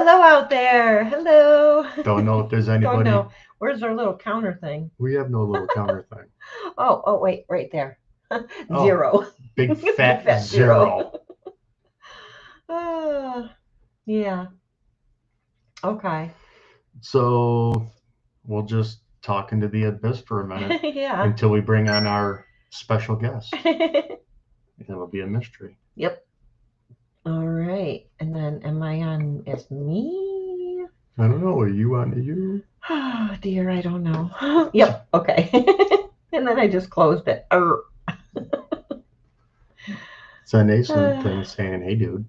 Hello out there. Hello. Don't know if there's Don't anybody. know. Where's our little counter thing? We have no little counter thing. Oh, wait, right there. Oh, Zero. big Big fat fat zero. Yeah. Okay. So we'll just talk into the abyss for a minute Yeah. until we bring on our special guest. It'll be a mystery. Yep. All right. And then am I on? It's me? I don't know. Are you on to you? Oh, dear. I don't know. Yep. Okay. And then I just closed it. It's a nascent thing saying, hey, dude.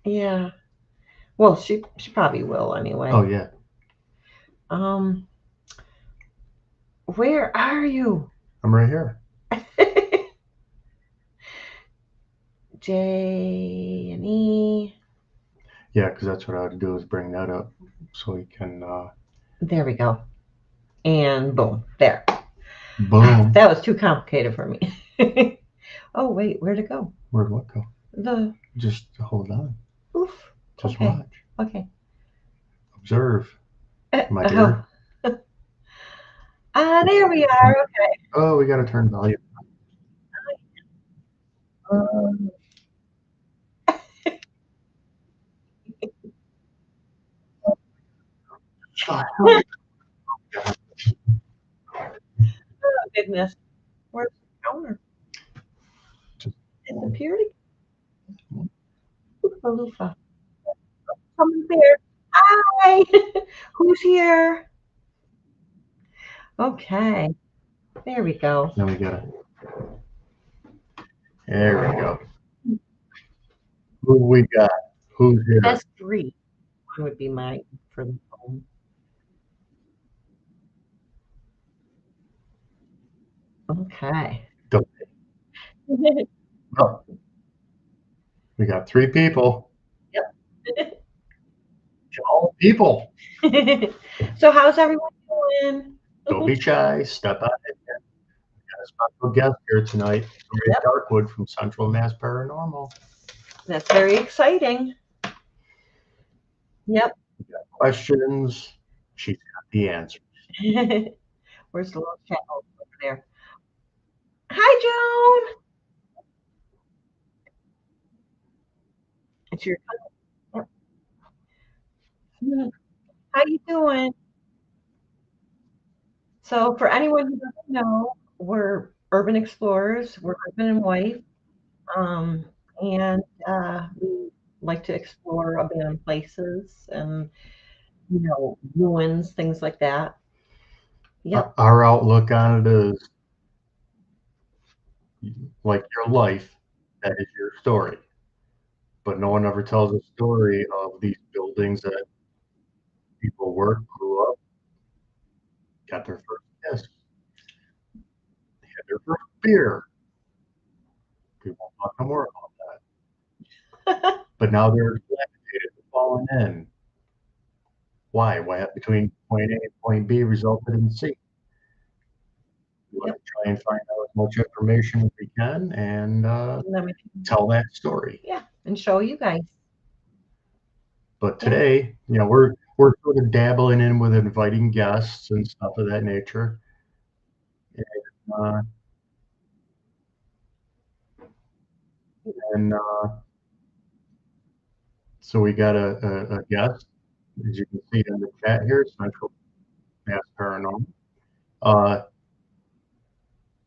Yeah. Well, she probably will anyway. Oh, yeah. Where are you? I'm right here. J and E. Yeah, because that's what I would do is bring that up so we can. There we go. And boom. There. Boom. That was too complicated for me. Oh, wait. Where'd it go? Where'd what go? Just hold on. Oof. Just Okay. watch. Okay. Observe, my dear. There we are. Okay. Oh, we got to turn volume. Oh, goodness. Where's the counter? Disappeared again. Loofah, loofah. Someone's there. Hi. Who's here? Okay. There we go. Then we got to. There we go. Who we got? Who's here? That's three. One would be mine for the phone. Okay. Don't- Oh, we got three people. Yep. All people. So how's everyone doing? Don't be shy. Step out. We got a special guest here tonight, Victoria Yep. Darkwood from Central Mass Paranormal. That's very exciting. Yep. We got questions. She's got the answers. Where's the little chat over there? Hi, Joan. It's your turn. Yep. How you doing? So for anyone who doesn't know, we're urban explorers. We're husband and wife, um, and we like to explore abandoned places and ruins, things like that. Yep. Our outlook on it is like your life, that is your story. But no one ever tells a story of these buildings that people worked, grew up, got their first kiss, had their first beer. People talk no more about that. But now they're dilapidated, falling in. Why? What happened between point A and point B resulted in C? We want to try and find out as much information as we can and And then we can, tell that story. yeah, and show you guys. But today, we're sort of dabbling in with inviting guests and stuff of that nature. And so we got a guest, as you can see in the chat here, Central Mass Paranormal.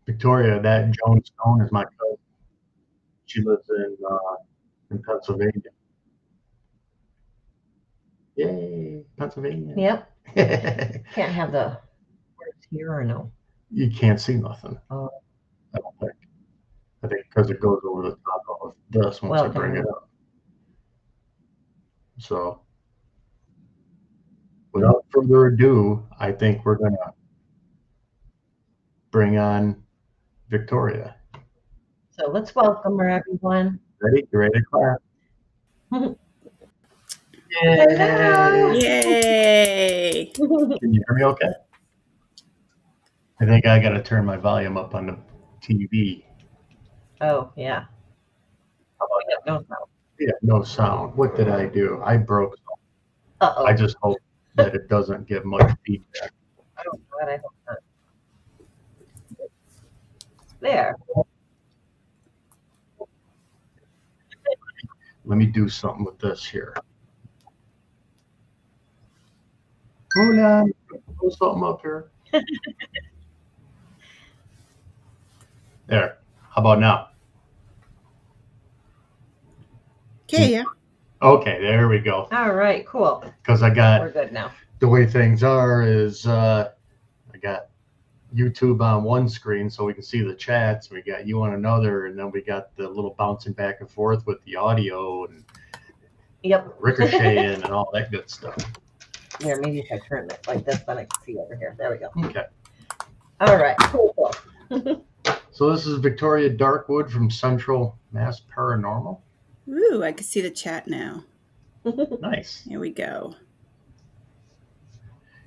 Victoria, that Joan Stone is my cousin. She lives in Pennsylvania. Yay, Pennsylvania. Yep. Can't have the words here or no? You can't see nothing. Oh. I don't think. I think because it goes over the top of this once I bring it up. So, without further ado, I think we're going to bring on Victoria. So let's welcome her, everyone. Ready? You ready to clap? Hello. Yay! Can you hear me okay? I think I got to turn my volume up on the TV. Oh, yeah. How about that? No sound. Yeah, no sound. What did I do? I broke something. Uh-oh. I just hope that it doesn't get much feedback. Oh, God, I hope not. There. Let me do something with this here. Hold on. Pull something up here. There. How about now? Okay, yeah. Okay, there we go. All right, cool. Because I We're got good now. the way things are is I got YouTube on one screen so we can see the chats. We got you on another, and then we got the little bouncing back and forth with the audio and Yep. ricocheting and all that good stuff. Here, maybe if I turn it like this, then I can see over here. There we go. Okay. All right, cool. So this is Victoria Darkwood from Central Mass Paranormal. Ooh, I can see the chat now. Nice. Here we go.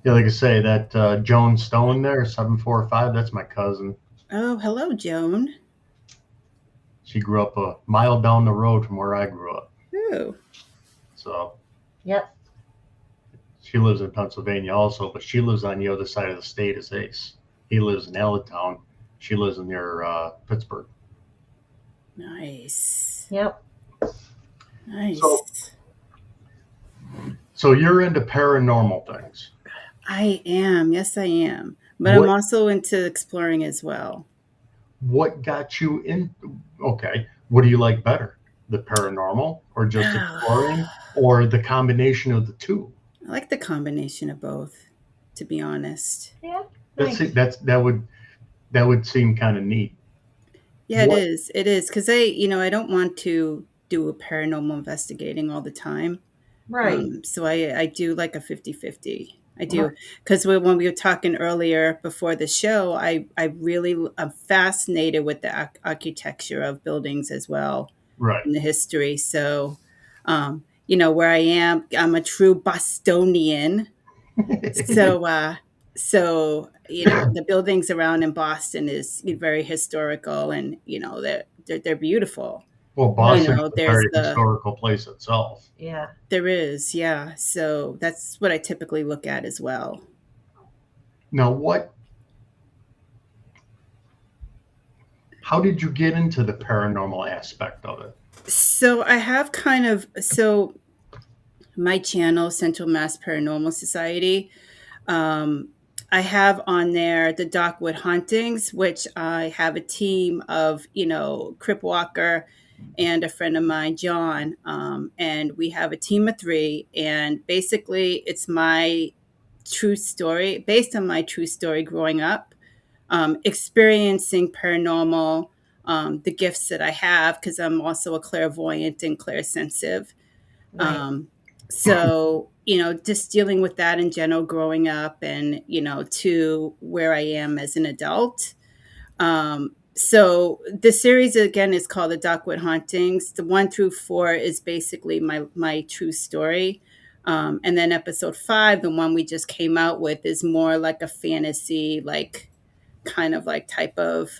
Yeah, like I say, that Joan Stone there, 745, that's my cousin. Oh, hello, Joan. She grew up a mile down the road from where I grew up. Ooh. So Yep. she lives in Pennsylvania also, but she lives on the other side of the state as Ace. He lives in Allentown. She lives near Pittsburgh. Nice. Yep. Nice. So you're into paranormal things. I am. Yes, I am. But I'm also into exploring as well. What got you in? Okay. What do you like better? The paranormal or just exploring or the combination of the two? I like the combination of both, to be honest. Yeah. Nice. That would seem kind of neat. Yeah, it is. It is. Because I don't want to do a paranormal investigating all the time. Right. So I do like a 50-50. I do. Because when we were talking earlier before the show, I'm fascinated with the architecture of buildings as well. Right. And the history. So, where I am, I'm a true Bostonian. So the buildings around in Boston is very historical, and they're beautiful. Well, Boston is a there's very historical place itself. Yeah. There is, yeah. So that's what I typically look at as well. Now, how did you get into the paranormal aspect of it? So I have my channel, Central Mass Paranormal Society. I have on there the Darkwood hauntings, which I have a team of, Crip Walker and a friend of mine, John. And we have a team of 3. And basically, it's my true story, based on my true story growing up, experiencing paranormal, the gifts that I have, because I'm also a clairvoyant and clairsensitive. Right. So, just dealing with that in general growing up and, to where I am as an adult. So the series again is called the Darkwood Hauntings. The 1 through 4 is basically my true story. And then episode 5, the one we just came out with, is more like a fantasy, like kind of like type of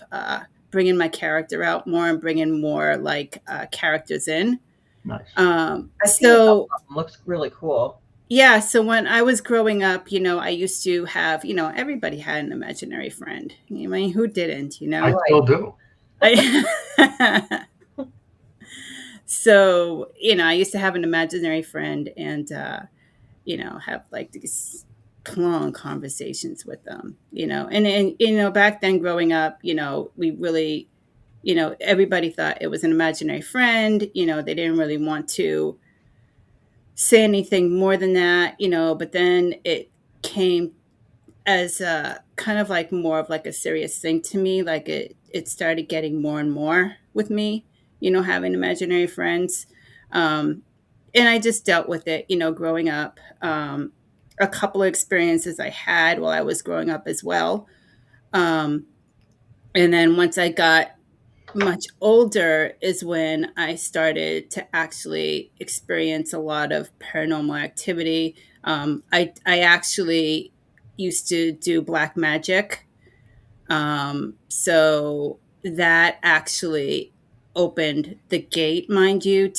bringing my character out more and bringing more like characters in. Nice. I see it. Looks really cool. Yeah. So when I was growing up, I used to have, everybody had an imaginary friend. I mean, who didn't, I still do. So, I used to have an imaginary friend and, have like these long conversations with them, and back then growing up, we really, everybody thought it was an imaginary friend. They didn't really want to say anything more than that, but then it came as a kind of like more of like a serious thing to me. Like it started getting more and more with me, having imaginary friends. And I just dealt with it, growing up. A couple of experiences I had while I was growing up as well. And then once I got much older is when I started to actually experience a lot of paranormal activity. I actually used to do black magic. So that actually opened the gate, mind you,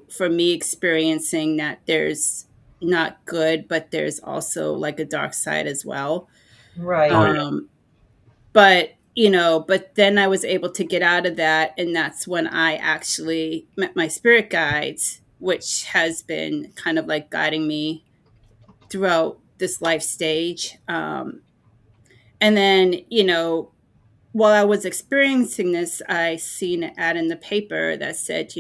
for me experiencing that there's not good, but there's also like a dark side as well. Oh Right. yeah. But but then I was able to get out of that, and that's when I actually met my spirit guides, which has been kind of like guiding me throughout this life stage. And then while I was experiencing this, I seen an ad in the paper that said,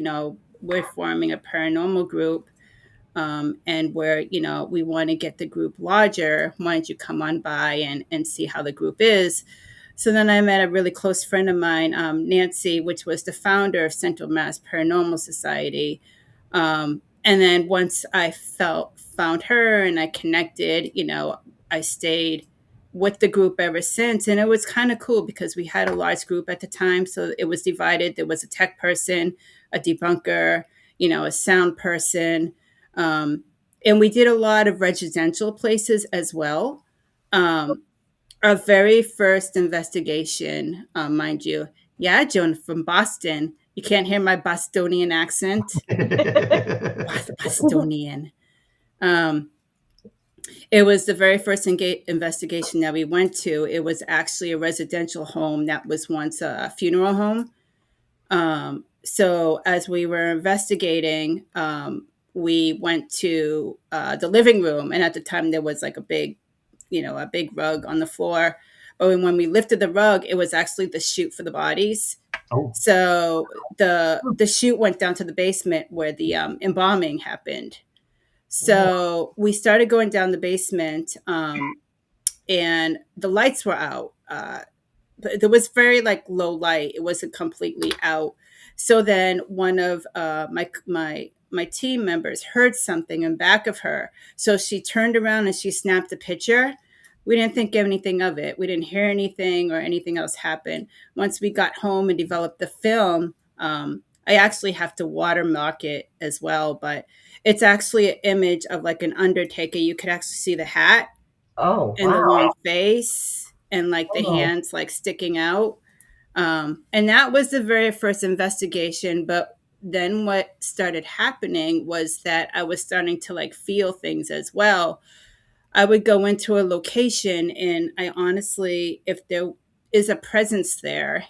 we're forming a paranormal group, and where we want to get the group larger. Why don't you come on by and see how the group is? So then I met a really close friend of mine, Nancy, which was the founder of Central Mass Paranormal Society. And then once I found her and I connected, I stayed with the group ever since. And it was kind of cool because we had a large group at the time. So it was divided. There was a tech person, a debunker, a sound person. And we did a lot of residential places as well. Our very first investigation, mind you, yeah, Joan from Boston. You can't hear my Bostonian accent. Bostonian. Um, it was the very first investigation that we went to. It was actually a residential home that was once a funeral home. So as we were investigating, we went to the living room, and at the time there was like a big rug on the floor. But when we lifted the rug, it was actually the chute for the bodies. Oh. So the chute went down to the basement where the embalming happened. So we started going down the basement, and the lights were out. There was very like low light. It wasn't completely out. So then one of my team members heard something in back of her. So she turned around and she snapped a picture. We didn't think anything of it. We didn't hear anything or anything else happen. Once we got home and developed the film, I actually have to watermark it as well, but it's actually an image of like an undertaker. You could actually see the hat Oh, and the wow. long face and like the Oh, hands like sticking out. And that was the very first investigation. But then what started happening was that I was starting to like feel things as well. I would go into a location and I honestly, if there is a presence there,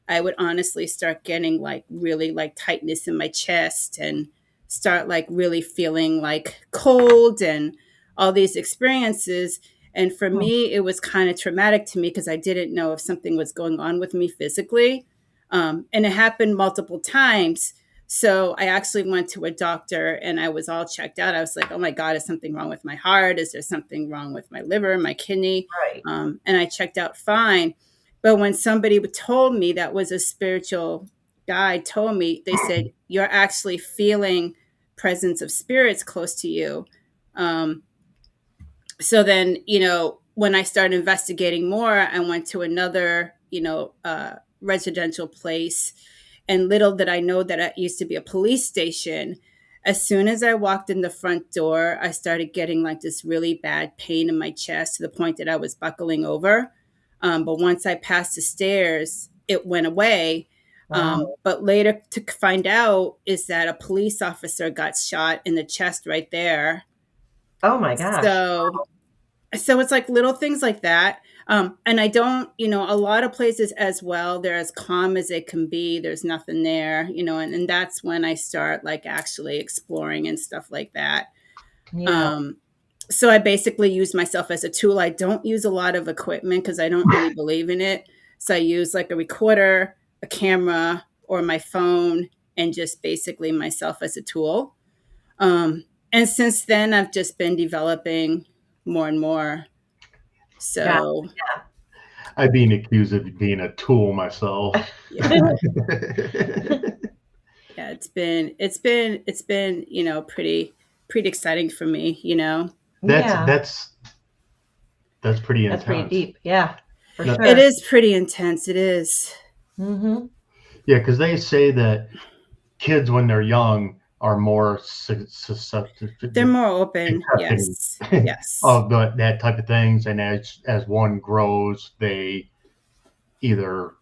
I would honestly start getting like really like tightness in my chest and start like really feeling like cold and all these experiences. And for hmm. me, it was kind of traumatic to me because I didn't know if something was going on with me physically. And it happened multiple times. So I actually went to a doctor and I was all checked out. I was like, oh my God, is something wrong with my heart? Is there something wrong with my liver, my kidney? Right. And I checked out fine. But when somebody told me, that was a spiritual guide, told me, they said, you're actually feeling presence of spirits close to you. Um, so then, when I started investigating more, I went to another, residential place. And little did I know that it used to be a police station. As soon as I walked in the front door, I started getting like this really bad pain in my chest to the point that I was buckling over. But once I passed the stairs, it went away. Wow. But later to find out is that a police officer got shot in the chest right there. Oh my gosh. So it's like little things like that. And I don't, a lot of places as well, they're as calm as they can be. There's nothing there, and that's when I start like actually exploring and stuff like that. Yeah. Um, so I basically use myself as a tool. I don't use a lot of equipment because I don't really believe in it. So I use like a recorder, a camera, or my phone, and just basically myself as a tool. And since then, I've just been developing more and more. Got So I've been accused of being a tool myself. yeah, yeah, it's been pretty exciting for me. that's Yeah. that's that's pretty That's pretty intense. deep. Yeah, for Now, It sure. is pretty intense. It is. Mm-hmm. yeah, because they say that kids when they're young are more susceptible They're more open. accepting Yes. Yes. of that type of things, and as one grows, they either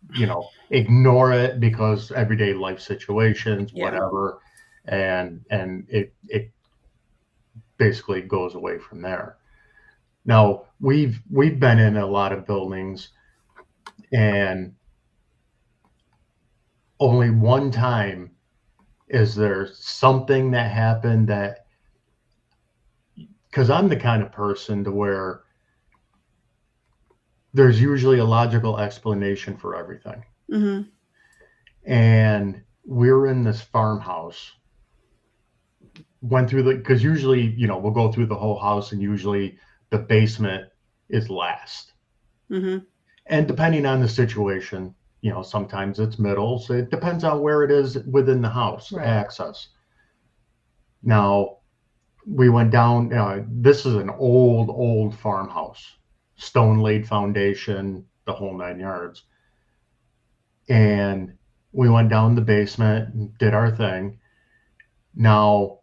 ignore it because everyday life situations, Yeah. whatever, and it basically goes away from there. Now we've been in a lot of buildings, and only one time is there something that happened that, because I'm the kind of person to where there's usually a logical explanation for everything. Mm-hmm. And we're in this farmhouse, went through because usually, we'll go through the whole house, and usually the basement is last. Mm-hmm. And depending on the situation, sometimes it's middle. So it depends on where it is within the house, Right. access. Now, we went down, this is an old farmhouse, stone laid foundation, the whole 9 yards. And we went down the basement and did our thing. Now,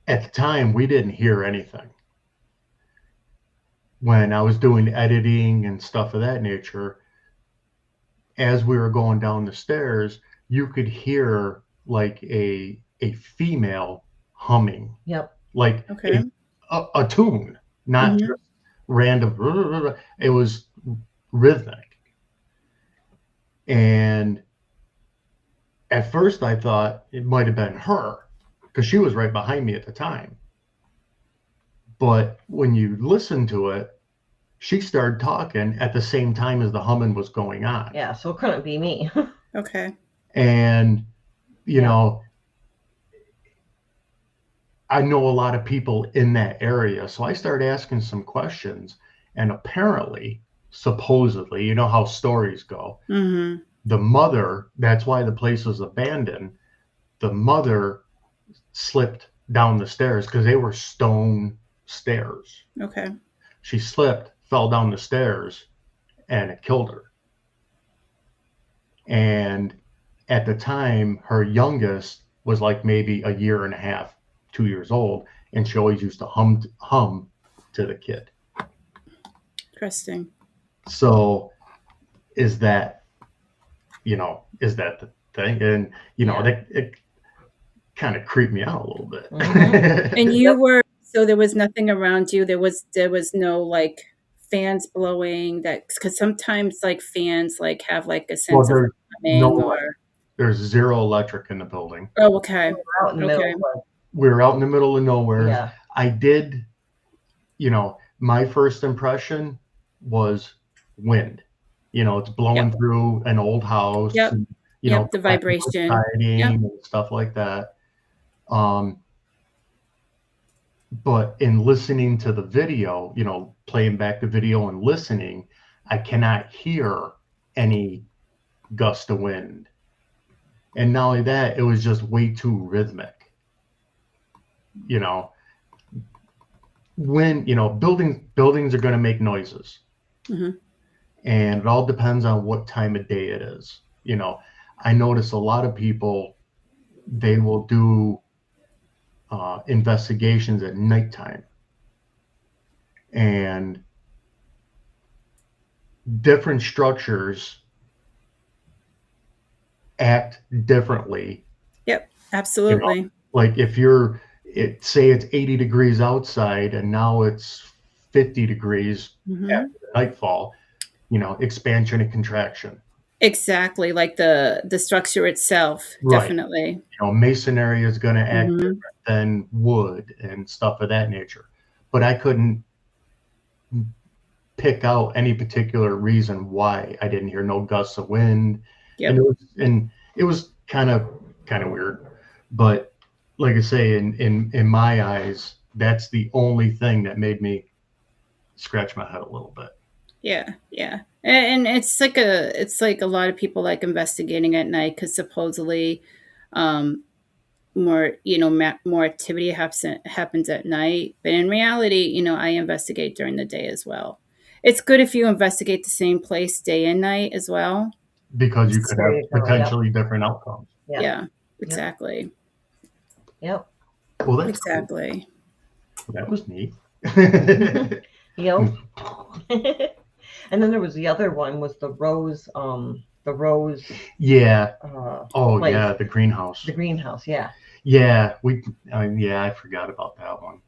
at the time, we didn't hear anything. When I was doing editing and stuff of that nature, as we were going down the stairs, you could hear like a female humming. Yep. Like Okay. a tune, not just random. It was rhythmic. And at first I thought it might have been her, because she was right behind me at the time. But when you listen to it, she started talking at the same time as the humming was going on. Yeah, so it couldn't be me. Okay. And, I know a lot of people in that area. So I started asking some questions. And apparently, supposedly, how stories go. Mm-hmm. The mother, that's why the place was abandoned. The mother slipped down the stairs because they were stone stairs. Okay. She slipped, fell down the stairs, and it killed her. And at the time, her youngest was like maybe a year and a half, 2 years old, and she always used to hum to the kid. Interesting. So is that the thing? And it kind of creeped me out a little bit. Mm-hmm. And you were, so there was nothing around you. There was no like fans blowing, that because sometimes like fans like have like a sense of humming there's zero electric in the building. Oh, okay. Out in the middle. We were out in the middle of nowhere. Yeah. I did, my first impression was wind. It's blowing through an old house. Yep. And, the vibration. And stuff like that. But in listening to the video, playing back the video and listening, I cannot hear any gust of wind. And not only that, it was just way too rhythmic. When, buildings are going to make noises. Mm-hmm. And it all depends on what time of day it is. I notice a lot of people, they will do investigations at nighttime. And different structures act differently. Yep, absolutely. Like if say it's 80 degrees outside and now it's 50 degrees after nightfall, expansion and contraction. Exactly, like the structure itself, definitely. Masonry is going to act different than wood and stuff of that nature. But I couldn't pick out any particular reason why I didn't hear no gusts of wind. Yep. And it was kind of weird. But like I say, in my eyes, that's the only thing that made me scratch my head a little bit. Yeah. And it's like a lot of people like investigating at night because supposedly more activity happens at night. But in reality, I investigate during the day as well. It's good if you investigate the same place day and night as well. Because you could have potentially different outcomes. Yeah, exactly. Yep. Well, that's exactly. Cool. That was neat. Yep. And then there was the other one, was the rose. Yeah. Place. Yeah, the greenhouse. The greenhouse, yeah. Yeah, yeah, I forgot about that one.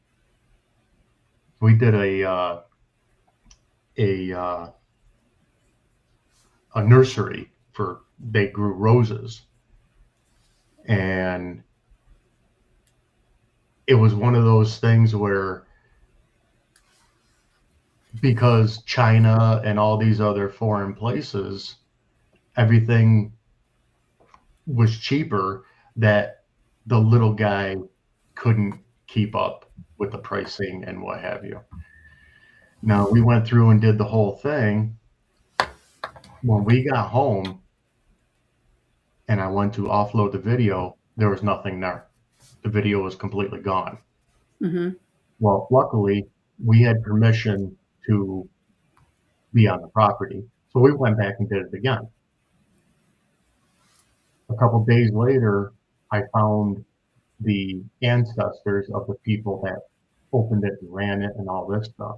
We did a a nursery for they grew roses, and it was one of those things where because China and all these other foreign places, everything was cheaper that the little guy couldn't keep up with the pricing and what have you. Now we went through and did the whole thing. When we got home and I went to offload the video, there was nothing there. The video was completely gone. Mm-hmm. Well, luckily, we had permission to be on the property. So we went back and did it again. A couple days later, I found the ancestors of the people that opened it and ran it and all this stuff.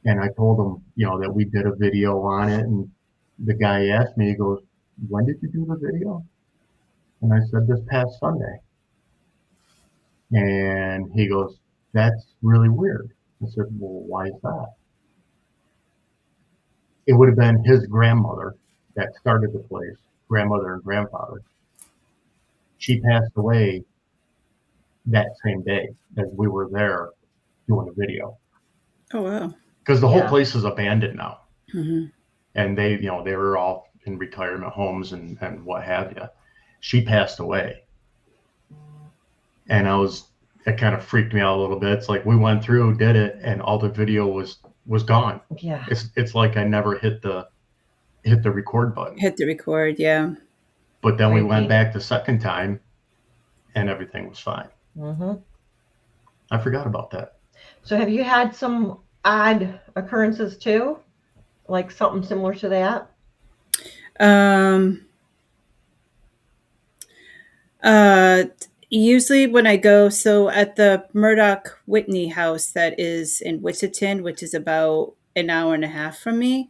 And I told them, that we did a video on it. And the guy asked me, he goes, "When did you do the video?" And I said, "This past Sunday." And he goes, "That's really weird." I said, "Well, why is that?" It would have been his grandmother that started the place, grandmother and grandfather. She passed away that same day as we were there doing a video. Oh wow! Because the whole place is abandoned now, Mm-hmm. and they were all in retirement homes and what have you. She passed away, and it kind of freaked me out a little bit. It's like we went through, did it, and all the video was gone. Yeah. It's like I never hit the record button. Hit the record, yeah. But then we went back the second time, and everything was fine. Mm-hmm. I forgot about that. So have you had some odd occurrences too? Like something similar to that? Usually when I go, so at the Murdoch Whitney house that is in Wichita, which is about an hour and a half from me,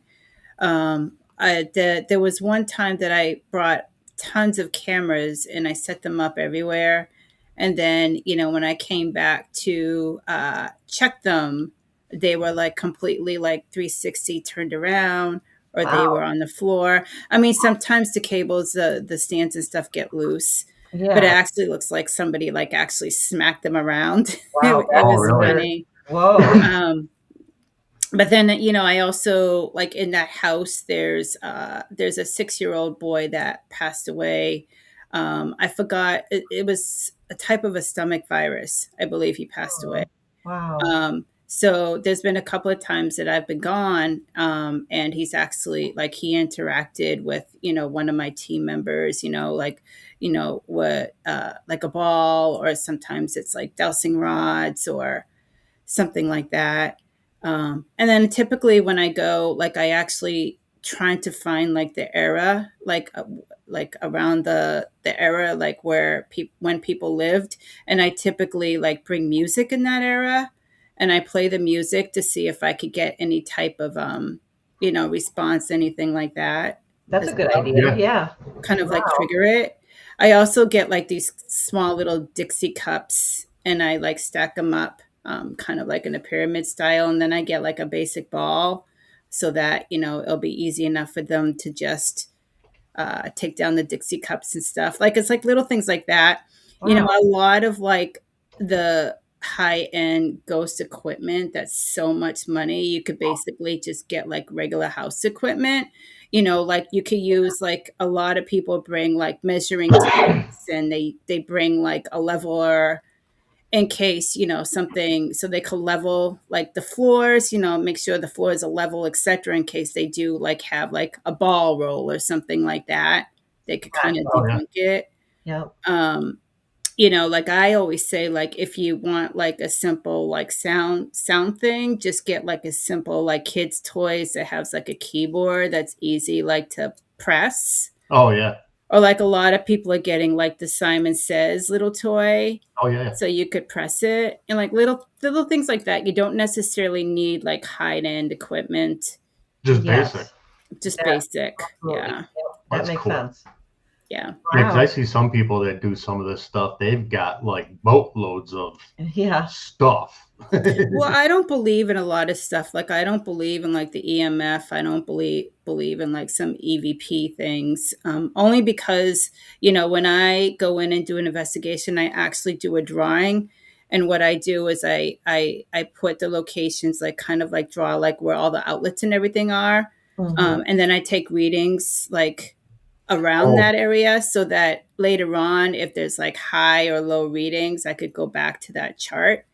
there was one time that I brought tons of cameras and I set them up everywhere. And then, when I came back to check them, they were like completely like 360 turned around, or they were on the floor. I mean, sometimes the cables, the stands and stuff get loose, but it actually looks like somebody like actually smacked them around. Wow, It was really? funny. Whoa. But then, I also like in that house, there's a 6-year-old boy that passed away. I forgot, it was a type of a stomach virus. I believe he passed away. Wow. So there's been a couple of times that I've been gone, and he's actually like he interacted with one of my team members. What like a ball, or sometimes it's like dowsing rods or something like that. And then typically when I go, like I actually trying to find like the era, like around the era, like where when people lived, and I typically like bring music in that era, and I play the music to see if I could get any type of response, anything like that. That's a good idea. Yeah. Kind of like trigger it. I also get like these small little Dixie cups, and I like stack them up, kind of like in a pyramid style. And then I get like a basic ball so that, it'll be easy enough for them to just take down the Dixie cups and stuff. Like it's like little things like that. Wow. A lot of like the high end ghost equipment that's so much money. You could basically just get like regular house equipment. Like you could use, like a lot of people bring like measuring tapes, and they bring like a leveler in case something, so they could level like the floors, make sure the floors are level, etc., in case they do like have like a ball roll or something like that, they could kind of debunk it. Yep. Like I always say, like if you want like a simple like sound thing, just get like a simple like kids toys that has like a keyboard that's easy like to press. Oh yeah. Or like a lot of people are getting like the Simon Says little toy. Oh yeah. So you could press it, and like little things like that. You don't necessarily need like high end equipment. Just basic. Just basic. Yeah. That makes sense. Yeah. Yeah, because I Wow. see some people that do some of this stuff. They've got like boatloads of Yeah. stuff. Well, I don't believe in a lot of stuff. Like I don't believe in like the EMF. I don't believe in like some EVP things. Only because when I go in and do an investigation, I actually do a drawing, and what I do is I put the locations like kind of like draw like where all the outlets and everything are, Hmm. and then I take readings like around Oh, that area so that later on, if there's like high or low readings, I could go back to that chart.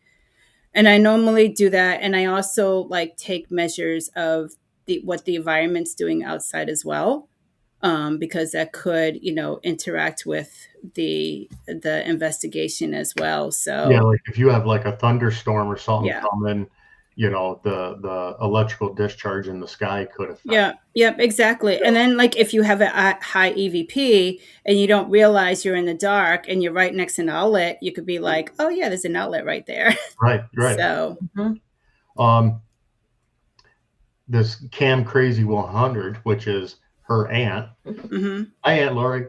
And I normally do that, and I also like take measures of what the environment's doing outside as well, because that could interact with the investigation as well. yeah, So like if you have like a thunderstorm or something yeah. coming, the electrical discharge in the sky could affect. Yeah, yep, exactly. And then, like, if you have a high EVP and you don't realize you're in the dark and you're right next to an outlet, you could be like, "Oh yeah, there's an outlet right there." Right, right. So, Hmm. Um, this Cam Crazy 100, which is her aunt. hmm Hi, Aunt Lori.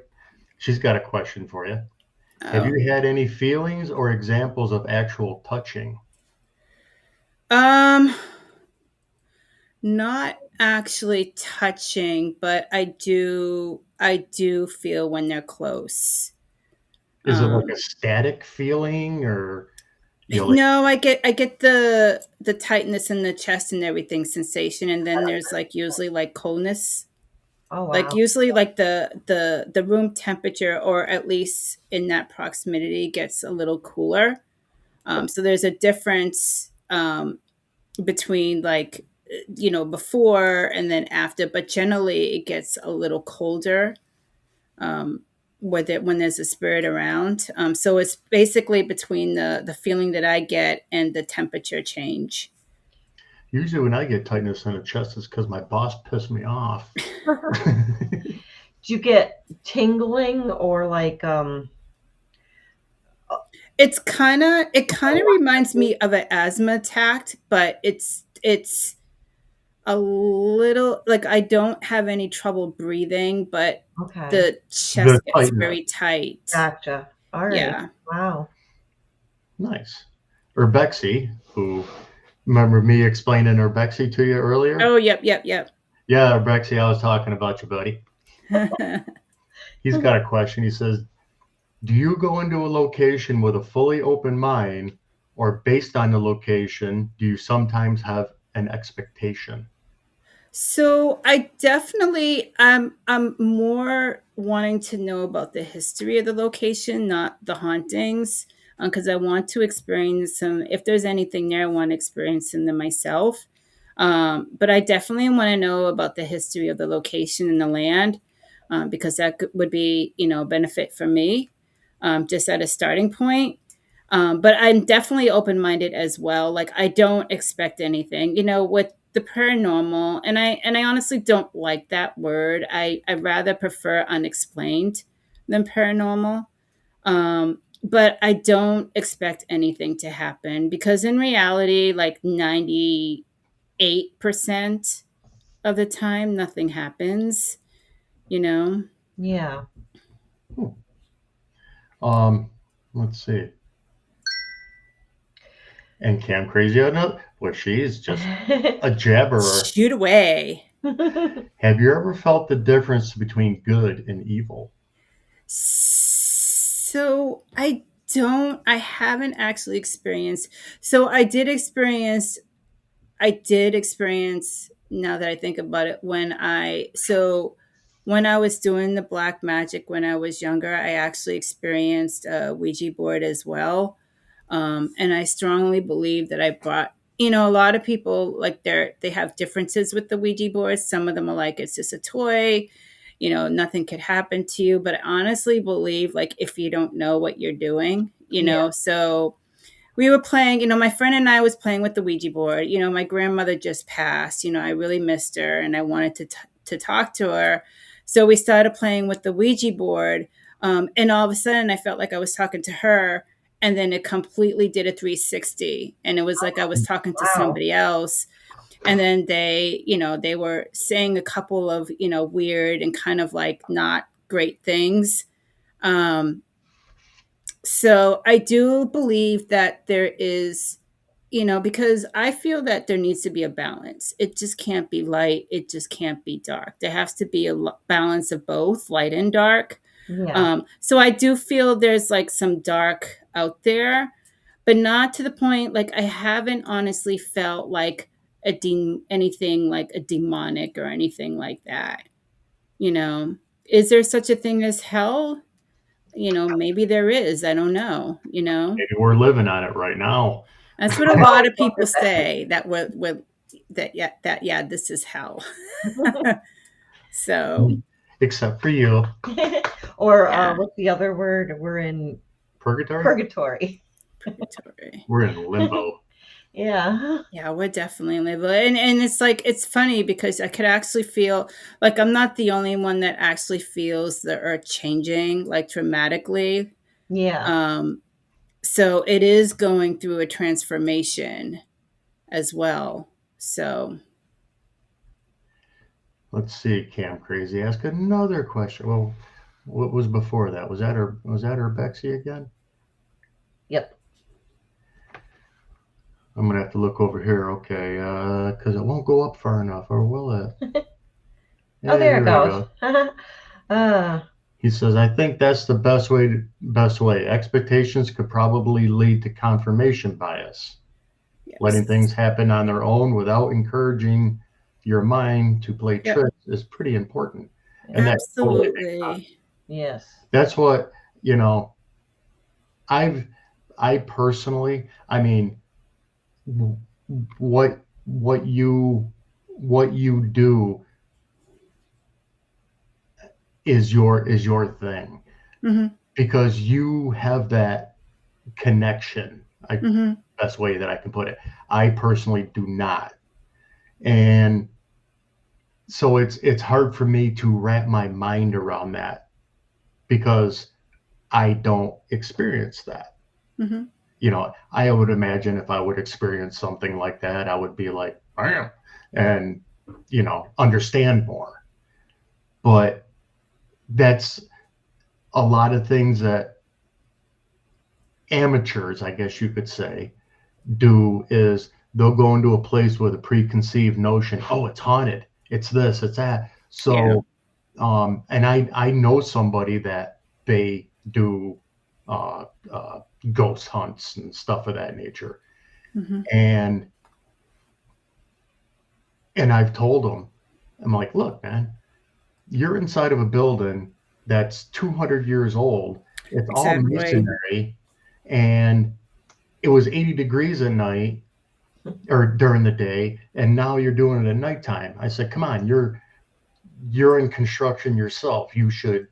She's got a question for you. Have oh, you had any feelings or examples of actual touching? um, not actually touching, but I do feel when they're close. Is it like a Um, static feeling or like no, I get the tightness in the chest and everything sensation, and then there's like usually like coldness. Oh, Like wow. usually like the room temperature, or at least in that proximity, gets a little cooler. So there's a difference between like before and then after, but generally it gets a little colder um, when there's a spirit around. So it's basically between the feeling that I get and the temperature change. usually when I get tightness in the chest it's because my boss pissed me off. Do you get tingling or like It kind of reminds me of an asthma attack, but it's a little like I don't have any trouble breathing, but okay. the The chest gets tightness. very tight. Gotcha. All right. Yeah. Wow. Nice. Or Bexy, who remember me explaining her Bexy to you earlier? Oh, yep, yep, yep. Yeah, Bexy, I was talking about you, buddy. He's got a question. He says, do you go into a location with a fully open mind, or based on the location, do you sometimes have an expectation? So I definitely I'm more wanting to know about the history of the location, not the hauntings, because I want to experience them. If there's anything there, I want to experience them myself. But I definitely want to know about the history of the location and the land, because that would be benefit for me, just at a starting point. But I'm definitely open minded as well. Like I don't expect anything, with the paranormal, and I honestly don't like that word. I rather prefer unexplained than paranormal. But I don't expect anything to happen, because in reality, like 98% of the time, nothing happens. You know. Yeah. Hmm. Um, let's see. And Cam Crazy another, well, she's just a jabberer. Shoot away. Have you ever felt the difference between good and evil? So I haven't actually experienced. So I did experience, now that I think about it, when I was doing the black magic when I was younger, I actually experienced a Ouija board as well. And I strongly believe that I brought, a lot of people like they have differences with the Ouija boards. Some of them are like, it's just a toy, nothing could happen to you. But I honestly believe, like, if you don't know what you're doing, Yeah. so we were playing, my friend and I was playing with the Ouija board. My grandmother just passed. I really missed her and I wanted to talk to her. So we started playing with the Ouija board. And all of a sudden I felt like I was talking to her, and then it completely did a 360. And it was like I was talking to Wow. somebody else. And then they were saying a couple of, weird and kind of like not great things. Um, so I do believe that there is, because I feel that there needs to be a balance. It just can't be light. It just can't be dark. There has to be a balance of both light and dark. Yeah. So I do feel there's like some dark out there, but not to the point, like I haven't honestly felt like anything like a demonic or anything like that. You know, is there such a thing as hell? Maybe there is. I don't know. Maybe we're living on it right now. That's what a I've lot always of people wondered say, that yeah, this is hell. that. So Except for you. Or yeah, what's the other word? We're in Purgatory? purgatory. purgatory. We're in limbo. Yeah. Yeah, we're definitely in labor. And it's like, it's funny because I could actually feel like I'm not the only one that actually feels the earth changing like dramatically. Yeah. Um, so it is going through a transformation as well. So Let's see, Cam Crazy. Ask another question. Well, what was before that? Was that her Bexy again? Yep. I'm gonna have to look over here, okay, because it won't go up far enough, or will it? Oh, Yeah, there it here we goes. go. uh, He says, I think that's the best way. Expectations could probably lead to confirmation bias. Letting yes. things happen on their own without encouraging your mind to play Yep. tricks is pretty important. And yeah. that totally, Absolutely. Yes. that's what, you know, I've, I personally, I mean, what you do is your thing, Hmm. because you have that connection. Hmm. Best way that I can put it. I personally do not. And so it's hard for me to wrap my mind around that, because I don't experience that. Hmm. I would imagine if I would experience something like that, I would be like, bam, and understand more. But that's a lot of things that amateurs, I guess you could say, do, is they'll go into a place with a preconceived notion. Oh, it's haunted. It's this. It's that. Yeah. So, and I know somebody that they do uh, uh, ghost hunts and stuff of that nature, Hmm. and I've told them, I'm like, look, man, you're inside of a building that's 200 years old. It's all Exactly. masonry, and it was 80 degrees at night or during the day, and now you're doing it at nighttime. I said, come on, you're in construction yourself. You should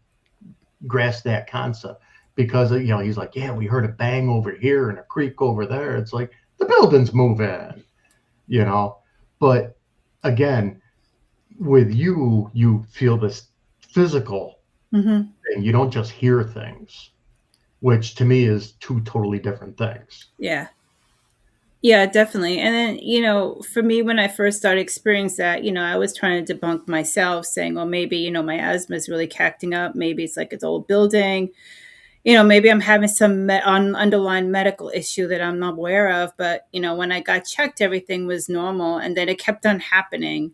grasp that concept, because he's like, yeah, we heard a bang over here and a creak over there. It's like the building's moving, you know. But again, with you feel this physical Hmm. thing. You don't just hear things, which to me is two totally different things. Yeah. Yeah, definitely. And then, for me, when I first started experiencing that, I was trying to debunk myself, saying, well, maybe, my asthma is really acting up. Maybe it's like it's old building. Maybe I'm having some underlying medical issue that I'm not aware of. But, when I got checked, everything was normal. And then it kept on happening,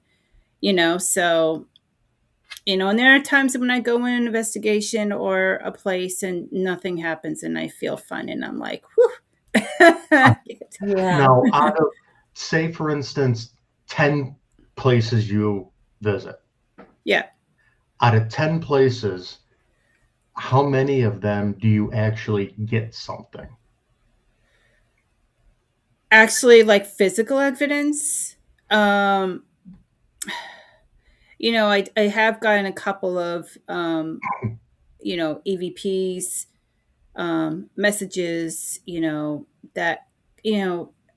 so, and there are times when I go in an investigation or a place and nothing happens and I feel fine and I'm like, whew. Yeah. Now, out of, say, for instance, 10 places you visit, Yeah. out of 10 places, how many of them do you actually get something? Actually, like physical evidence. Um, I have gotten a couple of EVPs, messages, that,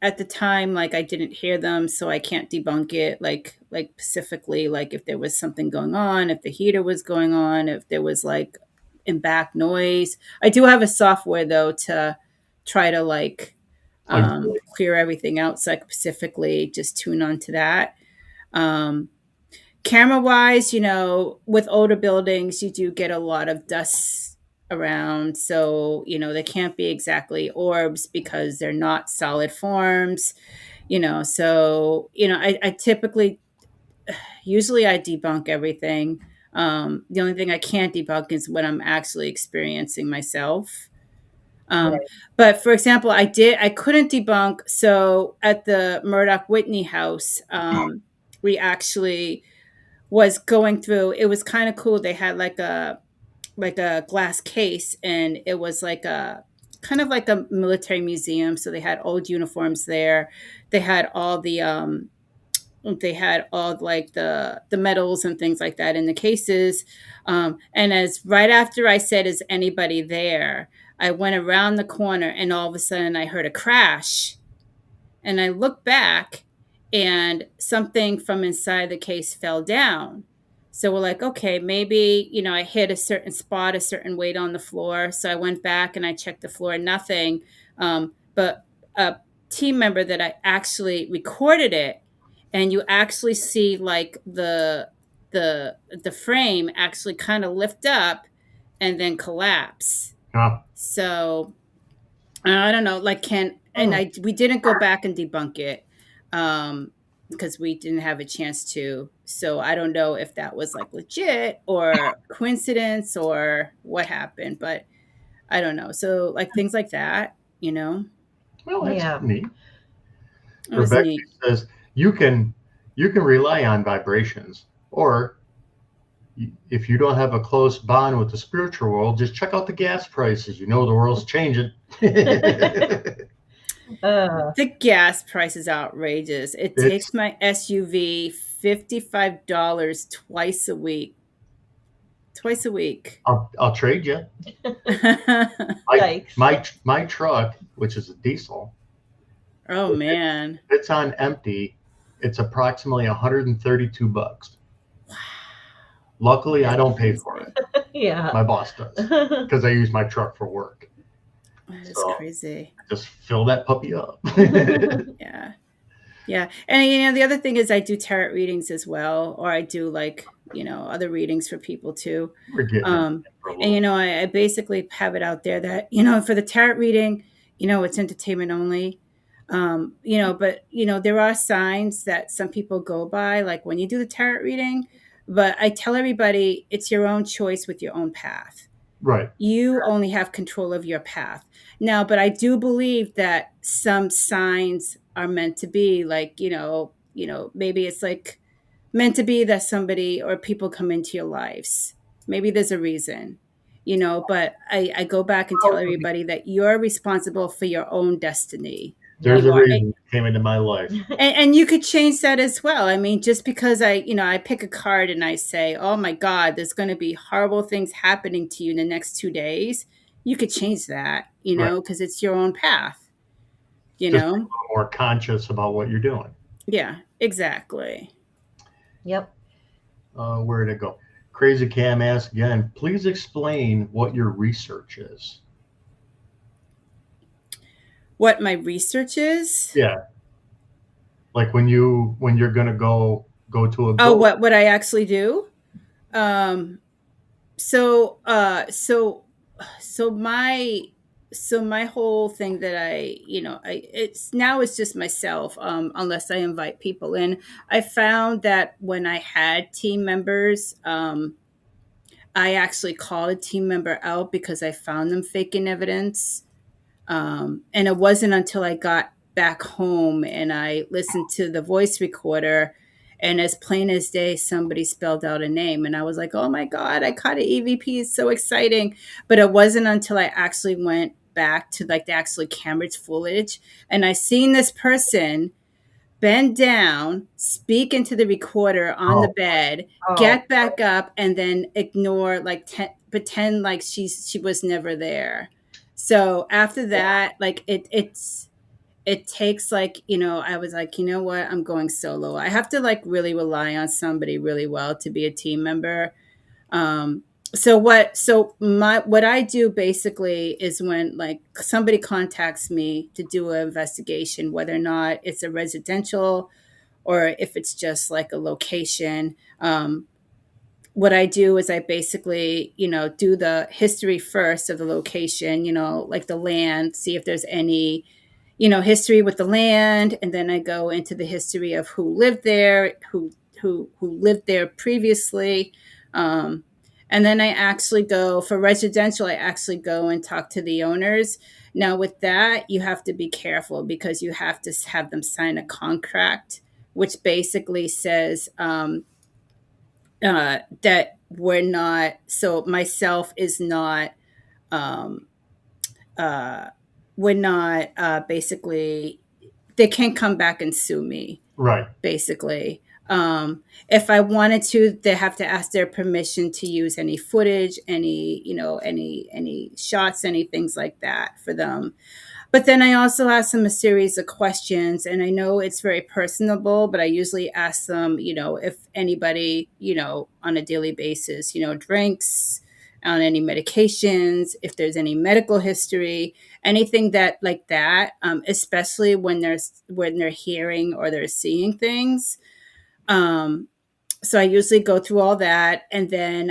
at the time, like I didn't hear them, so I can't debunk it. Like specifically, like if there was something going on, if the heater was going on, if there was like in back noise. I do have a software though to try to like Isolate. clear everything out, so I could specifically just tune onto that. Um, camera wise, with older buildings, you do get a lot of dust around. So, they can't be exactly orbs because they're not solid forms, So, I typically, usually I debunk everything. The only thing I can't debunk is what I'm actually experiencing myself. Um, Right. but for example, I couldn't debunk. So at the Murdoch Whitney house, we actually was going through, it was kind of cool. They had like a glass case, and it was like a kind of like a military museum. So they had old uniforms there. They had all like the medals and things like that in the cases. And as right after I said, "Is anybody there?" I went around the corner, and all of a sudden I heard a crash, and I looked back, and something from inside the case fell down. So we're like, okay, maybe, I hit a certain spot, a certain weight on the floor. So I went back and I checked the floor, nothing. But a team member that I actually recorded it, and you actually see like the frame actually kind of lift up and then collapse. Huh. So I don't know, like can and Hmm. I we didn't go back and debunk it, because we didn't have a chance to. So I don't know if that was like legit or coincidence or what happened, but I don't know. So like things like that, Well, that's Yeah. neat. it was Rebecca neat. says you can rely on vibrations, or if you don't have a close bond with the spiritual world, just check out the gas prices. You know the world's changing. Uh, The gas price is outrageous. It It's takes my SUV $55 twice a week. Twice a week. I'll trade you. My yikes. my truck, which is a diesel, Oh if man. it's on empty, it's approximately $132. Luckily, I That's don't pay for crazy. it. Yeah. My boss does because I use my truck for work. That is So crazy. just fill that puppy up. Yeah. Yeah. And the other thing is I do tarot readings as well, or I do like, other readings for people too. We're getting into Um that for a and little. I basically have it out there that, for the tarot reading, it's entertainment only. But there are signs that some people go by, like when you do the tarot reading, but I tell everybody it's your own choice with your own path. Right. You only have control of your path. Now, but I do believe that some signs are meant to be like, maybe it's like meant to be that somebody or people come into your lives. Maybe there's a reason, but I go back and tell everybody that you're responsible for your own destiny. There's Yep. a You are. reason you came into my life. And you could change that as well. I mean, just because I pick a card and I say, oh my God, there's going to be horrible things happening to you in the next 2 days, you could change that, Right. because it's your own path, you Just be a know? little more conscious about what you're doing. Yeah, exactly. Yep. Where did it go? Crazy Cam asks again, please explain what your research is. What my research is? Yeah. Like when you're gonna go to a Oh, building. what I actually do? Um, so so my my whole thing that it's just myself, unless I invite people in. I found that when I had team members, I actually called a team member out because I found them faking evidence. And it wasn't until I got back home and I listened to the voice recorder, and as plain as day, somebody spelled out a name. And I was like, oh my God, I caught an EVP. It's so exciting. But it wasn't until I actually went back to like the actual camera footage and I seen this person bend down, speak into the recorder on the Oh, bed, Oh, get back up, and then ignore like pretend like she was never there. So after that, like it takes like, I was like, you know what, I'm going solo. I have to like really rely on somebody really well to be a team member. um what I do basically is when like somebody contacts me to do an investigation, whether or not it's a residential or if it's just like a location. What I do is I basically, do the history first of the location, like the land, see if there's any, history with the land, and then I go into the history of who lived there, who lived there previously. Um, and then I actually go for residential, I actually go and talk to the owners. Now, with that, you have to be careful because you have to have them sign a contract, which basically says, that we're not, so myself is not, um, uh, we're not, basically, they can't come back and sue me, Right. basically. If I wanted to, they have to ask their permission to use any footage, any shots, any things like that for them. But then I also ask them a series of questions, and I know it's very personable, but I usually ask them, if anybody, on a daily basis, drinks, on any medications, if there's any medical history, anything that like that, especially when they're hearing or they're seeing things. Um, so I usually go through all that, and then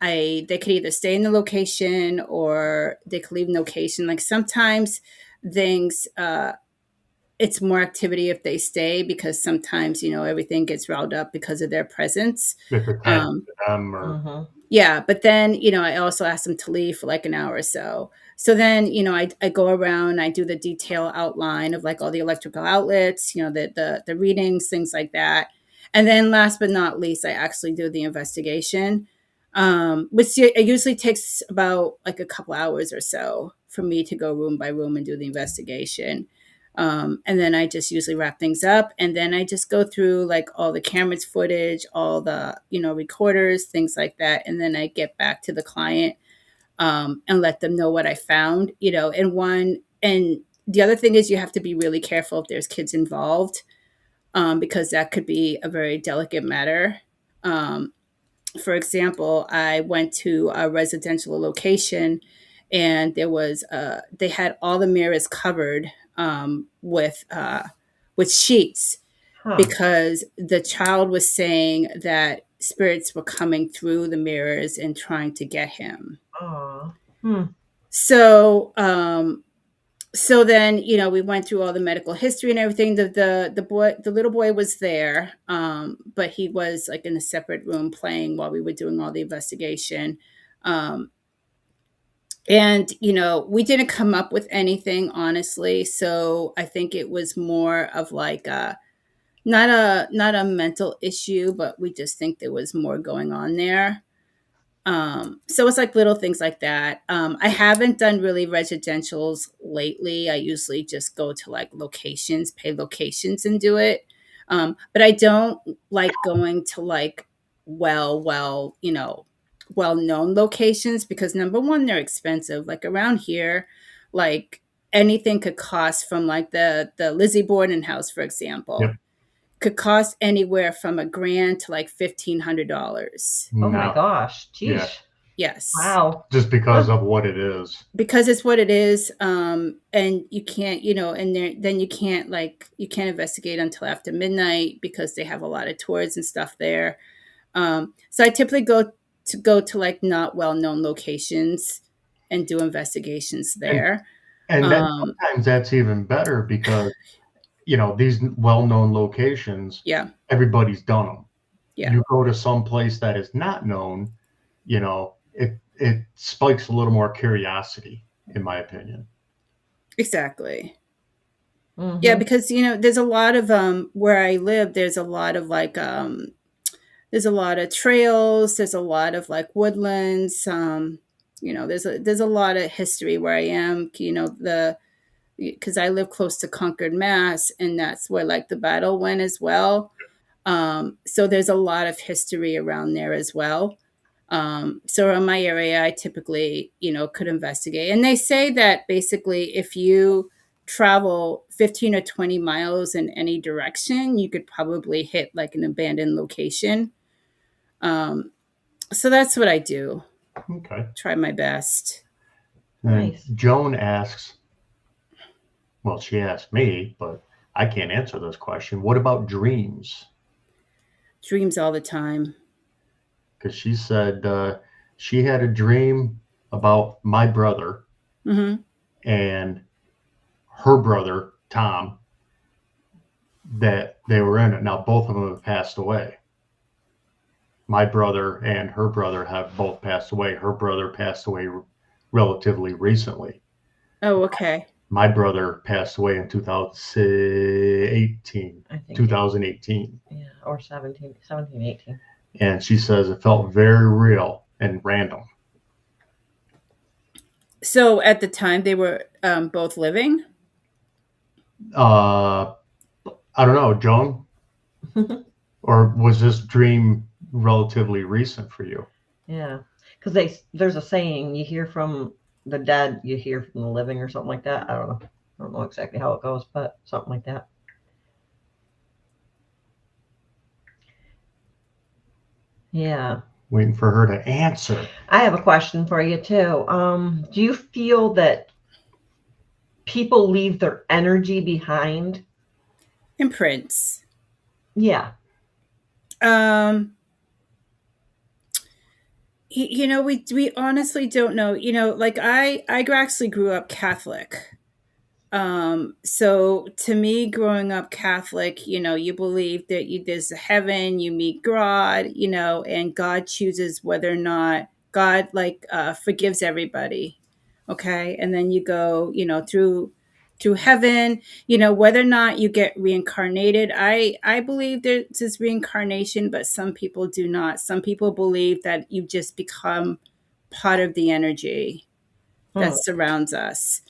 they could either stay in the location or they could leave the location. Like sometimes things, it's more activity if they stay because sometimes everything gets riled up because of their presence. If it's attached Um, to them or Mhm. yeah, but then, I also ask them to leave for like an hour or so. So then, I go around, I do the detail outline of like all the electrical outlets, the readings, things like that. And then last but not least, I actually do the investigation, which it usually takes about like a couple hours or so for me to go room by room and do the investigation. And then I just usually wrap things up, and then I just go through like all the cameras footage, all the recorders, things like that, and then I get back to the client, and let them know what I found. And the other thing is you have to be really careful if there's kids involved, because that could be a very delicate matter. Um, for example, I went to a residential location, and they had all the mirrors covered, with sheets Huh. because the child was saying that spirits were coming through the mirrors and trying to get him. Aw. Hmm. So, then we went through all the medical history and everything. The little boy was there, but he was like in a separate room playing while we were doing all the investigation. Um, and we didn't come up with anything, honestly. So I think it was more of like not a mental issue, but we just think there was more going on there. So it's like little things like that. I haven't done really residentials lately. I usually just go to like locations, pay locations and do it. But I don't like going to like well known locations because number one, they're expensive. Like around here, like anything could cost from like the Lizzie Borden house, for yep. example, could cost anywhere from $1,000 to like $1,500. Oh my No. gosh. Yeah. Geesh. Yes, Wow. Just because of what it is. because it's what it is, and you can't, and then you can't investigate until after midnight because they have a lot of tours and stuff there. So I typically go to like not well known locations and do investigations And there. and then Um, sometimes that's even better because these well-known locations, yeah, everybody's done them. yeah, You go to some place that is not known, it spikes a little more curiosity, in my opinion. exactly. Yeah, Mhm. because there's a lot of where I live. There's a lot of trails. There's a lot of like woodlands. There's a lot of history where I am. Because I live close to Concord, Mass, and that's where like the battle went as well. So there's a lot of history around there as well. So in my area, I typically, could investigate. And they say that basically, if you travel 15 or 20 miles in any direction, you could probably hit like an abandoned location. Um, so that's what I do. Okay. Try my best. And Nice. Joan asks, well, she asked me, but I can't answer this question. What about dreams? Dreams all the time. Because she said she had a dream about my brother Mm-hmm. and her brother, Tom, that they were in it. Now, both of them have passed away. My brother and her brother have both passed away. Her brother passed away relatively recently. Oh, okay. My brother passed away in 2018. I think 2018. Yeah, or 17, 18. And she says it felt very real and random. So at the time they were both living? I don't know, Joan? Or was this dream relatively recent for you? Yeah, because there's a saying, you hear from the dead, you hear from the living, or something like that. I don't know. I don't know exactly how it goes, but something like that. Yeah. Waiting for her to answer. I have a question for you too. Do you feel that people leave their energy behind? Imprints. Yeah. We honestly don't know. Like I actually grew up Catholic. So to me, growing up Catholic, you believe that there's a heaven, you meet God, and God chooses whether or not God forgives everybody. Okay. And then you go, through heaven, whether or not you get reincarnated. I believe there's reincarnation, but some people do not. Some people believe that you just become part of the energy that surrounds us.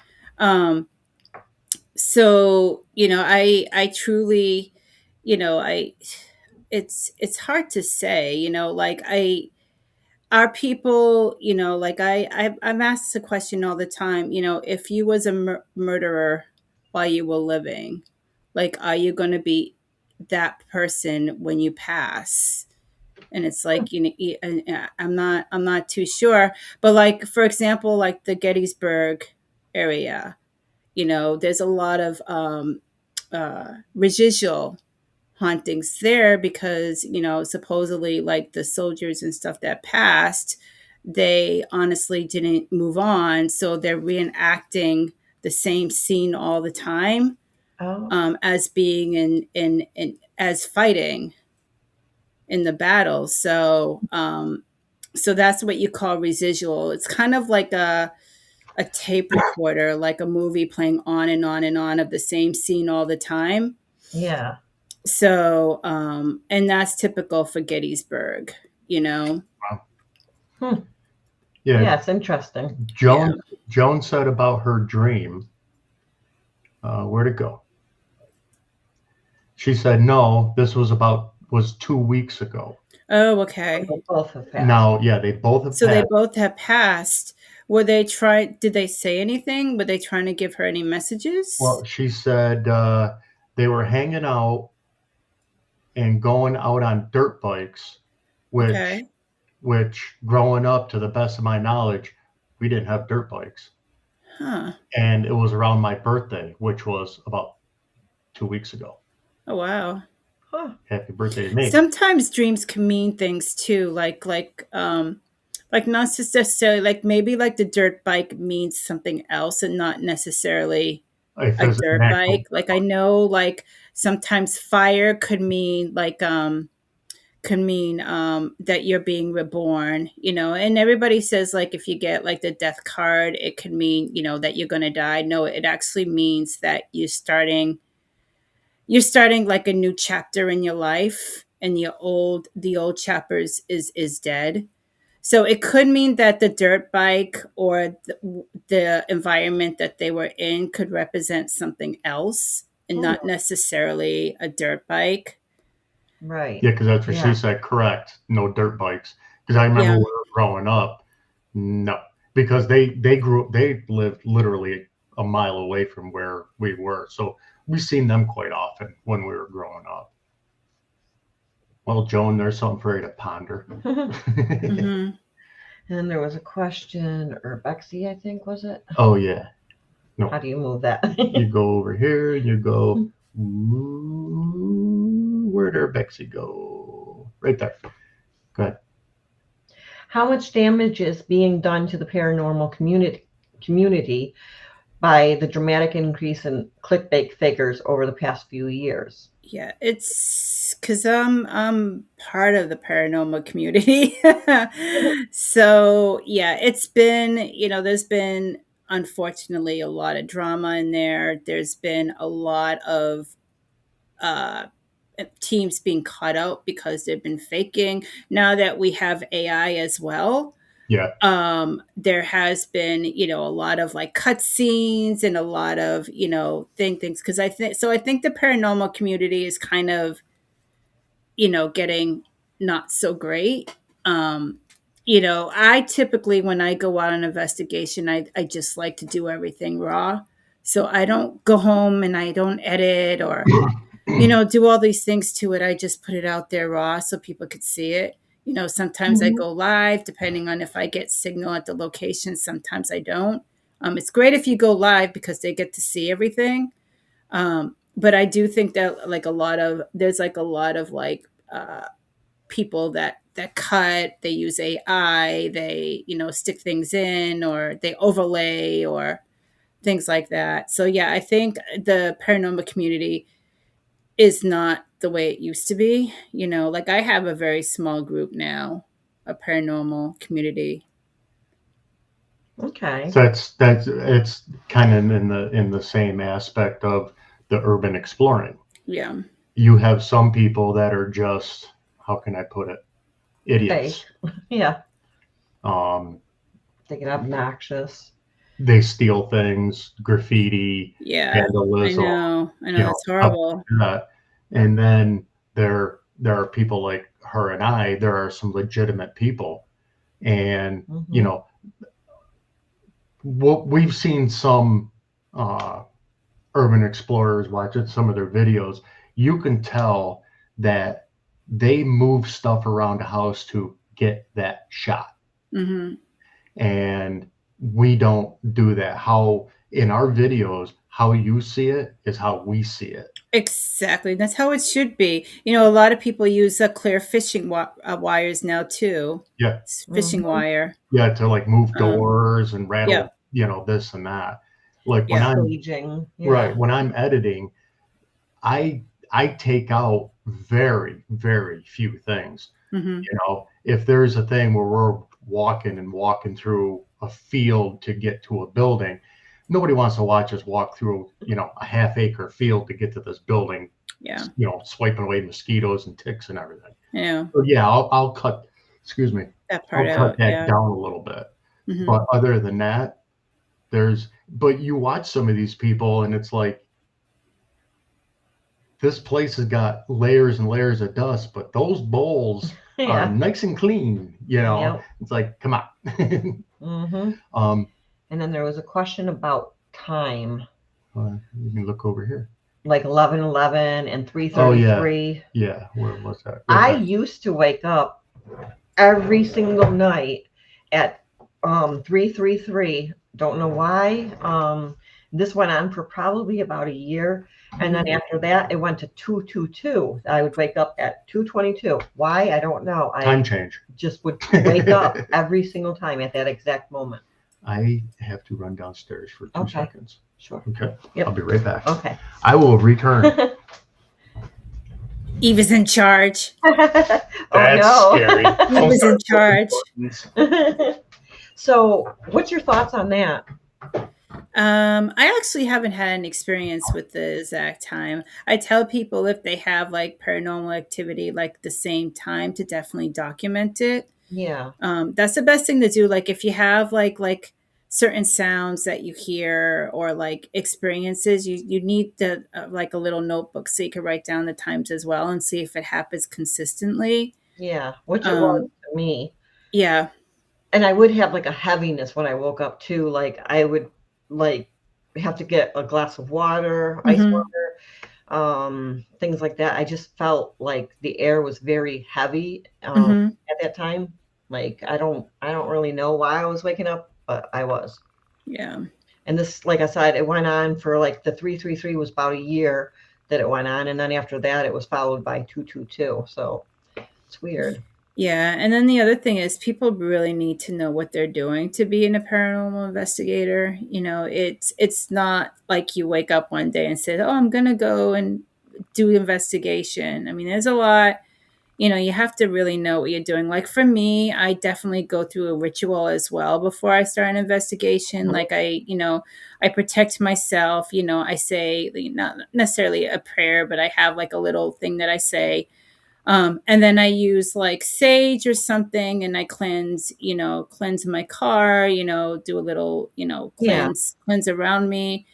So I truly, I it's hard to say, like I are people, like I'm asked the question all the time, if you was a murderer while you were living, like are you going to be that person when you pass? And it's like, I'm not too sure, but like for example, like the Gettysburg area, there's a lot of residual hauntings there because, supposedly like the soldiers and stuff that passed, they honestly didn't move on. So they're reenacting the same scene all the time, as being as fighting in the battle. So that's what you call residual. It's kind of like a tape recorder, like a movie playing on and on and on of the same scene all the time. Yeah. So, and that's typical for Gettysburg, Wow. Yeah, Yeah, it's interesting. Joan said about her dream. Where'd it go? She said no. This was 2 weeks ago. Oh, okay. They both have passed. Now, yeah, they both have So they passed. both have passed. Did they say anything? Were they trying to give her any messages? Well, she said they were hanging out and going out on dirt bikes, Okay. which growing up, to the best of my knowledge, we didn't have dirt bikes. Huh. And it was around my birthday, which was about 2 weeks ago. Oh, wow. Huh. Happy birthday to me. Sometimes dreams can mean things too, like not necessarily, like maybe like the dirt bike means something else and not necessarily a dirt bike. Like I know, like sometimes fire could mean that you're being reborn, and everybody says like if you get like the death card, it could mean, that you're going to die. No, it actually means that you're starting like a new chapter in your life, and the old chapter is dead. So it could mean that the dirt bike or the environment that they were in could represent something else and not necessarily a dirt bike. Right. Yeah, because that's what she said. Correct. No dirt bikes. Because I remember when we were growing up, no, because they lived literally a mile away from where we were, so we seen them quite often when we were growing up. Well, Joan, there's something for you to ponder. Mm-hmm. And there was a question, or Bexy, I think, was it? Oh yeah. No. How do you move that? You go over here. You go Ooh, where'd our Bexy go? Right there. Go ahead. How much damage is being done to the paranormal community by the dramatic increase in clickbait figures over the past few years? Yeah, it's because I'm part of the paranormal community. So yeah, it's been, there's been unfortunately a lot of drama in there. There's been a lot of uh teams being cut out because they've been faking. Now that we have AI as well, Yeah. there has been, a lot of like cut scenes and a lot of, things, because I think the paranormal community is kind of, getting not so great. um I typically, when I go out on investigation, I just like to do everything raw, so I don't go home and I don't edit or do all these things to it. I just put it out there raw so people could see it. Sometimes I Mhm. go live depending on if I get signal at the location. Sometimes I don't. It's great if you go live because they get to see everything. But I do think that like there's like a lot of like people that cut. They use AI. They stick things in or they overlay or things like that. So yeah, I think the paranormal community is not the way it used to be. Like I have a very small group now, a paranormal community. Okay. So that's it's kind of in the same aspect of the urban exploring. Yeah. You have some people that are just, how can I put it, Fake. idiots. Yeah. Um, They get obnoxious. they steal things, graffiti, Yeah. I vandalism, know. I know. It's stuff horrible. like that. And then there are people like her and I. There are some legitimate people, and Hmm. what we've seen some uh, urban explorers watching some of their videos. You can tell that they move stuff around the house to get that shot, Hmm. and we don't do that. How in our videos, how you see it is how we see it. Exactly. That's how it should be. A lot of people use clear fishing wires now too. Yeah, It's fishing Hmm. wire. yeah, to like move Um, doors and yeah. rattle, this and that. Like when Yeah. I'm Staging. right, Yeah. when I'm editing, I take out very, very few things. Hmm. If there's a thing where we're walking through a field to get to a building, nobody wants to watch us walk through, a half acre field to get to this building, Yeah. swiping away mosquitoes and ticks and everything. Yeah. So yeah, I'll cut, excuse me, That part I'll cut out. that Yeah. down a little bit. Hmm. But other than that, but you watch some of these people and it's like, this place has got layers and layers of dust, but those bowls are Yeah. nice and clean. Yep. It's like, come on. Hmm. um, And then there was a question about time, you can look over here. like 11:11 and Oh yeah, 3:33. yeah. Where was that? Right I there. used to wake up every single night at 3:33. Don't know why. This went on for probably about a year, and then Hmm. after that, it went to 2:22. I would wake up at 2:22. Why? I don't know. Time I change. just would wake up every single time at that exact moment. I have to run downstairs for 2 Okay. seconds. Sure. Okay. Yep. I'll be right back. Okay. I will return. Eva's in charge. Oh That's no. scary. Eva's in charge. So, what's your thoughts on that? I actually haven't had an experience with the exact time. I tell people if they have like paranormal activity like the same time to definitely document it. Yeah. That's the best thing to do. Like if you have like certain sounds that you hear or like experiences, you need to like a little notebook so you can write down the times as well and see if it happens consistently. Yeah, which it was Um, to me. yeah. And I would have like a heaviness when I woke up too. Like I would like have to get a glass of water, ice Hmm. water, things like that. I just felt like the air was very heavy Hmm. at that time. Like I don't really know why I was waking up, but I was. Yeah. And this, like I said, it went on for like the 333 was about a year. that it went on, and then after that, it was followed by 222. So it's weird. Yeah, and then the other thing is people really need to know what they're doing to be in a paranormal investigator. It's not like you wake up one day and say, "Oh, I'm going to go and do investigation." I mean, there's a lot, you have to really know what you're doing. Like for me, I definitely go through a ritual as well before I start an investigation. Like I protect myself, I say not necessarily a prayer, but I have like a little thing that I say, and then I use like sage or something, and I cleanse my car, do a little, Yeah. cleanse around me.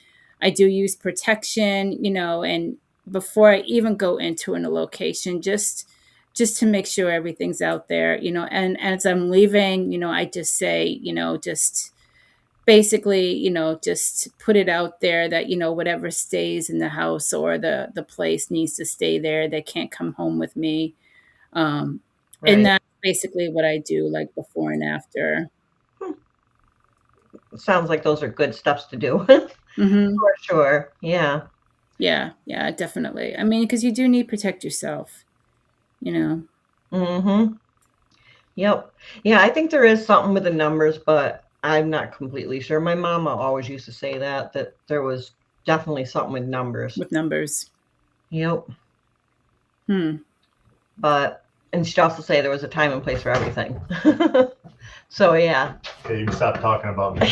I do use protection, and before I even go into a location, just to make sure everything's out there, and as I'm leaving, I just say, just basically, just put it out there that, whatever stays in the house or the place needs to stay there. They can't come home with me. Um, and Right. that's basically what I do, like before and after. Sounds like those are good steps to do. Hmm. For sure. Yeah. Yeah, yeah, definitely. I mean, because you do need to protect yourself, you know. Mm-hmm. Yep. Yeah, I think there is something with the numbers, but I'm not completely sure. My mama always used to say that there was definitely something with numbers. With numbers. Yep. Hmm. But and she'd also say there was a time and place for everything. So yeah. Okay, you can stop talking about me.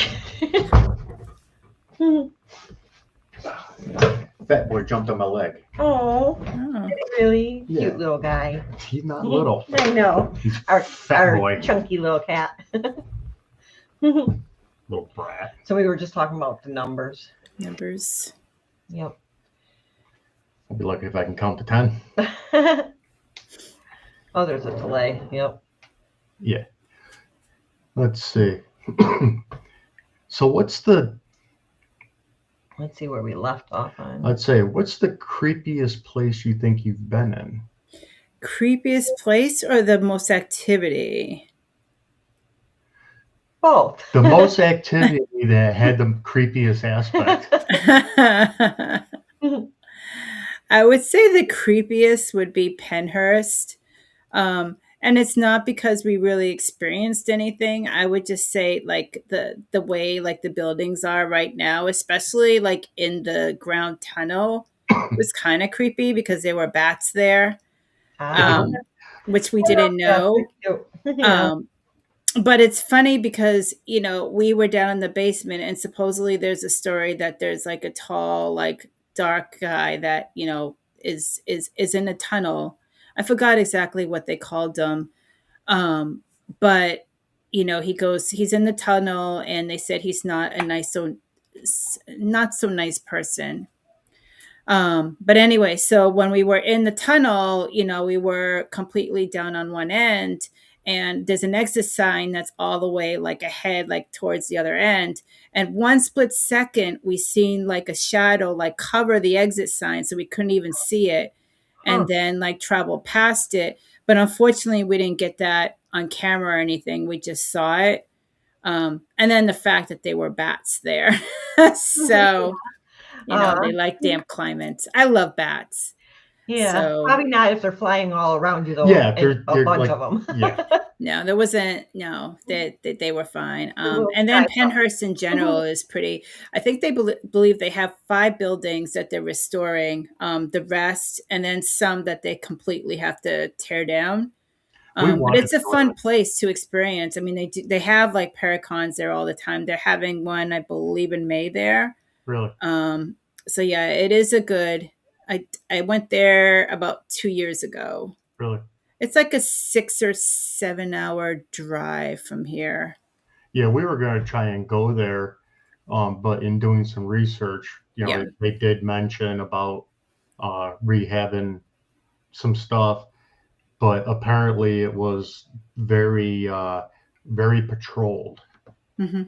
Fat boy jumped on my leg. Oh, Oh. really Yeah. cute little guy. He's not little. I know. He's Our fat boy. chunky little cat. Little brat. So we were just talking about the numbers. Numbers. Yep. I'll be lucky if I can count to 10. Oh, there's a delay. Yep. Yeah. Let's see. So Let's see where we left off on. Let's say, what's the creepiest place you think you've been in? Creepiest place or the most activity? Both. The most activity that had the creepiest aspect. I would say the creepiest would be Penhurst. And it's not because we really experienced anything. I would just say like the way like the buildings are right now, especially like in the ground tunnel, was kind of creepy because there were bats there, which we didn't know. Yeah. But it's funny because we were down in the basement, and supposedly there's a story that there's like a tall, like dark guy that is in a tunnel. I forgot exactly what they called him, but he's in the tunnel, and they said he's not a not so nice person. But anyway, so when we were in the tunnel, we were completely down on one end, and there's an exit sign that's all the way like ahead, like towards the other end. And one split second, we seen like a shadow like cover the exit sign, so we couldn't even see it, and then like travel past it. But unfortunately, we didn't get that on camera or anything. We just saw it. And then the fact that they were bats there. So they like damp climates. I love bats. Yeah, So probably not if they're flying all around you though. Yeah, and they're a bunch like, of them. yeah. no, there wasn't. No, they were fine. Little And then guys. Penhurst in general is pretty. I think they believe they have 5 buildings that they're restoring. The rest, and then some that they completely have to tear down. But it's a fun place to experience. I mean, they have like paracons there all the time. They're having one, I believe, in May there. Really? So yeah, it is a good. I went there about 2 years ago. Really? It's like a 6 or 7 hour drive from here. Yeah, we were going to try and go there, but in doing some research, Yeah. they did mention about rehabbing some stuff, but apparently it was very, very patrolled. Hmm.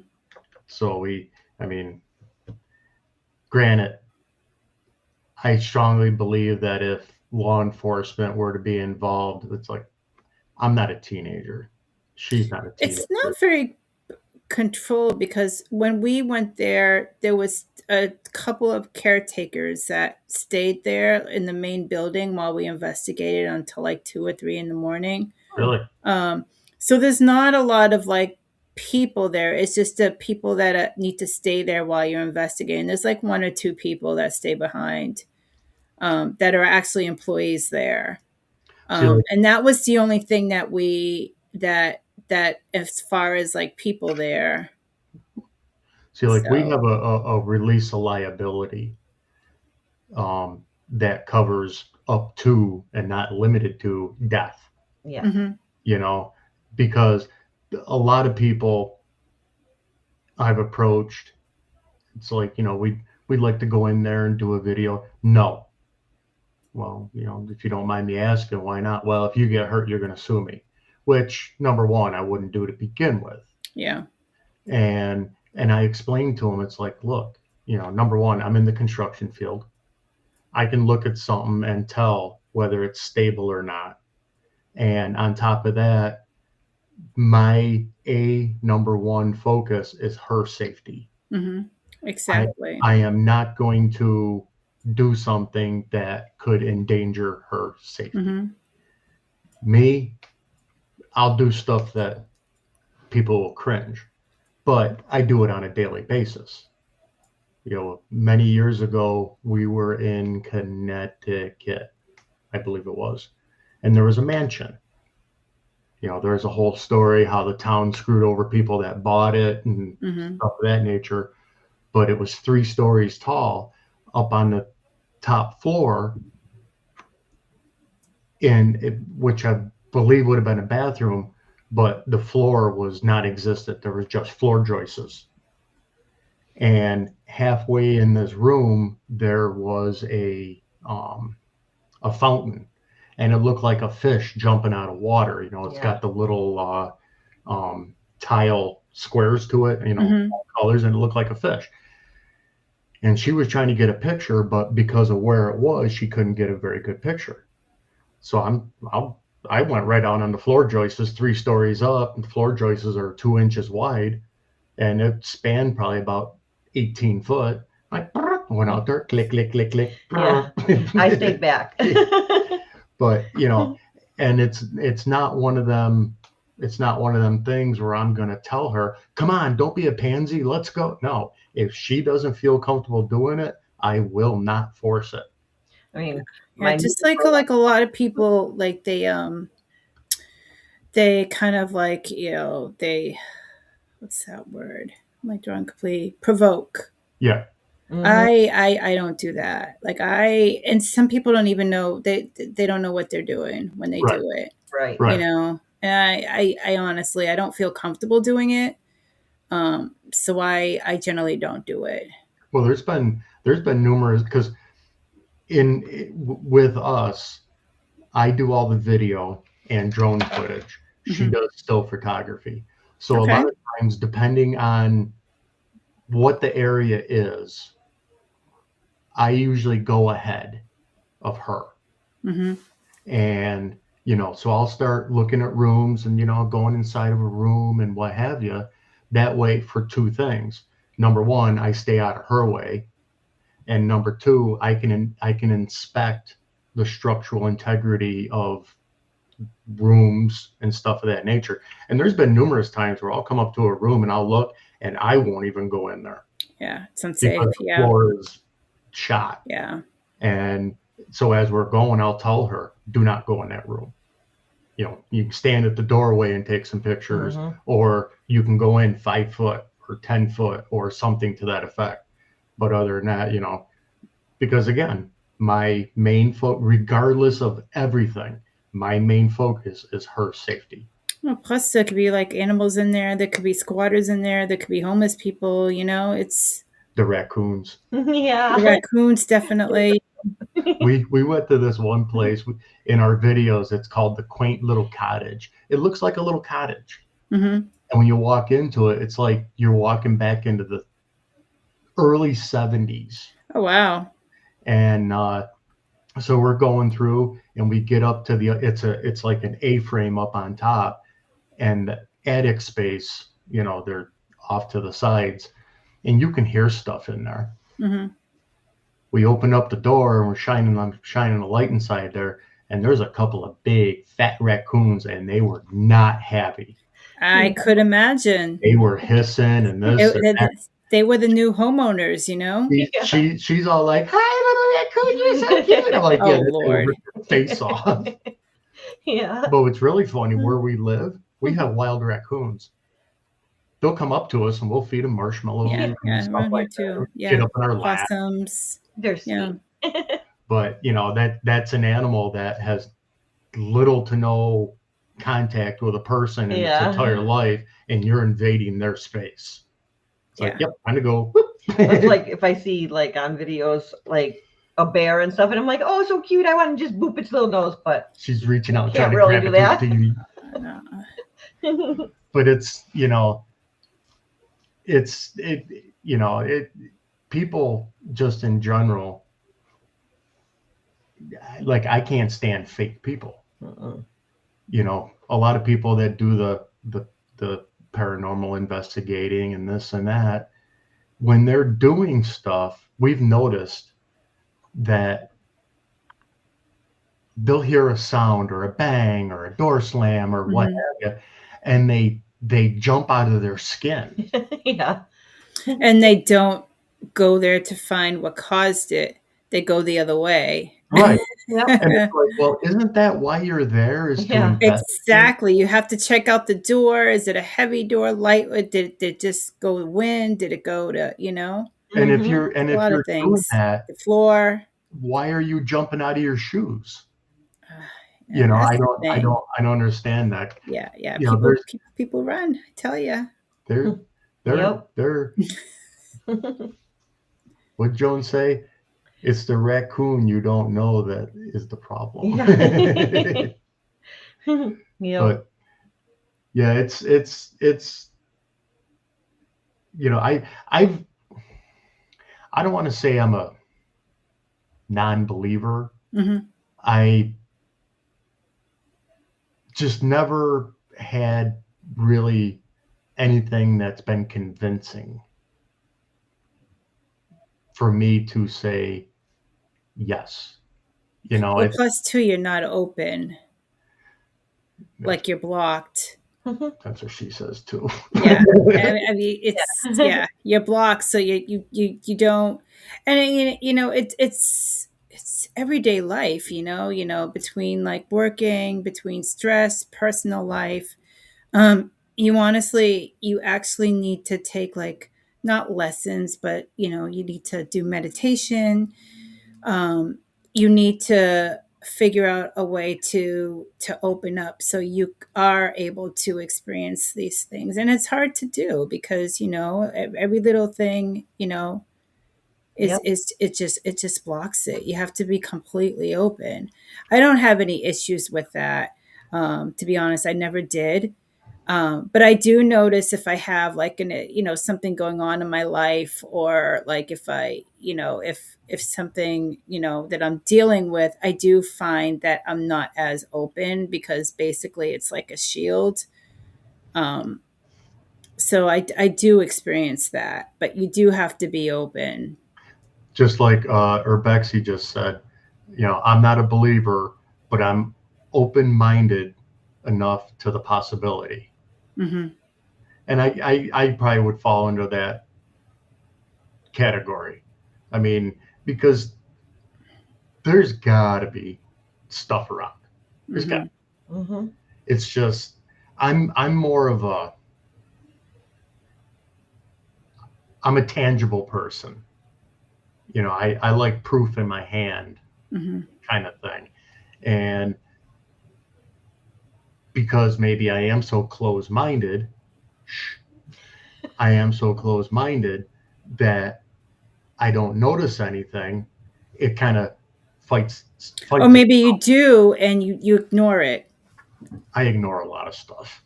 So I mean, granted, I strongly believe that if law enforcement were to be involved, it's like, I'm not a teenager. She's not a teenager. It's not very control, because when we went there, there was a couple of caretakers that stayed there in the main building while we investigated until like 2 or 3 in the morning. Really? So there's not a lot of like people there. It's just the people that need to stay there while you're investigating. There's like 1 or 2 people that stay behind, that are actually employees there. And that was the only thing that that as far as like people there. See, like we So, have a release of liability that covers up to and not limited to death. Yeah. mhm, You know, because a lot of people I've approached, it's like, you know, we'd like to go in there and do a video. No. Well, you know, if you don't mind me asking, why not? Well, if you get hurt, you're going to sue me, which number one, I wouldn't do to begin with. yeah. And I explained to him, it's like, look, you know, number one, I'm in the construction field. I can look at something and tell whether it's stable or not. And on top of that, my number one focus is her safety. hmm Exactly. I am not going to do something that could endanger her safety. hmm Me, I'll do stuff that people will cringe, but I do it on a daily basis. You know, many years ago, we were in Connecticut, I believe it was, and there was a mansion. You know, there's a whole story how the town screwed over people that bought it and hmm stuff of that nature. But it was 3 stories tall up on the top floor, which I believe would have been a bathroom, but the floor was not existent. There was just floor joists. And halfway in this room, there was a fountain, and it looked like a fish jumping out of water. You know, it's got the little tile squares to it, you know, hmm colors, and it looked like a fish. And she was trying to get a picture, but because of where it was, she couldn't get a very good picture. So I went right out on the floor joists, 3 stories up, and the floor joists are 2 inches wide, and it spanned probably about 18 foot. I went out there, click, click, click, click. Yeah. I stayed back. But, you know, and it's not one of them. It's not one of them things where I'm going to tell her, come on, don't be a pansy. Let's go. No, if she doesn't feel comfortable doing it, I will not force it. I mean, Yeah, just like a lot of people, like they kind of like, what's that word? I'm like drawing completely provoke. Yeah. Mhm. I don't do that. Like and some people don't even know, they don't know what they're doing when they do it. Right. You know, and I honestly, I don't feel comfortable doing it. So I generally don't do it. Well, there's been numerous, because with us, I do all the video and drone footage. She Mhm. does still photography. So Okay. a lot of times, depending on what the area is, I usually go ahead of her. hmm And, you know, so I'll start looking at rooms and, you know, going inside of a room and what have you. That way, for 2 things. Number one, I stay out of her way. And number two, I can inspect the structural integrity of rooms and stuff of that nature. And there's been numerous times where I'll come up to a room and I'll look and I won't even go in there. Yeah, it's unsafe. Because the Yeah. floor is shot. Yeah. And so as we're going, I'll tell her, do not go in that room. You know, you can stand at the doorway and take some pictures, or you can go in 5 foot or 10 foot or something to that effect. But other than that, you know, because again, my main regardless of everything, my main focus is her safety. Well, plus there could be like animals in there. There could be squatters in there. There could be homeless people. You know, it's The raccoons. Yeah. the raccoons, definitely. We went to this one place in our videos. It's called the Quaint Little Cottage. It looks like a little cottage. hmm And when you walk into it, it's like you're walking back into the early 70s. Oh wow. And so we're going through and we get up to it's like an A-frame up on top, and the attic space, you know, they're off to the sides, and you can hear stuff in there. Mm-hmm. We open up the door and we're shining a light inside there, and there's a couple of big fat raccoons, and they were not happy. I could imagine. They were hissing and this and that. They were the new homeowners, you know? She's all like, "Hi, little raccoon, you're so cute." I'm like, Oh, "Yeah, Lord. rip your face off." Yeah. But what's really funny, where we live, we have wild raccoons. They'll come up to us and we'll feed them marshmallows and stuff around like here too. that. Yeah, Get up in our lap. possums. They're sweet. Yeah. But that's an animal that has little to no contact with a person in its entire life, and you're invading their space. It's like, yep, time to go. It's like if I see like on videos like a bear and stuff, and I'm like, oh, so cute, I want to just boop its little nose, but she's reaching out, can't trying to really grab do it that. through the TV. But it's people just in general, like, I can't stand fake people. A lot of people that do the paranormal investigating and this and that, when they're doing stuff, we've noticed that they'll hear a sound or a bang or a door slam or what have you, and they jump out of their skin. Yeah. And they don't go there to find what caused it. They go the other way. Right. Yep. And it's like, well, isn't that why you're there, is to investigate? Exactly. You have to check out the door. Is it a heavy door, light? Did it just go to wind? Did it go to, And if you're a lot of doing things. that, The floor. why are you jumping out of your shoes? That's I the don't thing. understand that. Yeah. There's People run, I tell you. they're what'd Joan say? It's the raccoon you don't know that is the problem. Yeah. But yeah, it's I don't want to say I'm a non-believer. I just never had really anything that's been convincing for me to say yes. Well, plus two, you're not open. Like you're blocked. That's what she says too. Yeah, I mean, it's you're blocked, so you don't, and it's everyday life, between like working, between stress, personal life. You actually need to take, like, not lessons, but you need to do meditation. You need to figure out a way to open up so you are able to experience these things, and it's hard to do because every little thing it just blocks it. You have to be completely open. I don't have any issues with that. To be honest, I never did. But I do notice if I have like something going on in my life, or like if I, if something, that I'm dealing with, I do find that I'm not as open because basically it's like a shield. So I do experience that, but you do have to be open. Just like Urbexy just said, I'm not a believer, but I'm open-minded enough to the possibility. And I probably would fall into that category. I mean, because there's got to be stuff around. There's got. It's just I'm more of I'm a tangible person. I like proof in my hand, kind of thing. And because maybe I am so close-minded, that I don't notice anything. It kind of fights. Or maybe you do and you ignore it. I ignore a lot of stuff,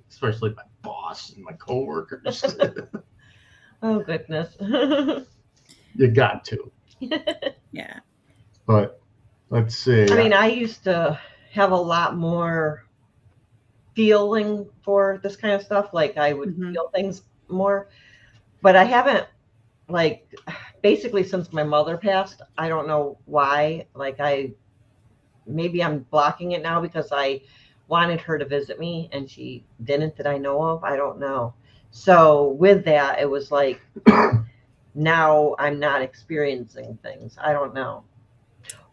especially my boss and my coworkers. Oh, goodness. You got to. Yeah. But let's see. I mean, I used to have a lot more feeling for this kind of stuff. Like I would Hmm. feel things more, but I haven't, like, basically since my mother passed. I don't know why. Like maybe I'm blocking it now because I wanted her to visit me and she didn't, that I know of. I don't know. So with that, it was like now I'm not experiencing things. I don't know.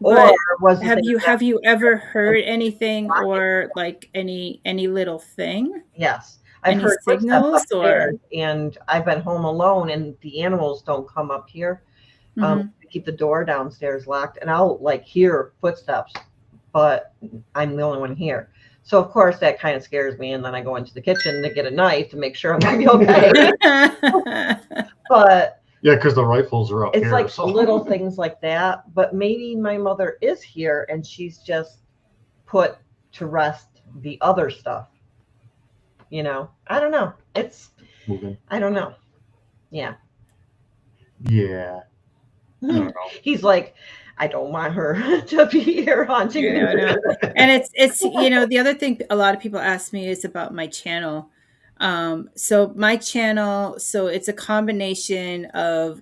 Or But was it that have you ever I'm heard anything blocking? or like any little thing, Yes. I've any heard footsteps signals or? upstairs and I've been home alone and the animals don't come up here. Hmm. To keep the door downstairs locked and I'll like hear footsteps, but I'm the only one here. So of course that kind of scares me and then I go into the kitchen to get a knife to make sure I'm gonna be okay. But Yeah, because the rifles are up it's here. like So little things like that. But maybe my mother is here and she's just put to rest the other stuff. I don't know. moving. I don't know. Yeah. Yeah, I don't know. He's like, I don't want her to be here haunting me. No. And it's the other thing a lot of people ask me is about my channel. So my channel, so it's a combination of,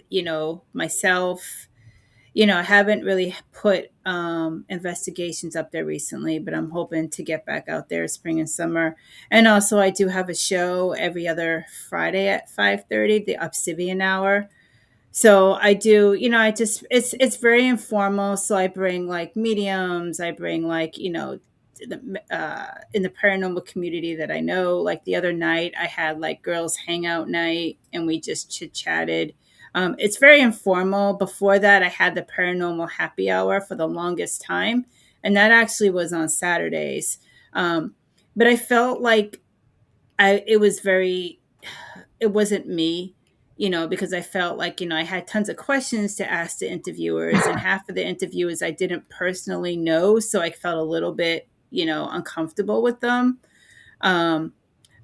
myself. I haven't really put investigations up there recently, but I'm hoping to get back out there spring and summer. And also I do have a show every other Friday at 5:30, the Obsidian Hour. So I do, I just it's very informal. So I bring like mediums, I bring like, in the paranormal community that I know. Like the other night, I had like girls hangout night, and we just chit chatted. It's very informal. Before that, I had the paranormal happy hour for the longest time, and that actually was on Saturdays. But I felt like it was very, it wasn't me, because I felt like, I had tons of questions to ask the interviewers, and half of the interviewers I didn't personally know. So I felt a little bit, uncomfortable with them. Um,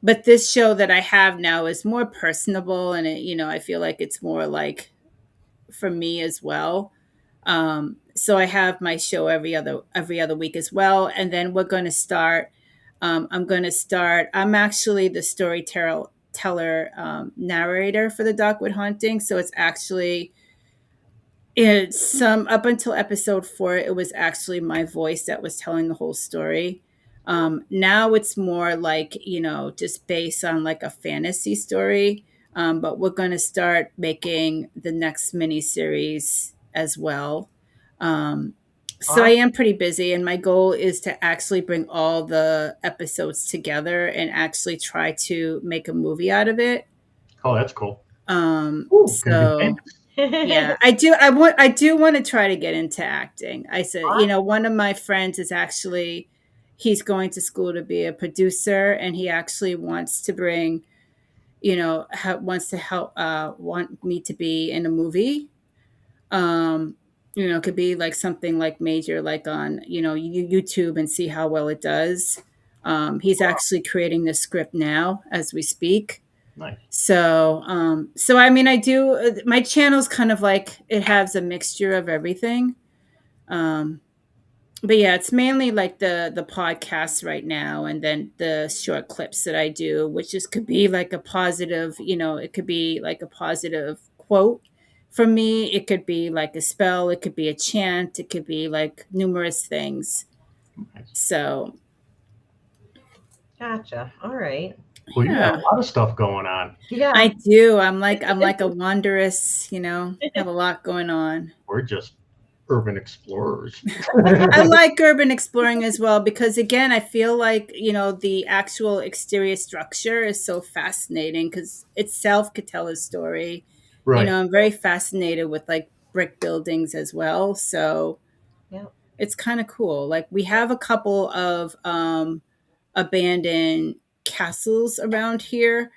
but this show that I have now is more personable, and I feel like it's more like for me as well. So I have my show every other week as well, and then we're going to start. I'm going to start. I'm actually the storyteller narrator for the Darkwood haunting. So it's some up until episode 4. It was actually my voice that was telling the whole story. Now it's more like just based on like a fantasy story. But we're going to start making the next mini series as well. Um, so I Awesome. am pretty busy, and my goal is to actually bring all the episodes together and actually try to make a movie out of it. Oh, that's cool. Ooh. Gonna be So famous. yeah, I do want to try to get into acting. I said, one of my friends is actually, he's going to school to be a producer, and he actually wants to bring, wants to help, want me to be in a movie. Um, it could be like something like major, like on, YouTube, and see how well it does. He's actually creating the script now as we speak. Nice. So I mean, I do. My channel's kind of like, it has a mixture of everything. Um, but yeah, it's mainly like the podcasts right now, and then the short clips that I do, which just could be like a positive. It could be like a positive quote from me. It could be like a spell. It could be a chant. It could be like numerous things. Nice. So Gotcha. All right. Well, you have yeah, a lot of stuff going on. Yeah. I do. I'm like a wanderess. Have a lot going on. We're just urban explorers. I like urban exploring as well, because again, I feel like, the actual exterior structure is so fascinating because itself could tell a story. Right. I'm very fascinated with like brick buildings as well. So Yeah. it's kind of cool. Like we have a couple of abandoned castles around here.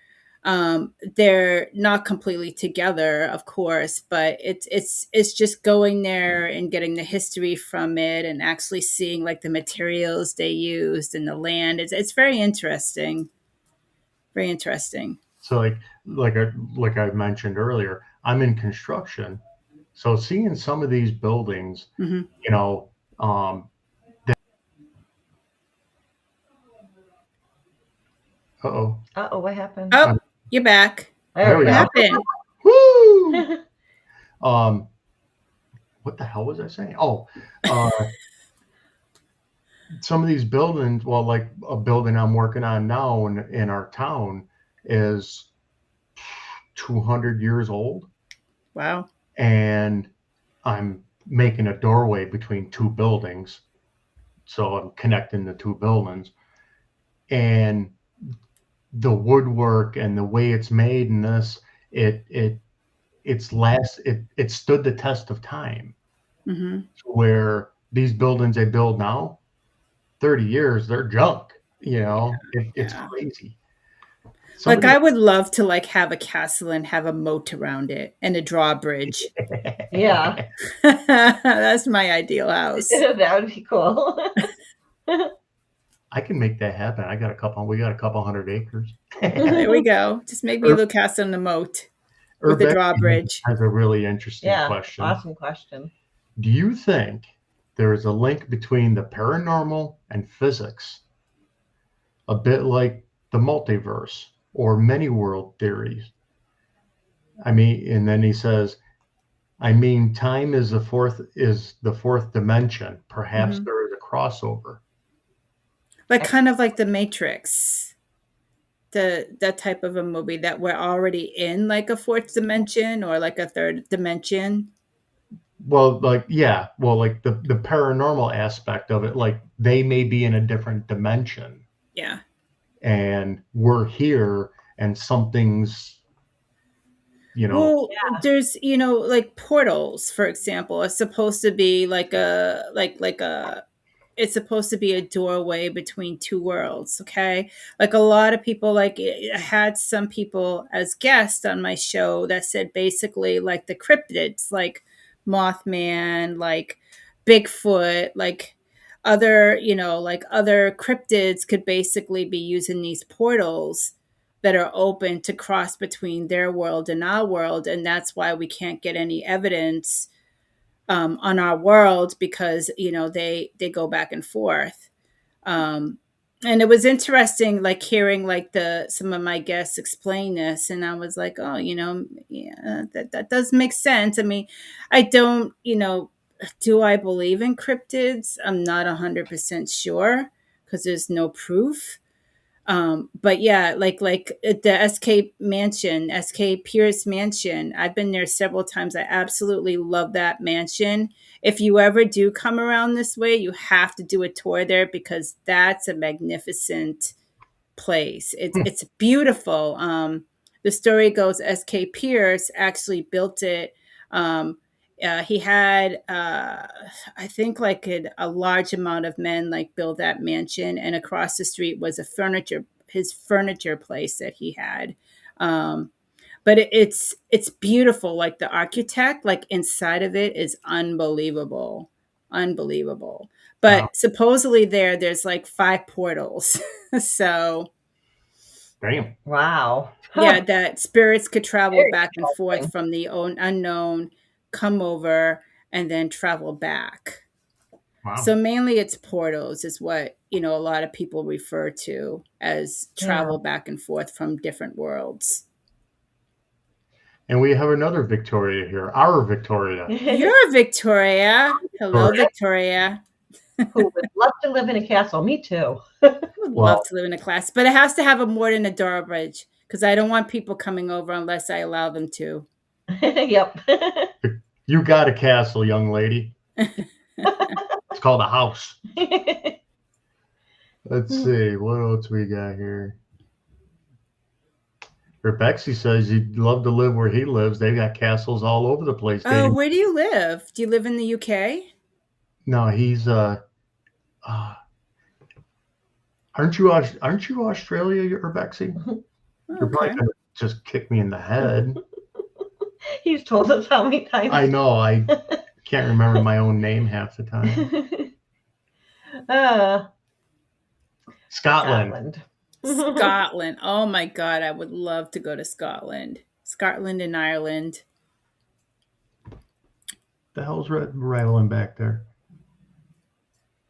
They're not completely together, of course, but it's just going there and getting the history from it, and actually seeing like the materials they used and the land. It's very interesting. Very interesting. So like I mentioned earlier, I'm in construction. So seeing some of these buildings, Hmm. you know, um, Uh-oh. Uh-oh, what happened? Oh, you're back. There There we we What go. go. happened? Woo! Um, what the hell was I saying? Oh, uh, some of these buildings, well, like a building I'm working on now in our town is 200 years old, Wow. and I'm making a doorway between two buildings. So I'm connecting the two buildings, and the woodwork and the way it's made and this, it stood the test of time, Hmm. where these buildings they build now, 30 years, they're junk. It's Yeah. crazy. Like Somebody I would love to like have a castle and have a moat around it and a drawbridge. Yeah. That's my ideal house. That would be cool. I can make that happen. We got a couple hundred acres. There we go. Just make me a little castle in the moat with a Urbex drawbridge. has a really interesting Yeah, question. awesome question. Do you think there is a link between the paranormal and physics, a bit like the multiverse or many world theories? I mean, and then he says, I mean, time is the fourth dimension. Perhaps Hmm. there is a crossover. Like kind of like the Matrix, that type of a movie that we're already in like a fourth dimension or like a third dimension. Well, like yeah, well, like the paranormal aspect of it, like they may be in a different dimension, Yeah. and we're here, and something's, you know, Well, there's like portals, for example, are supposed to be like a it's supposed to be a doorway between two worlds. Okay, like a lot of people, like I had some people as guests on my show that said basically like the cryptids, like Mothman, like Bigfoot, like like other cryptids could basically be using these portals that are open to cross between their world and our world, and that's why we can't get any evidence on our world because they go back and forth. um, and it was interesting like hearing like the some of my guests explain this, and I was like, oh, yeah, that does make sense. I mean, I don't, do I believe in cryptids? I'm not 100% sure because there's no proof. But yeah, like the SK Pierce mansion, I've been there several times. I absolutely love that mansion. If you ever do come around this way, you have to do a tour there because that's a magnificent place. It's beautiful. The story goes SK Pierce actually built it. He had, I think, like a large amount of men like build that mansion, and across the street was his furniture place that he had. But it's beautiful. Like the architect, like inside of it is unbelievable, unbelievable. wow, But supposedly there's like 5 portals, so damn. Wow. yeah, Huh. that spirits could travel Very back and forth interesting. from the unknown, come over, and then travel back. Wow. So mainly it's portals is what, a lot of people refer to as Yeah. travel back and forth from different worlds. And we have another Victoria here, our Victoria. You're Victoria. Hello, Victoria. Victoria. Who would love to live in a castle? Me too. I would love Well, to live in a class, but it has to have a more than a drawbridge because I don't want people coming over unless I allow them to. Yep. you got a castle, young lady. It's called a house. Let's see, what else we got here? Rebexy says you'd love to live where he lives. They've got castles all over the place. Oh, Dating. where do you live? Do you live in the UK? No, he's uh aren't you Australia, Rebexy? You're probably Okay. gonna just kick me in the head. He's told us how many times. I know, I can't remember my own name half the time. uh, Scotland. Scotland. Scotland. Oh my God, I would love to go to Scotland. Scotland and Ireland. The hell's rattling back there?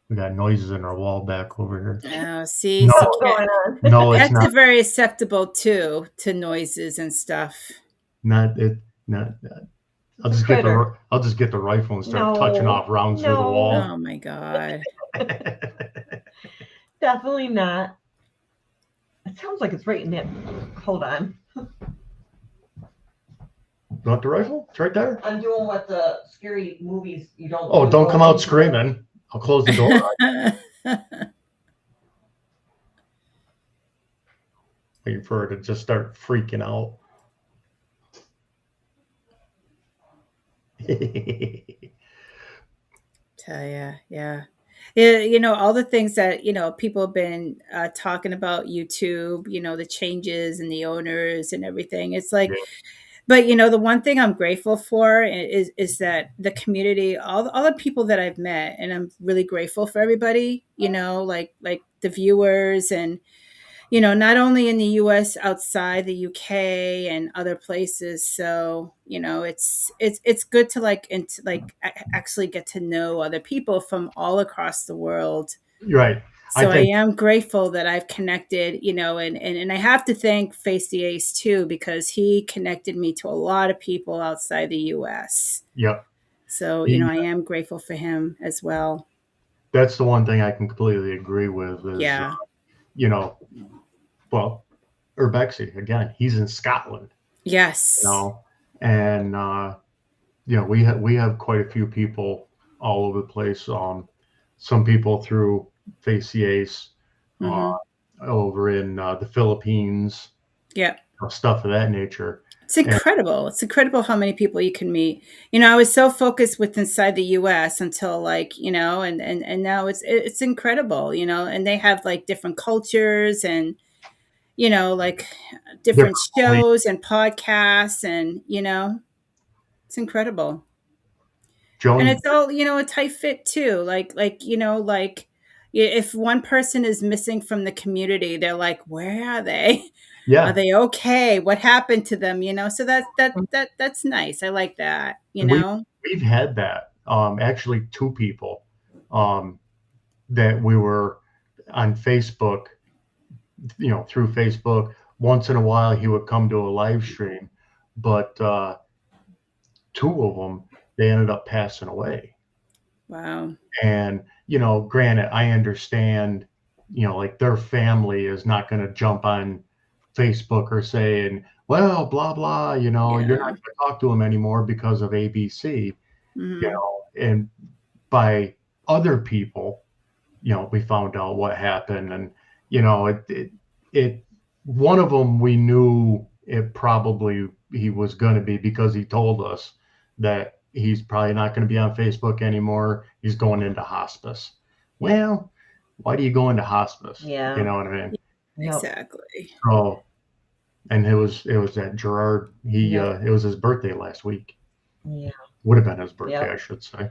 We got noises in our wall back over here. Oh, see, No, see, What's going on? no, it's cats are not. very susceptible too to noises and stuff. Not it. Not. I'll It's a just get critter. the rifle and start touching No, off rounds through the no, wall. Oh my god. definitely not. It sounds like it's right in it. Hold on. You want the rifle? It's right there. I'm doing what the scary movies you don't. Oh, do. don't come out screaming. I'll close the door. Waiting for her to just start freaking out. Tell ya, yeah. Yeah, you know, all the things that, people have been talking about YouTube, the changes and the owners and everything. It's like, Yeah. but the one thing I'm grateful for is that the community, all the people that I've met, and I'm really grateful for everybody, like the viewers and not only in the US, outside the UK and other places. So, it's good to actually get to know other people from all across the world. You're right. So I think. am grateful that I've connected, and I have to thank Face the Ace too, because he connected me to a lot of people outside the US. Yep. So, I am grateful for him as well. That's the one thing I can completely agree with. Is, Yeah. Well, Urbexy again. He's in Scotland. Yes. And we have quite a few people all over the place. Some people through Face the Ace, over in the Philippines. Yeah. Stuff of that nature. It's incredible. It's incredible how many people you can meet. I was so focused with inside the US until and now it's incredible, and they have like different cultures and like different shows and podcasts and it's incredible. Joan, and it's all a tight fit too, if one person is missing from the community, they're like, where are they? Yeah. Are they okay? What happened to them? So that's nice. I like that. We've had that. Actually, two people that we were on Facebook, through Facebook. Once in a while, he would come to a live stream, but two of them, they ended up passing away. Wow. And, granted, I understand, like their family is not going to jump on Facebook or saying, well, blah, blah, you're not going to talk to them anymore because of ABC, and by other people, we found out what happened. And, it one of them, we knew it probably he was going to be, because he told us that he's probably not going to be on Facebook anymore. He's going into hospice. Well, why do you go into hospice? Yeah. You know what I mean? Exactly. Oh, and it was that Gerard. It was his birthday last week. Yeah. Would have been his birthday, I should say.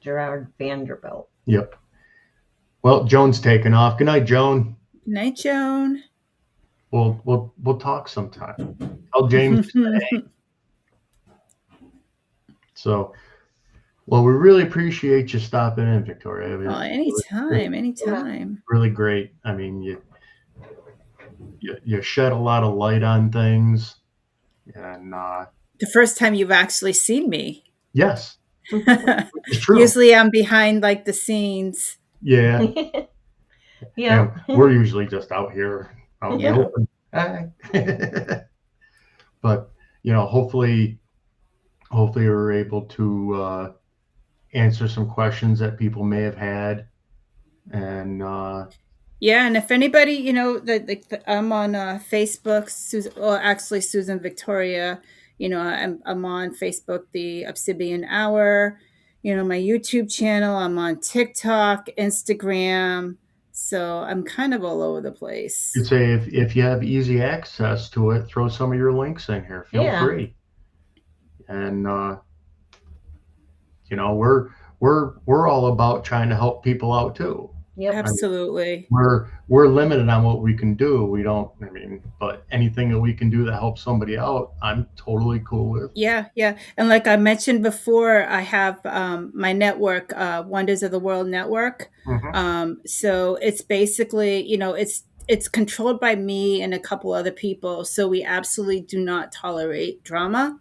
Gerard Vanderbilt. Yep. Well, Joan's taking off. Good night, Joan. Good night, Joan. We'll talk sometime. Tell James to stay. So, well, we really appreciate you stopping in, Victoria. Anytime. Really great. I mean, you shed a lot of light on things, and the first time you've actually seen me. Yes, it's true. Usually, I'm behind like the scenes. Yeah. Yeah. And we're usually just out here out in the open. But hopefully we're able to answer some questions that people may have had. And and if anybody, I'm on Facebook, Susan Victoria, I'm on Facebook, the Obsidian Hour, my YouTube channel, I'm on TikTok, Instagram. So I'm kind of all over the place. You'd say if you have easy access to it, throw some of your links in here. Feel free. And we're all about trying to help people out too. Yep. Absolutely. We're limited on what we can do. We don't. I mean, but anything that we can do that helps somebody out, I'm totally cool with. Yeah, yeah. And like I mentioned before, I have my network, Wonders of the World Network. So it's basically, it's controlled by me and a couple other people. So we absolutely do not tolerate drama,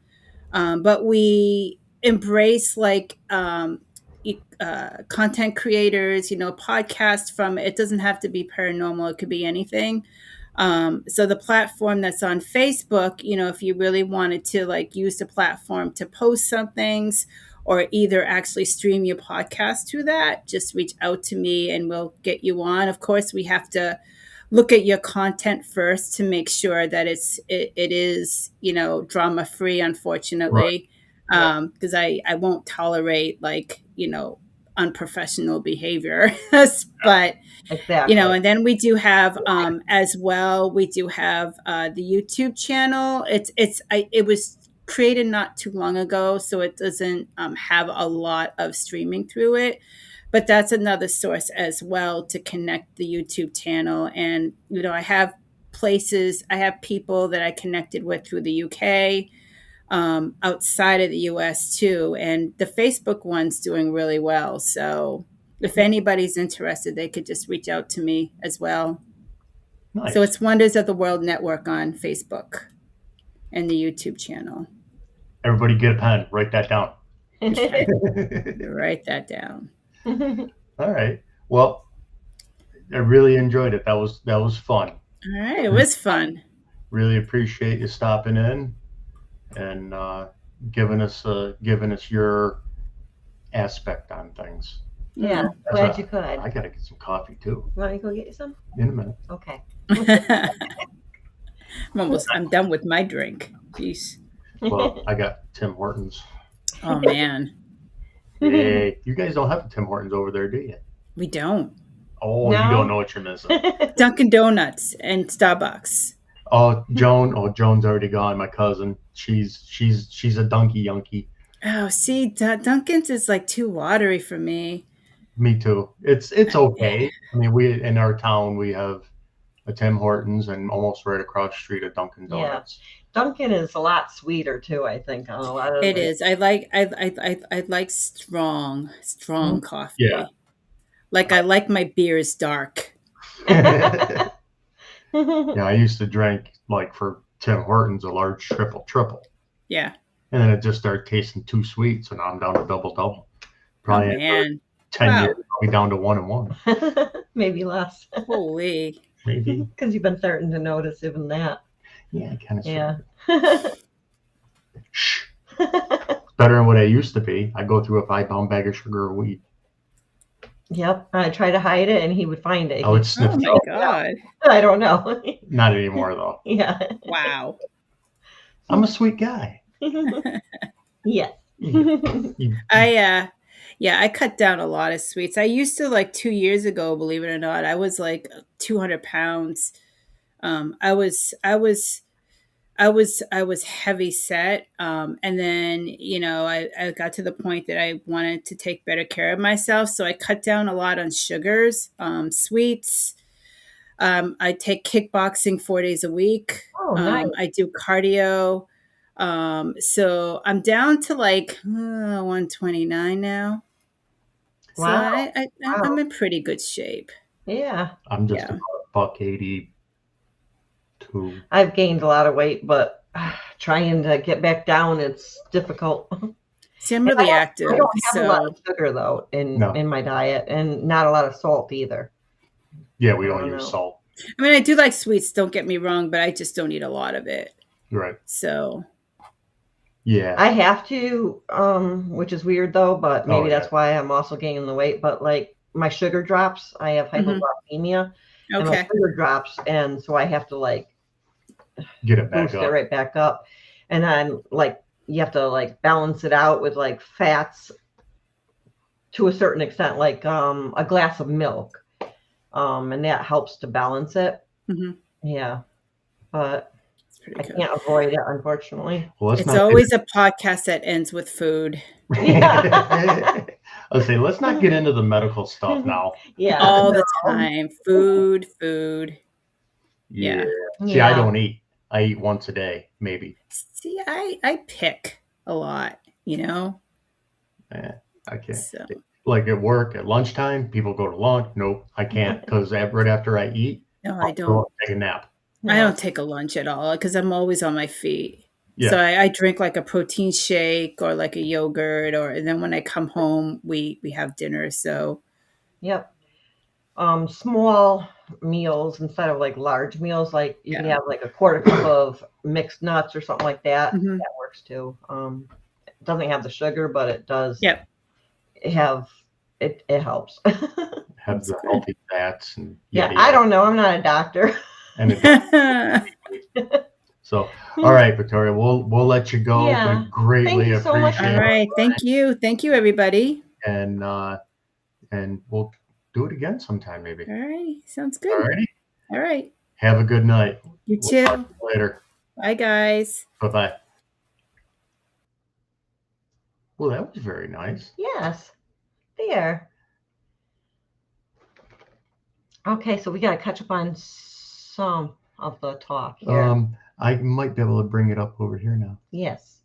but we embrace like content creators, podcasts from. It doesn't have to be paranormal; it could be anything. So the platform that's on Facebook, if you really wanted to like use the platform to post some things or either actually stream your podcast to that, just reach out to me and we'll get you on. Of course, we have to look at your content first to make sure that it is drama free, unfortunately, because I won't tolerate like unprofessional behavior. But Exactly. and then we do have as well, we do have the YouTube channel. It was created not too long ago, so it doesn't have a lot of streaming through it, but that's another source as well to connect the YouTube channel. And I have people that I connected with through the UK, outside of the US too, and the Facebook one's doing really well. So if anybody's interested, they could just reach out to me as well. Nice. So it's Wonders of the World Network on Facebook and the YouTube channel. Everybody get a pen. Write that down. Okay. Write that down. All right. Well, I really enjoyed it. That was fun. All right. It was fun. Really appreciate you stopping in and giving us your aspect on things. Yeah, glad you could. I gotta get some coffee too. Want to go get you some? In a minute. Okay. I'm done with my drink. Jeez. Well, I got Tim Hortons. Oh man. Hey, you guys don't have Tim Hortons over there, do you? We don't. Oh, no? You don't know what you're missing. Dunkin' Donuts and Starbucks. Oh, Joan's already gone. My cousin. She's a donkey yunkie. Oh, see, Dunkin's is like too watery for me. Me too. It's okay. I mean, we in our town we have a Tim Hortons and almost right across the street a Dunkin' Donuts. Yeah. Dunkin' is a lot sweeter too, I think, on a lot of it is. I like strong coffee. Yeah. Like I like my beers dark. Yeah, I used to drink like for Tim Hortons a large triple. Yeah. And then it just started tasting too sweet, so now I'm down to double. Probably man. 10 years, I'll be down to 1 and 1. Maybe less. Holy. Maybe. Because you've been starting to notice even that. Yeah, kind of. Yeah. Shh. It's better than what I used to be. I go through a 5-pound bag of sugar a week. Yep. I try to hide it and he would find it. I would sniff it. Oh my God. I don't know. Not anymore though. Yeah. Wow. I'm a sweet guy. Yes. I cut down a lot of sweets. I used to, like 2 years ago, believe it or not, I was like 200 pounds. I was heavy set. And then, I got to the point that I wanted to take better care of myself. So I cut down a lot on sugars, sweets. I take kickboxing 4 days a week. Oh, nice. I do cardio. So I'm down to like 129 now. So Wow. I'm in pretty good shape. Yeah. I'm just about $182. I've gained a lot of weight, but trying to get back down, it's difficult. See, I'm really active. I don't have a lot of sugar though in my diet, and not a lot of salt either. Yeah, we don't use salt. I mean, I do like sweets, don't get me wrong, but I just don't eat a lot of it. Right. So yeah, I have to, which is weird though, but maybe that's why I'm also gaining the weight. But like my sugar drops, I have hypoglycemia, and my sugar drops, and so I have to like get it back boost up. it right back up, and then like you have to like balance it out with like fats to a certain extent, like a glass of milk, and that helps to balance it. Yeah, but I can't avoid it, unfortunately. Well, it's always a podcast that ends with food. Yeah. I'll say, let's not get into the medical stuff now. Yeah. All the no. time. Food. Yeah. Yeah. See, I don't eat. I eat once a day, maybe. See, I pick a lot, you know? I can't. So, Like at work, at lunchtime, people go to lunch. Nope, I can't because right after I eat, no, I'll I go don't. take a nap. I No. don't take a lunch at all because I'm always on my feet. So Yeah. I drink like a protein shake or like a yogurt, and then when I come home, we have dinner. So Yep. Small meals instead of like large meals. Like you can yeah. have like a quarter cup of mixed nuts or something like that. Mhm. That works too. It doesn't have the sugar, but it does Yep. have it. It helps. Have That's the good. healthy fats and Yeah, yada I yada. don't know. I'm not a doctor. And it so, all right, Victoria, we'll let you go. Yeah. We greatly Thank you so much. appreciate All it, right. Thank you. Thank you, everybody. and we'll do it again sometime, maybe. All right. Sounds All good. righty. All right. Have a good night. You We'll too. talk to you later. Bye, guys. Bye-bye. Well, that was very nice. Yes. There. Okay, so we got to catch up on some of the talk here. I might be able to bring it up over here now. Yes.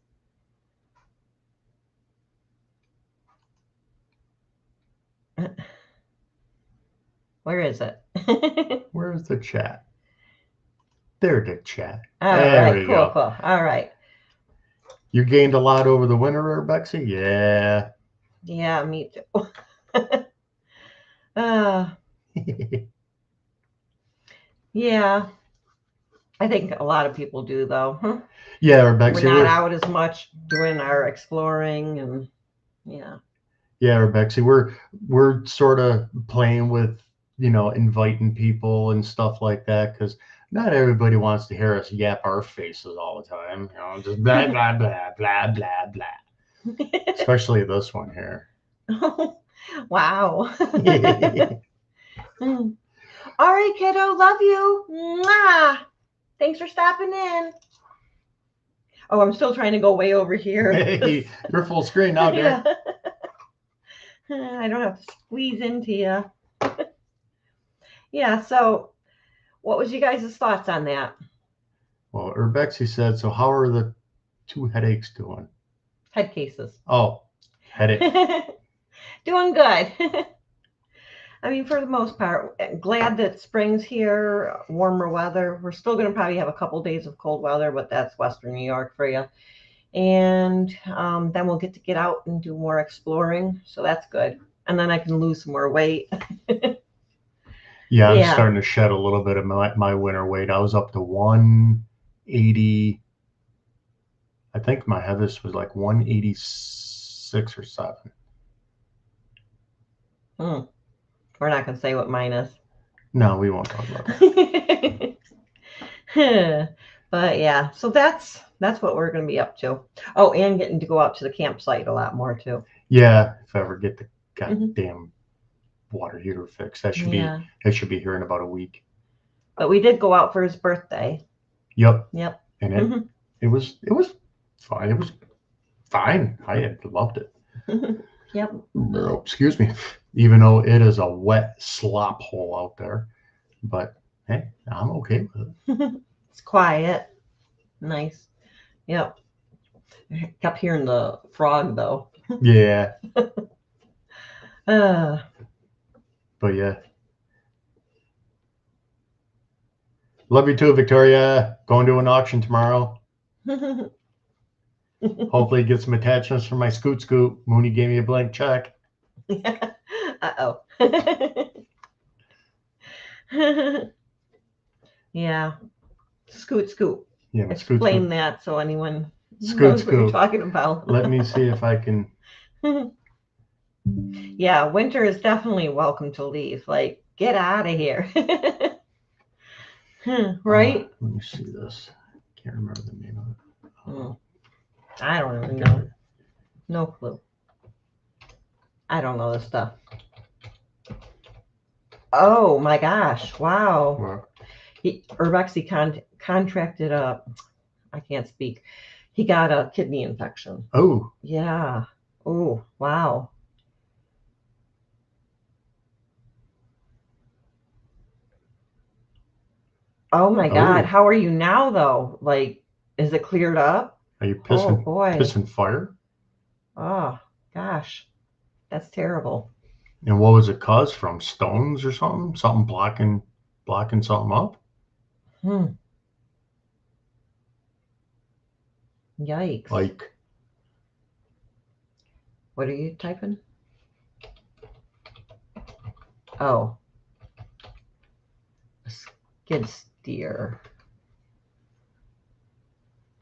Where is it? Where's the chat? There's the chat. All There right, we cool. go. All right. You gained a lot over the winter, Bexy? Yeah. Yeah, me too. Yeah, I think a lot of people do though. Huh? Yeah, We're Bexy. not out as much doing our exploring and yeah. Yeah, Rebexy, we're sort of playing with, inviting people and stuff like that because not everybody wants to hear us yap our faces all the time. Just blah blah blah blah blah blah. Especially this one here. Wow. All right, kiddo, love you. Mwah. Thanks for stopping in. Oh, I'm still trying to go way over here. Hey, you're full screen now, dear. Yeah. I don't have to squeeze into you. Yeah, so what was you guys' thoughts on that? Well, Urbexy said, so how are the 2 headaches doing? Head cases. Oh, headache. Doing good. I mean, for the most part, glad that spring's here, warmer weather. We're still going to probably have a couple days of cold weather, but that's Western New York for you. And then we'll get to get out and do more exploring. So that's good. And then I can lose some more weight. Yeah, I'm starting to shed a little bit of my winter weight. I was up to 180. I think my heaviest was like 186 or 7. We're not going to say what mine is. No, we won't talk about that. But yeah, so that's what we're going to be up to. Oh, and getting to go out to the campsite a lot more too. Yeah, if I ever get the goddamn water heater fixed, that should be here in about a week. But we did go out for his birthday. Yep. And it was fine. It was fine. I had loved it. Yep. Excuse me. Even though it is a wet slop hole out there, but hey, I'm okay with it. It's quiet, nice. Yep. I kept hearing the frog though. Yeah. But yeah. Love you too, Victoria. Going to an auction tomorrow. Hopefully get some attachments for my scoot. Mooney gave me a blank check. Uh-oh. Yeah. Scoot. Yeah, explain that so anyone knows what you're talking about. Let me see if I can. Yeah, winter is definitely welcome to leave. Like, get out of here. Right? Let me see this. Can't remember the name of it. I don't even know. No clue. I don't know this stuff. Oh my gosh! Wow. Urbexy contracted a. I can't speak. He got a kidney infection. Oh. Yeah. Oh wow. Oh my God. Oh. How are you now though? Like, is it cleared up? Are you Oh boy. pissing fire? Oh gosh. That's terrible. And what was it caused from? Stones or something? Something blocking something up? Hmm. Yikes. Like, What are you typing? Oh. A skid steer.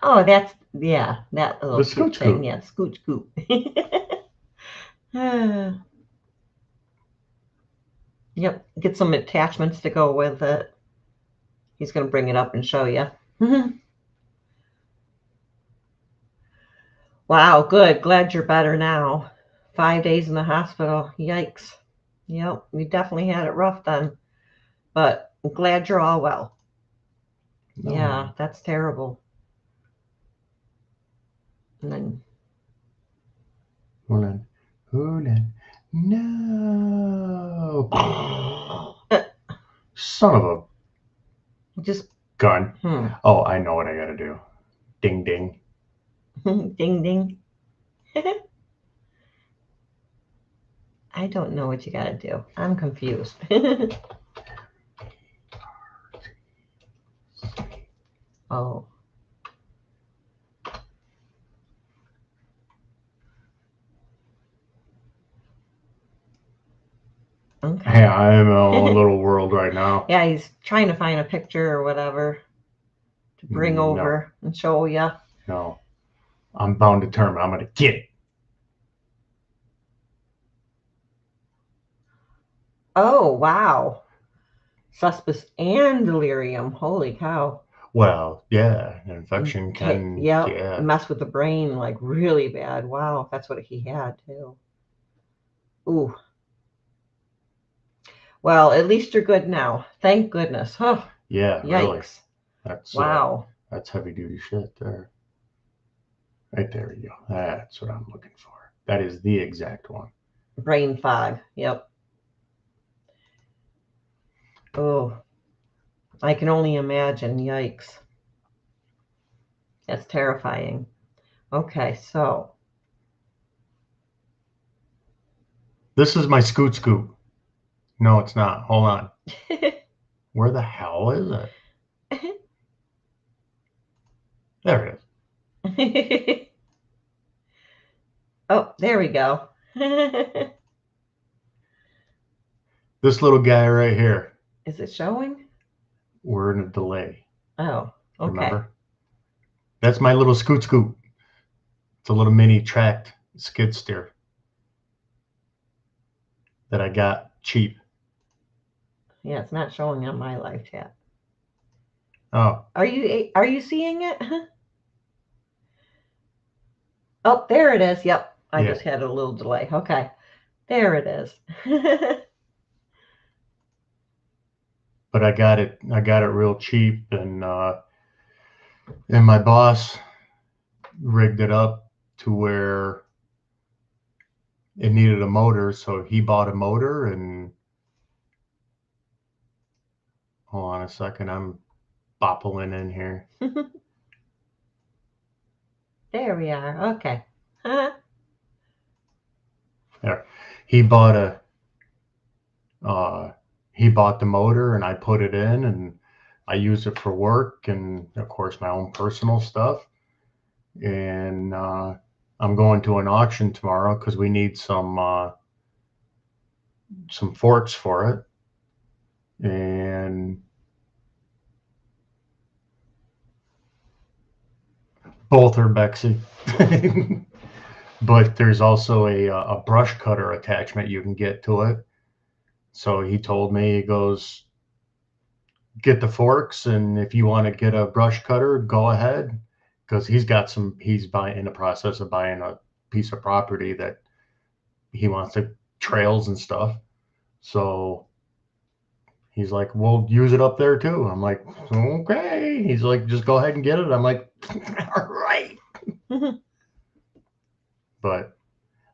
Oh, that's, yeah, that little the cute scoot thing. scoot. Yeah, scoot scoot. Yep, get some attachments to go with it. He's going to bring it up and show you. Wow, good. Glad you're better now. 5 days in the hospital. Yikes. Yep, you definitely had it rough then. But I'm glad you're all well. No. Yeah, that's terrible. And then, Hold on. No. Son of a just, gun. Oh, I know what I gotta do. Ding ding. Ding ding. I don't know what you got to do. I'm confused. Oh. Okay. Hey, I'm in my own little world right now. Yeah, he's trying to find a picture or whatever to bring over and show you. No. I'm bound determined. I'm gonna get it. Oh, wow. Suspicious and delirium. Holy cow. Well, yeah, an infection can mess with the brain like really bad. Wow, that's what he had too. Ooh. Well, at least you're good now. Thank goodness. Huh. Yeah, Yikes. really. That's wow. That's heavy duty shit there. Right there you go. That's what I'm looking for. That is the exact one. Brain fog. Yep. Oh, I can only imagine. Yikes. That's terrifying. Okay, so. This is my scoot scoot. No, it's not. Hold on. Where the hell is it? There it is. Oh, there we go. This little guy right here. Is it showing? We're in a delay. Oh, okay. Remember? That's my little scoot scoot. It's a little mini tracked skid steer that I got cheap. Yeah, it's not showing on my live chat. Oh. Are you seeing it? Oh, there it is. Yep. I just had a little delay. Okay. There it is. But I got it real cheap, and my boss rigged it up to where it needed a motor, so he bought a motor. And hold on a second, I'm boppling in here. There we are. Okay. There. He bought the motor, and I put it in, and I use it for work and of course my own personal stuff. And I'm going to an auction tomorrow because we need some forks for it. And both are Bexy. But there's also a brush cutter attachment you can get to it. So he told me, he goes, get the forks, and if you want to get a brush cutter, go ahead, because he's in the process of buying a piece of property that he wants to trails and stuff. So he's like, we'll use it up there too. I'm like, okay. He's like, just go ahead and get it. I'm like, all right. But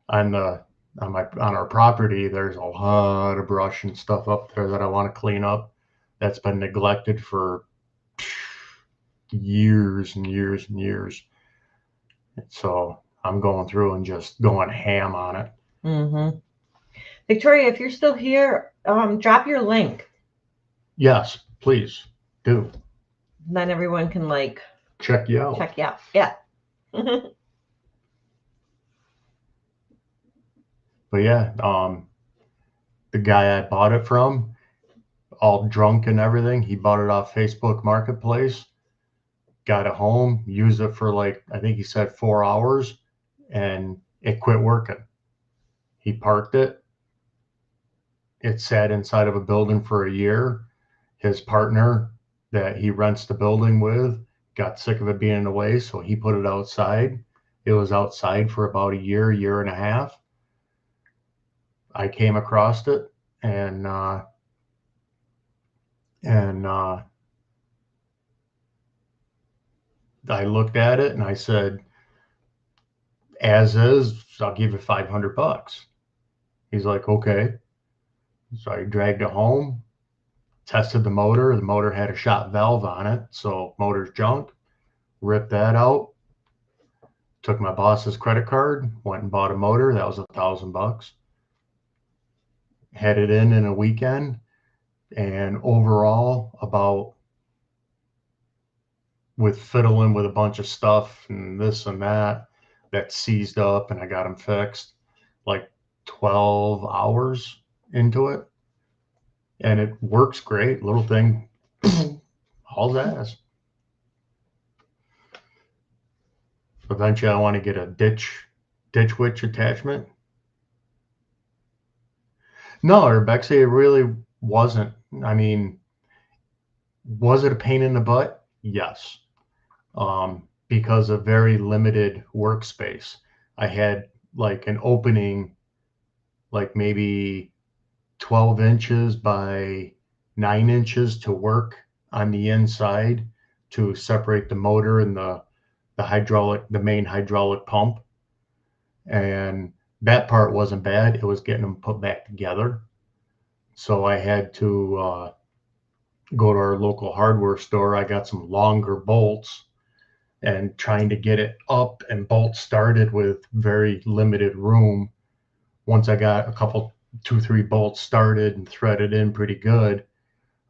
on our property, there's a lot of brush and stuff up there that I want to clean up. That's been neglected for years and years and years. So I'm going through and just going ham on it. Mm-hmm. Victoria, if you're still here, drop your link. Yes, please do. Then everyone can like check you out. Check you out. Yeah. But yeah, the guy I bought it from, all drunk and everything, he bought it off Facebook Marketplace, got it home, used it for like, I think he said 4 hours, and it quit working. He parked it. It sat inside of a building for a year. His partner that he rents the building with got sick of it being in the way, so he put it outside. It was outside for about a year and a half. I came across it, and I looked at it and I said, as is, I'll give you $500. He's like, okay. So I dragged it home, tested the motor. The motor had a shot valve on it, so motor's junk. Ripped that out. Took my boss's credit card, went and bought a motor. That was $1,000. Had it in a weekend, and overall, about, with fiddling with a bunch of stuff and this and that seized up, and I got them fixed, like 12 hours into it, and it works great. Little thing hauls ass. Eventually I want to get a ditch witch attachment. No, Rebecca, it really wasn't. I mean, was it a pain in the butt? Yes. Because of very limited workspace. I had like an opening, like maybe 12 inches by 9 inches to work on the inside to separate the motor and the main hydraulic pump. And that part wasn't bad. It was getting them put back together. So I had to go to our local hardware store. I got some longer bolts, and trying to get it up and bolt started with very limited room. Once I got a couple, 2-3 bolts started and threaded in pretty good,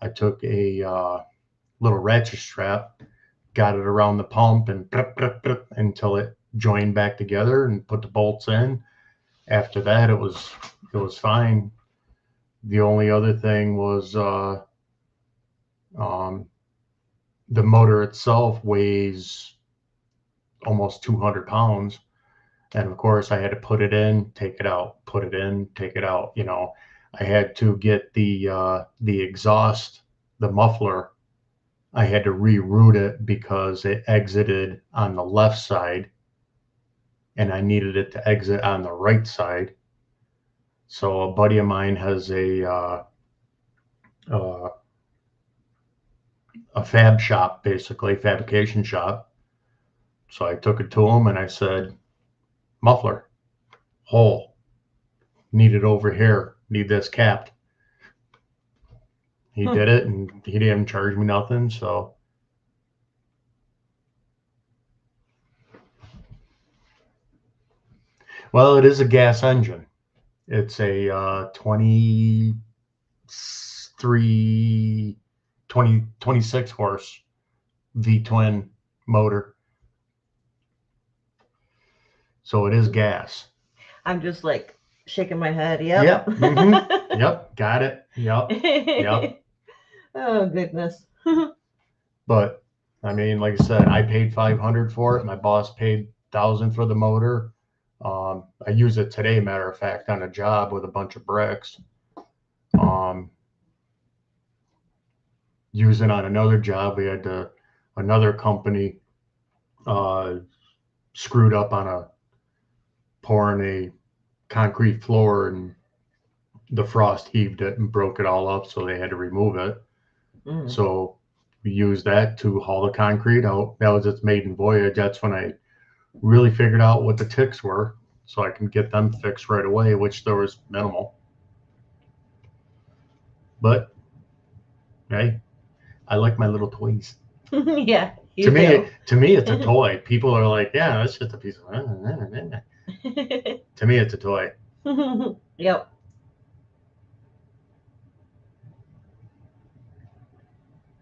I took a little ratchet strap, got it around the pump, and until it joined back together, and put the bolts in. After that, it was fine. The only other thing was the motor itself weighs almost 200 pounds. And of course I had to put it in, take it out, put it in, take it out. You know, I had to get the exhaust, the muffler, I had to reroute it because it exited on the left side and I needed it to exit on the right side. So a buddy of mine has a fab shop, basically fabrication shop. So I took it to him and I said, muffler, hole, need it over here, need this capped. He did it, and he didn't charge me nothing. So well, it is a gas engine. It's a 26 horse V-twin motor. So it is gas. I'm just like shaking my head. Yep. Yep. Mm-hmm. Yep. Got it. Yep. Yep. Oh, goodness. But I mean, like I said, I paid $500 for it. My boss paid $1,000 for the motor. I use it today, matter of fact, on a job with a bunch of bricks. Use it on another job. We had another company screwed up on pouring a concrete floor, and the frost heaved it and broke it all up, so they had to remove it. So we used that to haul the concrete out. That was its maiden voyage. That's when I really figured out what the ticks were, so I can get them fixed right away, which there was minimal. But hey, I like my little toys. Yeah, You To do. me, it's a toy. People are like, yeah, that's just a piece of. To me, it's a toy. Yep.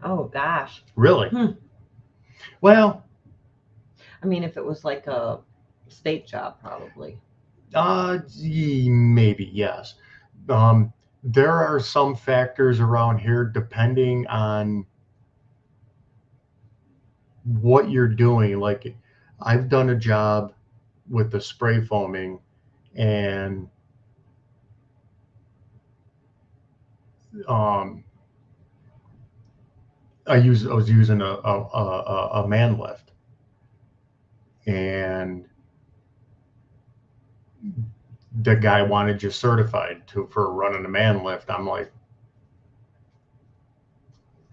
Oh gosh. Really? Hmm. Well, I mean, if it was like a state job, probably. maybe yes. There are some factors around here depending on what you're doing. Like, I've done a job with the spray foaming, and um, I was using a man lift, and the guy wanted you certified for running a man lift. I'm like,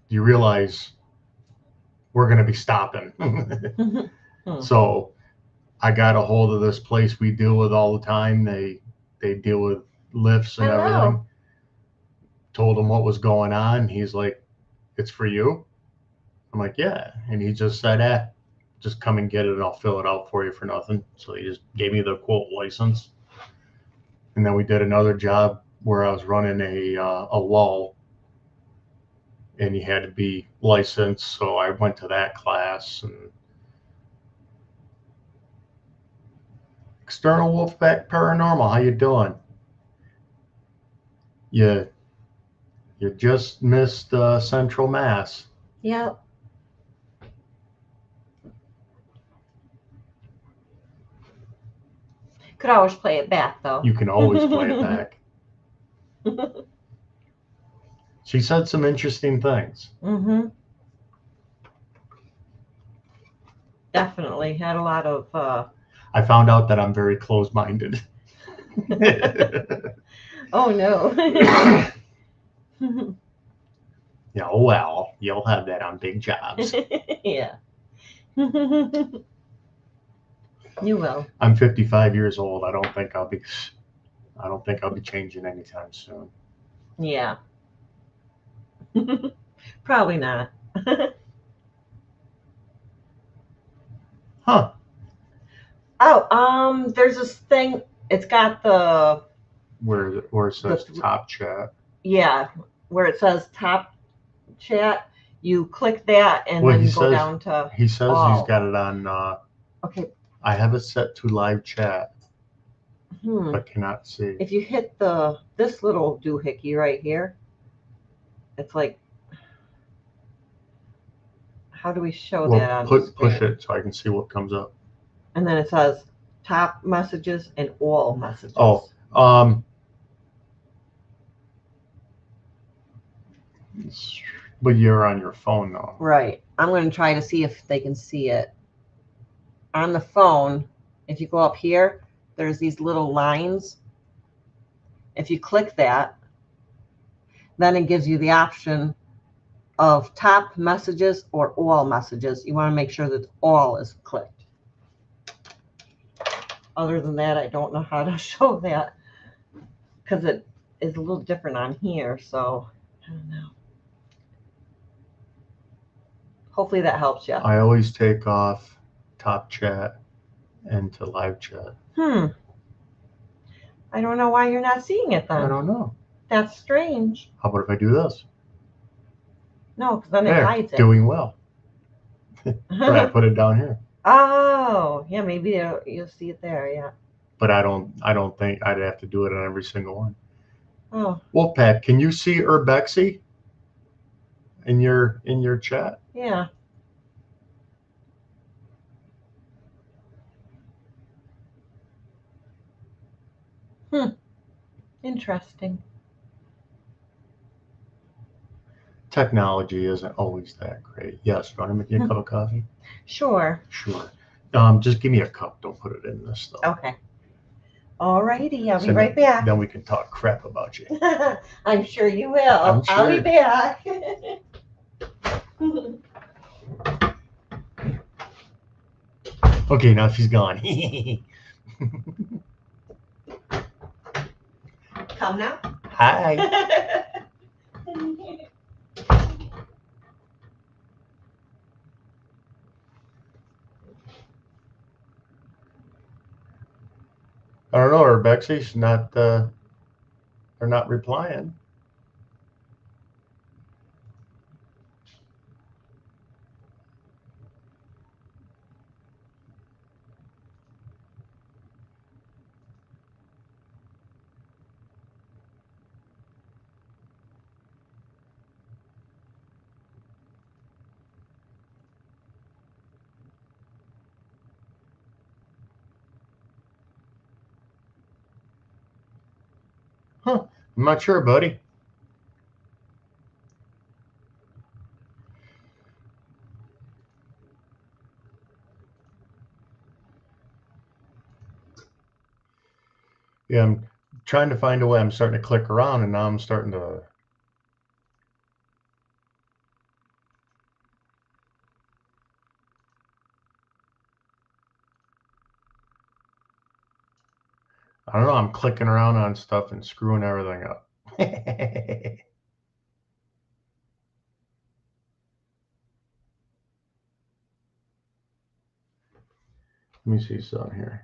do you realize we're going to be stopping? So I got a hold of this place we deal with all the time. They deal with lifts and Hello. everything. Told him what was going on. He's like, it's for you? I'm like, yeah. And he just said, just come and get it and I'll fill it out for you for nothing. So he just gave me the quote license. And then we did another job where I was running a lull, and you had to be licensed. So I went to that class. And External Wolfpack Paranormal, how you doing? You just missed Central Mass. Yep. Could always play it back, though. You can always play it back. She said some interesting things. Mm-hmm. Definitely had a lot of. I found out that I'm very closed-minded. Oh no. Yeah, oh well, you'll have that on big jobs. Yeah. You will. I'm 55 years old. I don't think I'll be changing anytime soon. Yeah. Probably not. Huh. Oh, there's this thing. It's got the Where it says top chat. Yeah, where it says top chat. You click that and then you go down to. He says all. He's got it on. Okay. I have it set to live chat, Hmm. but cannot see. If you hit this little doohickey right here, it's like. How do we show that on the screen? Push it so I can see what comes up. And then it says top messages and all messages. Oh, but you're on your phone though. Right. I'm going to try to see if they can see it. On the phone, if you go up here, there's these little lines. If you click that, then it gives you the option of top messages or all messages. You want to make sure that all is clicked. Other than that, I don't know how to show that because it is a little different on here. So I don't know. Hopefully that helps you. I always take off top chat and to live chat. I don't know why you're not seeing it then. I don't know. That's strange. How about if I do this? No, because then it hides it. Doing well. Right, I put it down here. Oh, yeah, maybe you'll see it there, yeah. But I don't think I'd have to do it on every single one. Oh. Wolfpack, can you see Urbexy in your chat? Yeah. Interesting. Technology isn't always that great. Yes, you want to make you a cup of coffee? Sure. Sure. Just give me a cup. Don't put it in this stuff. Okay. All righty. I'll be right back. Then we can talk crap about you. I'm sure you will. I'm sure. I'll be back. Okay, now she's gone. Come now. Hi. I don't know, or Bexy's not, they're not replying. Huh, I'm not sure, buddy. Yeah, I'm trying to find a way. I'm starting to click around, and now I'm starting to. I don't know. I'm clicking around on stuff and screwing everything up. Let me see something here.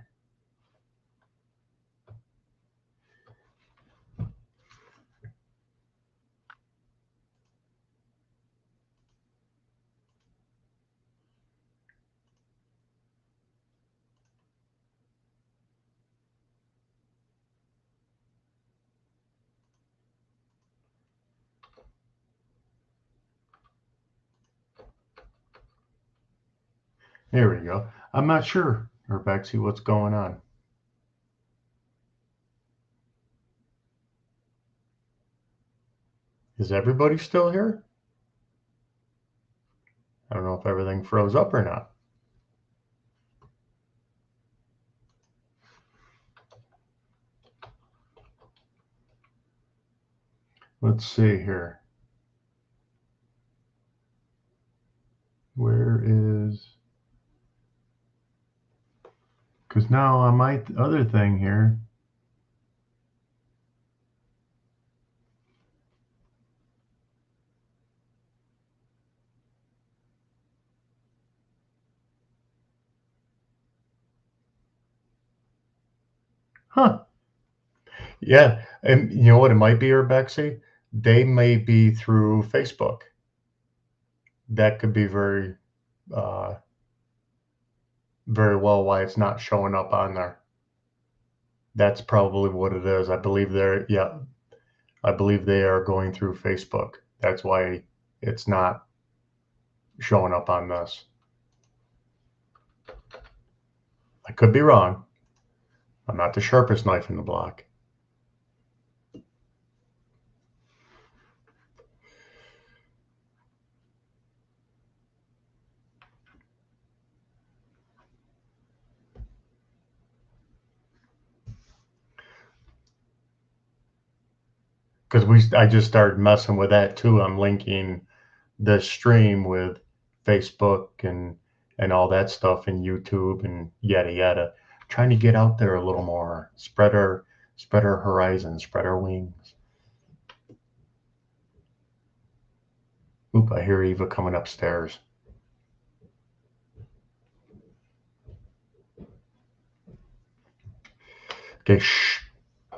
There we go. I'm not sure, Rebecca, what's going on. Is everybody still here? I don't know if everything froze up or not. Let's see here. Where is... Because now on my other thing here... Huh. Yeah, and you know what it might be, Rebecca? They may be through Facebook. That could be very well why it's not showing up on there. That's probably what it is. I believe they are going through Facebook. That's why it's not showing up on this. I could be wrong. I'm not the sharpest knife in the block. Because I just started messing with that too. I'm linking the stream with Facebook and all that stuff, and YouTube and yada yada. Trying to get out there a little more, spread our horizons, spread our wings. Oop! I hear Eva coming upstairs. Okay, shh.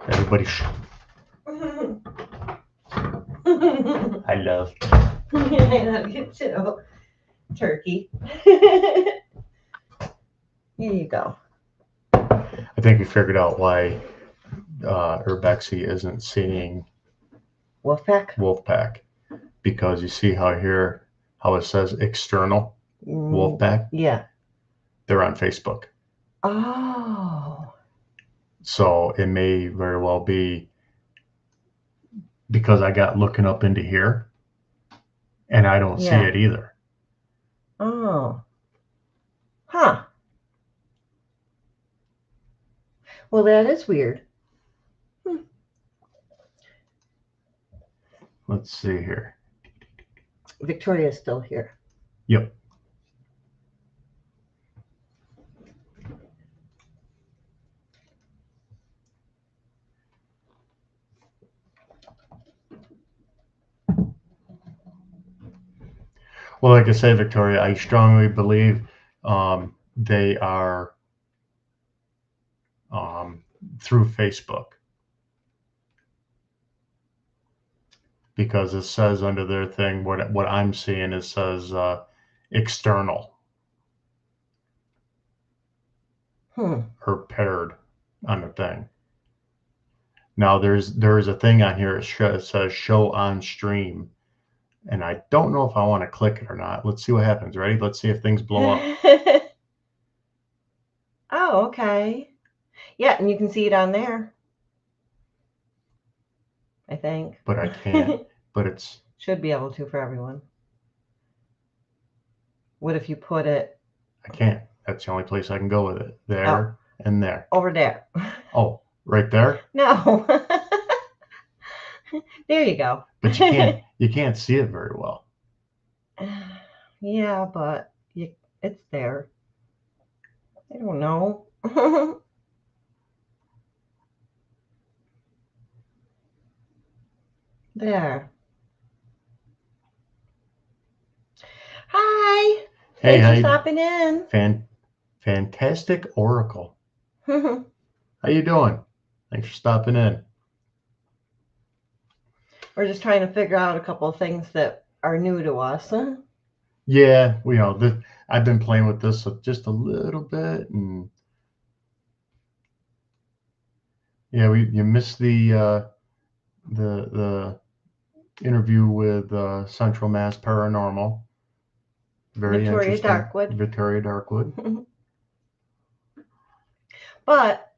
Everybody, shh. I love. I love you too, Turkey. Here you go. I think we figured out why Urbexy isn't seeing Wolfpack, because you see how it says external Wolfpack? Yeah. They're on Facebook. Oh. So it may very well be because I got looking up into here and I don't see it either. Oh. Huh. Well, that is weird. Let's see here. Victoria's still here. Yep. Well, like I say, Victoria, I strongly believe they are through Facebook. Because it says under their thing, what I'm seeing, it says external or paired on the thing. Now there's a thing on here. It says show on stream, and I don't know if I want to click it or not. Let's see what happens. Ready? Let's see if things blow up. Oh, okay. Yeah, and you can see it on there, I think. But I can't. But it's should be able to for everyone. What if you put it? I can't. That's the only place I can go with it. There and there. Over there. Oh, right there? No. There you go. But you can't see it very well. Yeah, but it's there. I don't know. There. Hi. Hey, Thanks for stopping in. Fantastic Oracle. How you doing? Thanks for stopping in. We're just trying to figure out a couple of things that are new to us. Yeah, I've been playing with this just a little bit, and yeah, you missed the interview with Central Mass Paranormal. Very Victoria interesting. Darkwood. Victoria Darkwood. But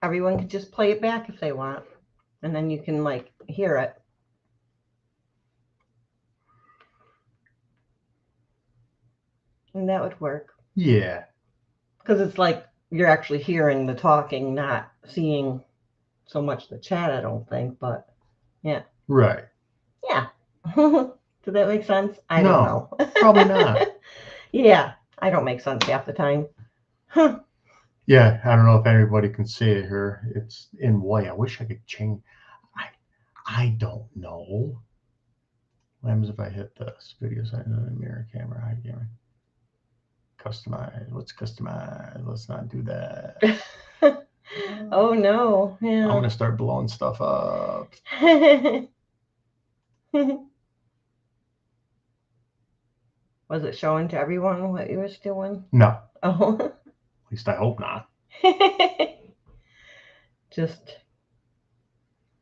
everyone can just play it back if they want, and then you can hear it. And that would work. Yeah. Because it's like you're actually hearing the talking, not seeing so much the chat, I don't think, but yeah. Right. Yeah. Does that make sense? I don't know. Probably not. Yeah, I don't make sense half the time. Yeah, I don't know if anybody can see it here. It's in white. I wish I could change. I don't know. What happens if I hit this? Video setting on the mirror camera, hide camera. Customize. What's customize? Let's not do that. Oh no. Yeah. I'm gonna start blowing stuff up. Was it showing to everyone what you was doing? No. Oh. At least I hope not. Just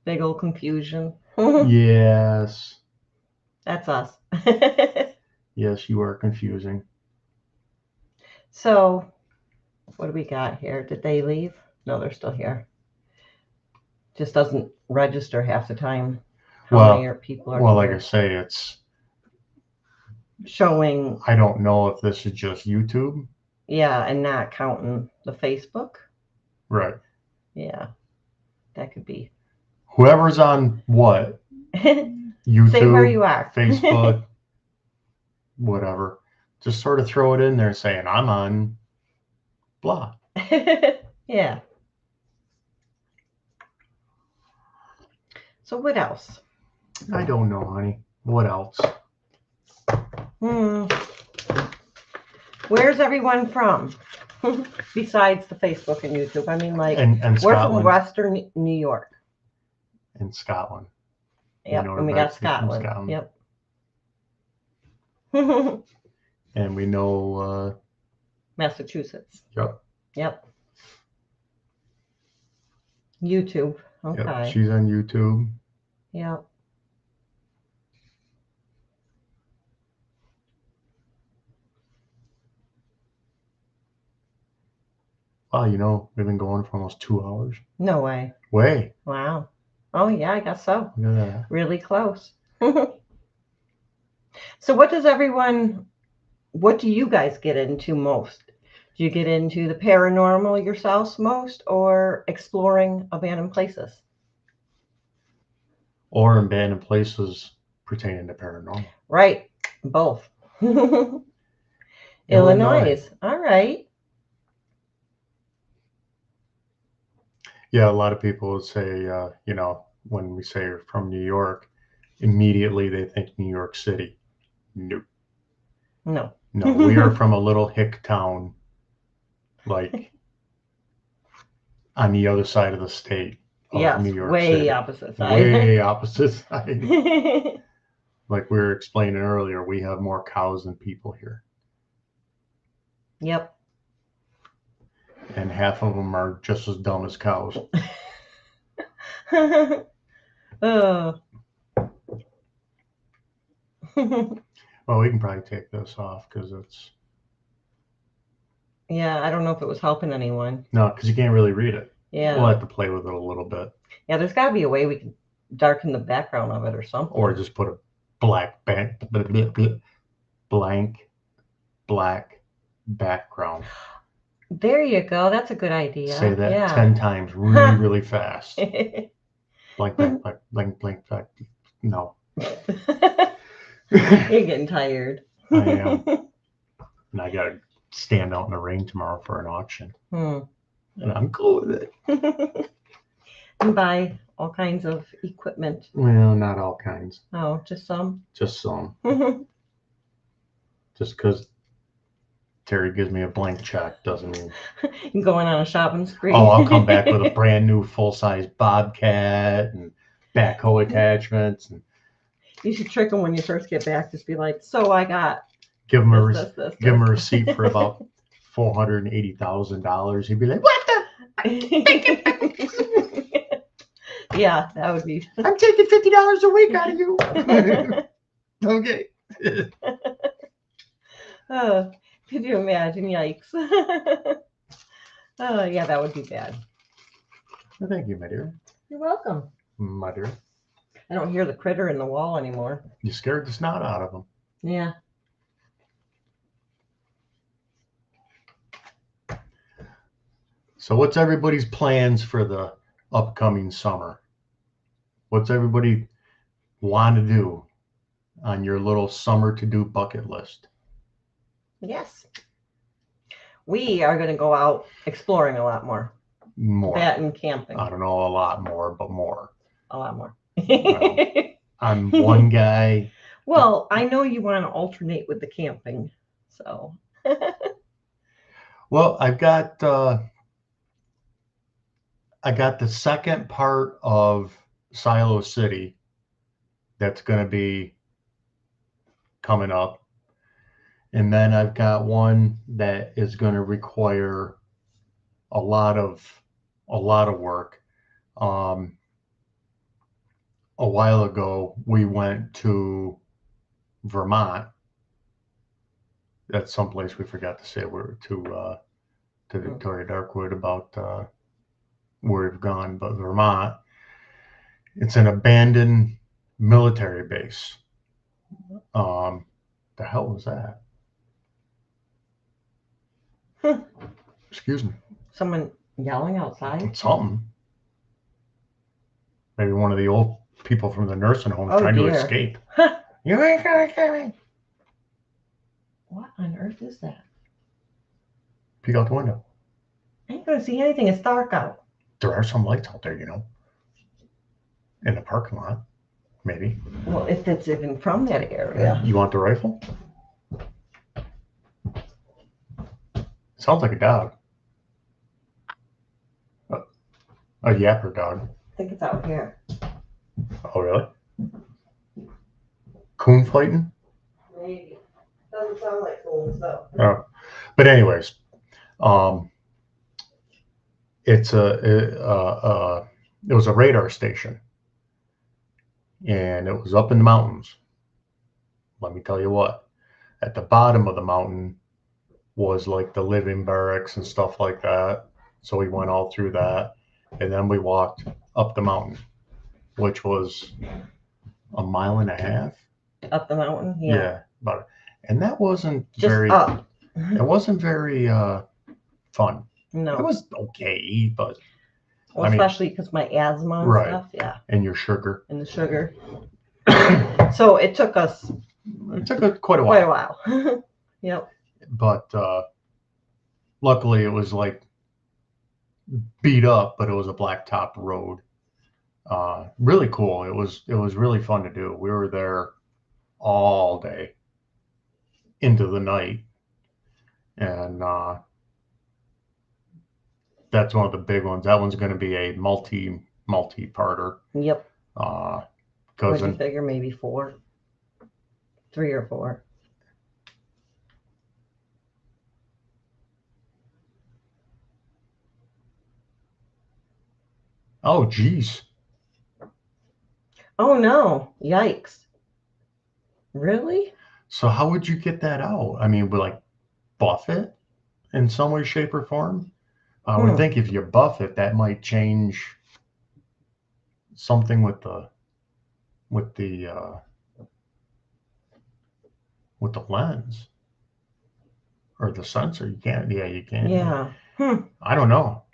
big old confusion. Yes. That's us. Yes, you are confusing. So, what do we got here? Did they leave? No, they're still here. Just doesn't register half the time how many people are well, here. like I say, it's showing. I don't know if this is just YouTube. Yeah, and not counting the Facebook. Right. Yeah, that could be. Whoever's on what? YouTube, say where you are. Facebook, whatever. Just sort of throw it in there saying, I'm on blah. Yeah. So what else? I don't know, honey. What else? Where's everyone from? Besides the Facebook and YouTube. I mean, and we're Scotland. from Western New York. And Scotland. Yep, and we got Scotland. Yep. And we know Massachusetts. Yep. Yep. YouTube. Okay. Yep, she's on YouTube. Yep. Wow, we've been going for almost 2 hours. No way. Way. Wow. Oh yeah, I guess so. Look at that. Really close. So what do you guys get into most? Do you get into the paranormal yourselves most, or exploring abandoned places? Or abandoned places pertaining to paranormal. Right. Both. Illinois. All right. Yeah, a lot of people would say, when we say you're from New York, immediately they think New York City. Nope. No. No, we are from a little hick town. on the other side of the state of Yes, New York way City. opposite side. Way opposite side. way City. opposite side. Way opposite side. Like we were explaining earlier, we have more cows than people here. Yep. And half of them are just as dumb as cows. Oh. Well, we can probably take this off because it's... Yeah, I don't know if it was helping anyone. No, because you can't really read it. Yeah. We'll have to play with it a little bit. Yeah, there's got to be a way we can darken the background of it or something. Or just put a black black background. There you go. That's a good idea. Say that 10 times really, really fast. Blank. No. You're getting tired. I am. And I got to stand out in the rain tomorrow for an auction. And I'm cool with it. And buy all kinds of equipment. Well, not all kinds. Oh, just some? Just some. Just because Terry gives me a blank check doesn't mean... Going on a shopping spree. Oh, I'll come back with a brand new full-size Bobcat and backhoe attachments. And you should trick them when you first get back. Just be like, so I got... Give him this. Give him a receipt for about $480,000. He'd be like, "What the? Yeah, that would be. I'm taking $50 a week out of you." Okay. Oh, could you imagine? Yikes. Oh, yeah, that would be bad. Well, thank you, my dear. You're welcome. My dear. I don't hear the critter in the wall anymore. You scared the snot out of him. Yeah. So what's everybody's plans for the upcoming summer? What's everybody want to do on your little summer to-do bucket list? Yes. We are going to go out exploring a lot more. More. That and camping. I don't know a lot more, but more. A lot more. Well, I'm one guy. Well, I know you want to alternate with the camping, so. Well, I got the second part of Silo City that's going to be coming up. And then I've got one that is going to require a lot of work. A while ago, we went to Vermont. That's someplace we forgot to say we were to Victoria Darkwood about where we've gone, but Vermont. It's an abandoned military base. The hell was that? Excuse me. Someone yelling outside? Something. Maybe one of the old people from the nursing home trying to escape. You ain't gonna get me. What on earth is that? Peek out the window. I ain't gonna see anything. It's dark out. There are some lights out there, you know. In the parking lot, maybe. Well, if it's even from that area. You want the rifle? Sounds like a dog. A yapper dog. I think it's out here. Oh, really? Coon fighting? Maybe. Doesn't sound like coons though. Oh. But anyways, it was a radar station, and it was up in the mountains. Let me tell you what, at the bottom of the mountain was like the living barracks and stuff like that. So we went all through that, and then we walked up the mountain, which was a mile and a half. Up the mountain? Yeah. About it. And that wasn't Just very up. It wasn't very fun. No. It was okay, but well, especially because my asthma and stuff. Yeah. And your sugar. And the sugar. So it took us quite a while. Quite a while. Yep. But luckily it was like beat up, but it was a blacktop road. Really cool. It was really fun to do. We were there all day into the night, and that's one of the big ones. That one's going to be a multi-parter. Yep. What do you figure? Maybe 4, 3 or 4. Oh, geez. Oh no! Yikes! Really? So how would you get that out? I mean, would like buff it in some way, shape, or form? I would think if you buff it, that might change something with the lens or the sensor. You can't. Yeah, you can't. Yeah. I don't know.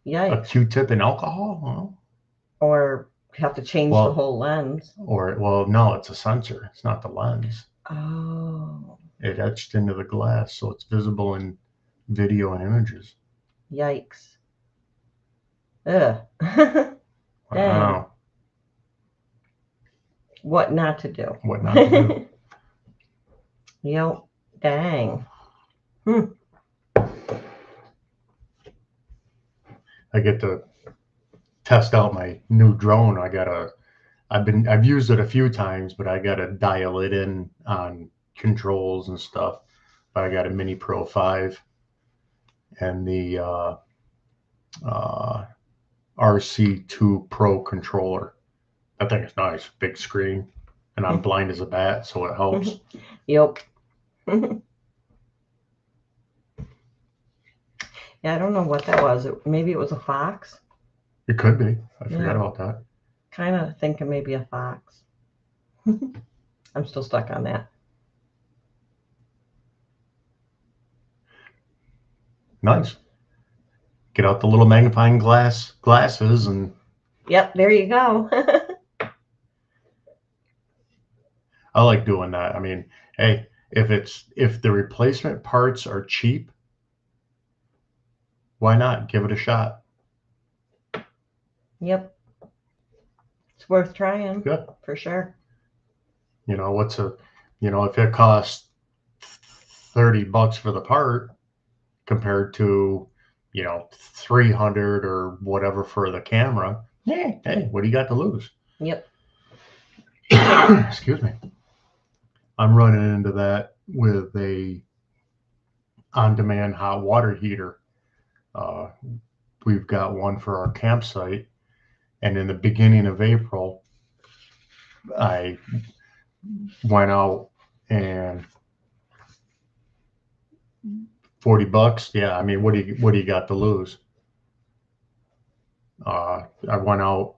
Yikes. A Q-tip and alcohol? Well, or have to change the whole lens. Or, well, no, it's a sensor. It's not the lens. Oh. It etched into the glass, so it's visible in video and images. Yikes. Ugh. I don't know. What not to do. What not to do. Yep. Dang. I get to test out my new drone. I've used it a few times, but I gotta dial it in on controls and stuff. But I got a Mini Pro 5 and the RC2 Pro controller. That thing is nice, big screen, and I'm blind as a bat, so it helps. Yep. Yeah, I don't know what that was. Maybe it was a fox. It could be. I forgot about that. Kind of thinking maybe a fox. I'm still stuck on that. Nice. Get out the little magnifying glasses and. Yep, there you go. I like doing that. I mean, hey, if the replacement parts are cheap, why not give it a shot? Yep. It's worth trying. Good. For sure. You know, if it costs $30 for the part compared to, $300 or whatever for the camera, hey, what do you got to lose? Yep. Excuse me. I'm running into that with a on-demand hot water heater. We've got one for our campsite, and in the beginning of April, I went out and $40. Yeah, I mean, what do you got to lose? I went out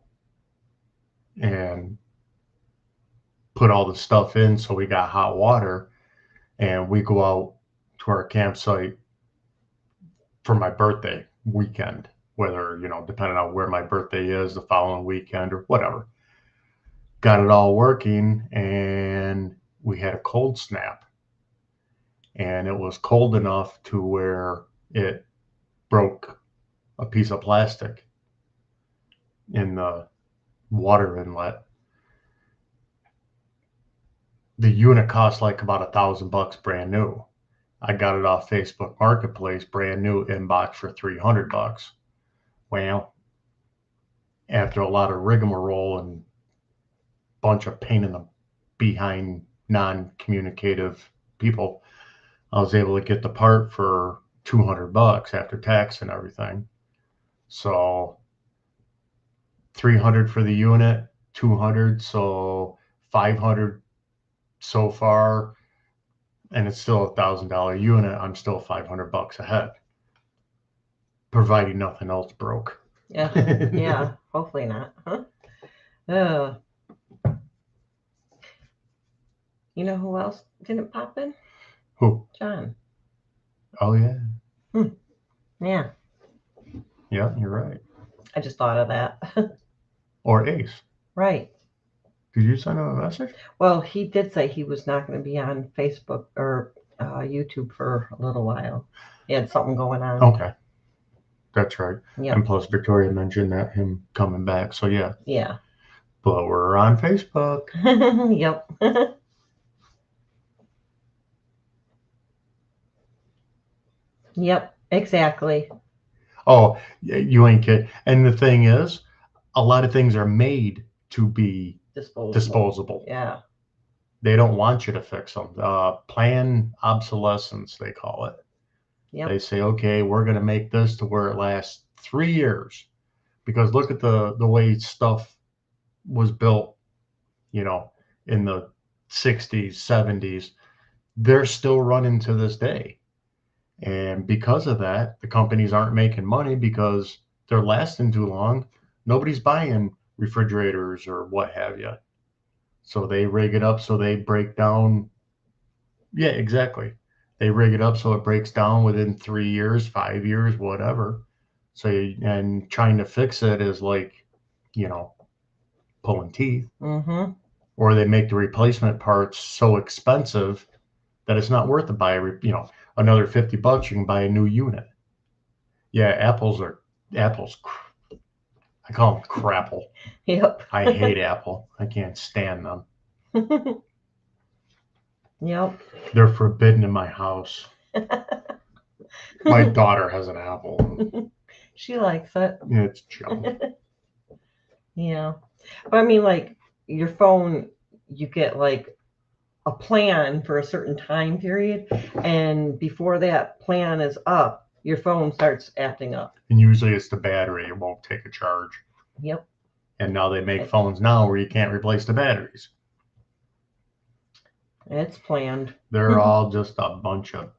and put all the stuff in, so we got hot water, and we go out to our campsite for my birthday weekend, whether, depending on where my birthday is, the following weekend or whatever. Got it all working, and we had a cold snap, and it was cold enough to where it broke a piece of plastic in the water inlet. The unit cost like about $1,000 brand new. I got it off Facebook Marketplace, brand new, inbox for $300. Well, after a lot of rigmarole and bunch of pain in the behind non-communicative people, I was able to get the part for $200 after tax and everything. So $300 for the unit, $200, so $500 so far, and it's still $1,000 unit. I'm still $500 ahead, providing nothing else broke. Yeah, hopefully not. Huh? You know who else didn't pop in? Who? John. Oh, yeah. Yeah. Yeah, you're right. I just thought of that. Or Ace. Right. Did you send him a message? Well, he did say he was not going to be on Facebook or YouTube for a little while. He had something going on. Okay. That's right. Yep. And plus Victoria mentioned that him coming back. So yeah. Yeah. But we're on Facebook. Yep. Yep, exactly. Oh, you ain't kidding. And the thing is, a lot of things are made to be disposable. Yeah. They don't want you to fix them. Planned obsolescence, they call it. Yep. They say, okay, we're going to make this to where it lasts 3 years. Because look at the way stuff was built, you know, in the 60s, 70s. They're still running to this day. And because of that, the companies aren't making money because they're lasting too long. Nobody's buying refrigerators or what have you. So they rig it up so they break down. Yeah, exactly. They rig it up so it breaks down within 3 years, 5 years, whatever. So, and trying to fix it is like, you know, pulling teeth. Mm-hmm. Or they make the replacement parts so expensive that it's not worth to buy, another $50. You can buy a new unit. Yeah, apples. I call them crapple. Yep. I hate Apple. I can't stand them. Yep. They're forbidden in my house. My daughter has an Apple. She likes it. It's junk. Yeah. But I mean, like, your phone, you get like a plan for a certain time period, and before that plan is up, your phone starts acting up. And usually it's the battery. It won't take a charge. Yep. And now they make phones now where you can't replace the batteries. It's planned. They're all just a bunch of...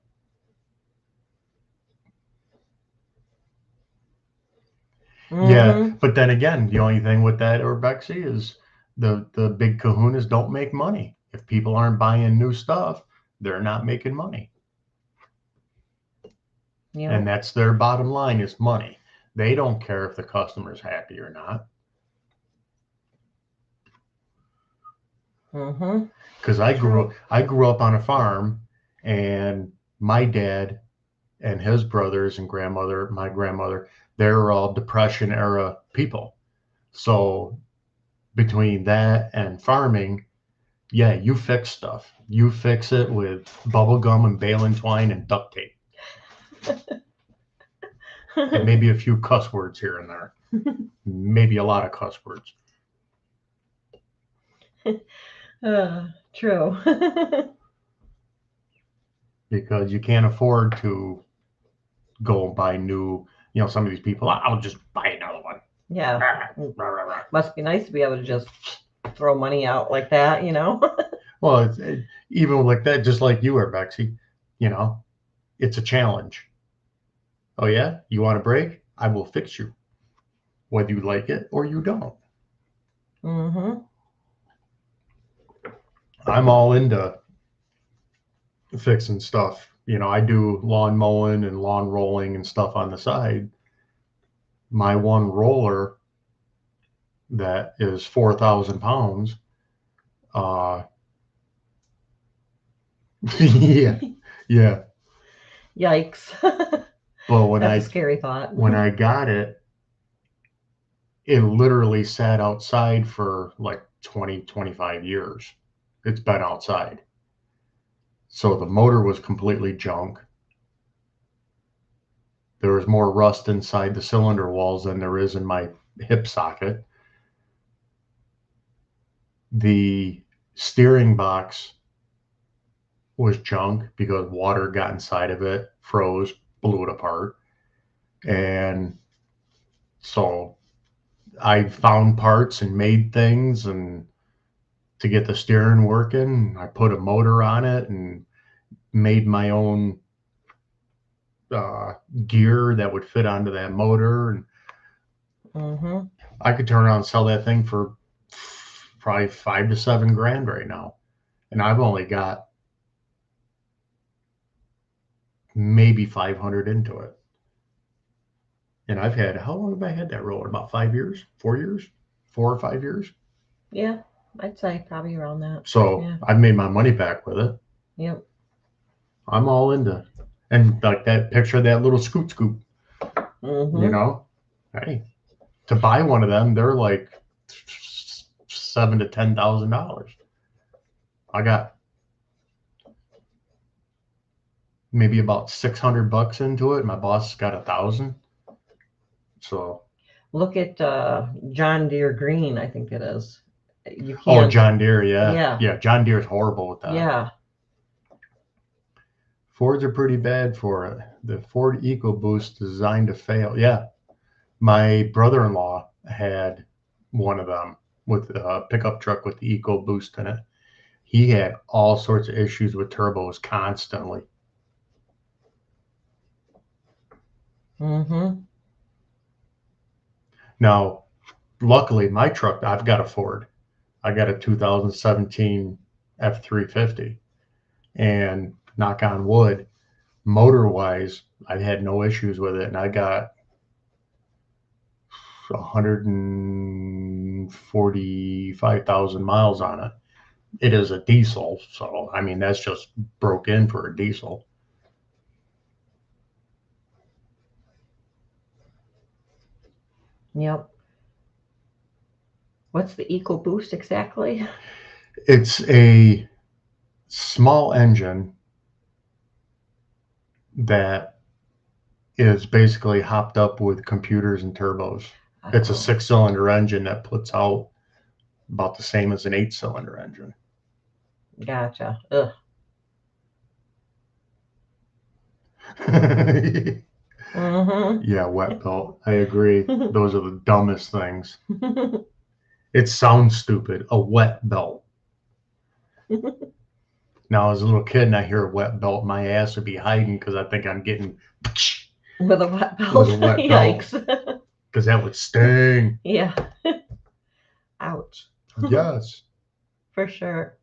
Yeah, but then again, the only thing with that, Urbexy, is the big kahunas don't make money. If people aren't buying new stuff, they're not making money. Yeah. And that's their bottom line, is money. They don't care if the customer's happy or not. Because I grew up on a farm, and my dad and his brothers and my grandmother, they're all Depression era people. So between that and farming, yeah, you fix stuff. You fix it with bubble gum and baling twine and duct tape. And maybe a few cuss words here and there. Maybe a lot of cuss words. True. Because you can't afford to go and buy new, some of these people, I'll just buy another one. Yeah. Must be nice to be able to just throw money out like that, Well, even like that, just like you are, Bexy, it's a challenge. Oh yeah, you want a break? I will fix you, whether you like it or you don't. I'm all into fixing stuff. I do lawn mowing and lawn rolling and stuff on the side. My one roller that is 4,000 pounds. Yeah. Yikes. But that's a scary thought. When I got it, it literally sat outside for like 20, 25 years. It's been outside. So the motor was completely junk. There was more rust inside the cylinder walls than there is in my hip socket. The steering box was junk because water got inside of it, froze, blew it apart. And so I found parts and made things and to get the steering working. I put a motor on it and made my own gear that would fit onto that motor. And I could turn around and sell that thing for probably $5,000 to $7,000 right now. And I've only got maybe 500 into it. And how long have I had that roller? About 5 years, 4 years, 4 or 5 years. Yeah, I'd say probably around that. So yeah. I've made my money back with it. Yep. I'm all into, and like that picture of that little scoop. Hey, to buy one of them, they're like $7,000 to $10,000. I got maybe about $600 into it. My boss got $1,000. So. Look at John Deere Green, I think it is. You Oh, can't. John Deere, yeah. Yeah. Yeah, John Deere's horrible with that. Yeah. Fords are pretty bad for it. The Ford EcoBoost designed to fail. Yeah. My brother-in-law had one of them with a pickup truck with the EcoBoost in it. He had all sorts of issues with turbos constantly. Mm-hmm. Now, luckily, my truck, I've got a Ford. I got a 2017 F350. And knock on wood, motor-wise, I had no issues with it. And I got 145,000 miles on it. It is a diesel, so I mean that's just broke in for a diesel. Yep. What's the EcoBoost exactly? It's a small engine that is basically hopped up with computers and turbos. It's a 6-cylinder engine that puts out about the same as an 8-cylinder engine. Gotcha. Ugh. Mm-hmm. Yeah, wet belt. I agree. Those are the dumbest things. It sounds stupid. A wet belt. Now, as a little kid and I hear a wet belt, my ass would be hiding because I think I'm getting with a wet belt. With a wet belt. Yikes. Because that would sting. Yeah. Ouch. Yes. For sure.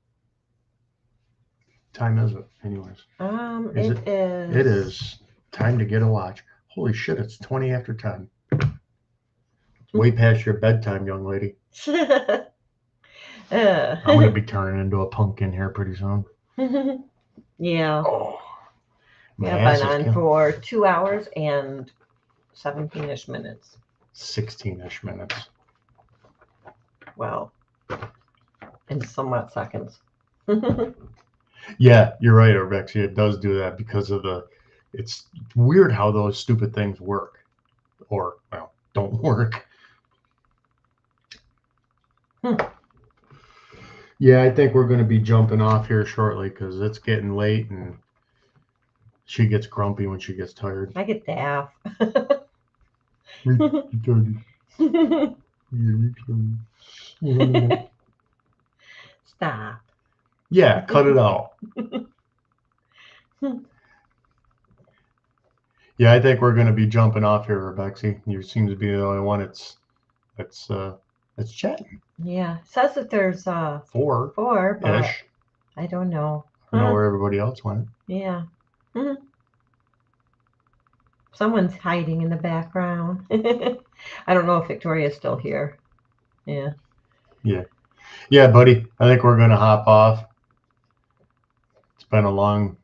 Time is it, anyways? It is. It is time to get a watch. Holy shit! It's 20 after 10. It's way past your bedtime, young lady. I'm gonna be turning into a pumpkin here pretty soon. Yeah. Oh, yeah, been on for 2 hours and 17-ish minutes. 16-ish minutes. Well, in somewhat seconds. Yeah, you're right, Rebecca. It does do that because of it's weird how those stupid things work. Or, well, don't work. Yeah, I think we're going to be jumping off here shortly because it's getting late and she gets grumpy when she gets tired. I get daft. Stop. Yeah, cut it out. Yeah, I think we're going to be jumping off here, Rebecca. You seem to be the only one that's chatting. Yeah, it says that there's 4, but ish. I don't know. I don't know where everybody else went. Yeah. Someone's hiding in the background. I don't know if Victoria's still here. Yeah. Yeah, buddy. I think we're going to hop off. It's been a long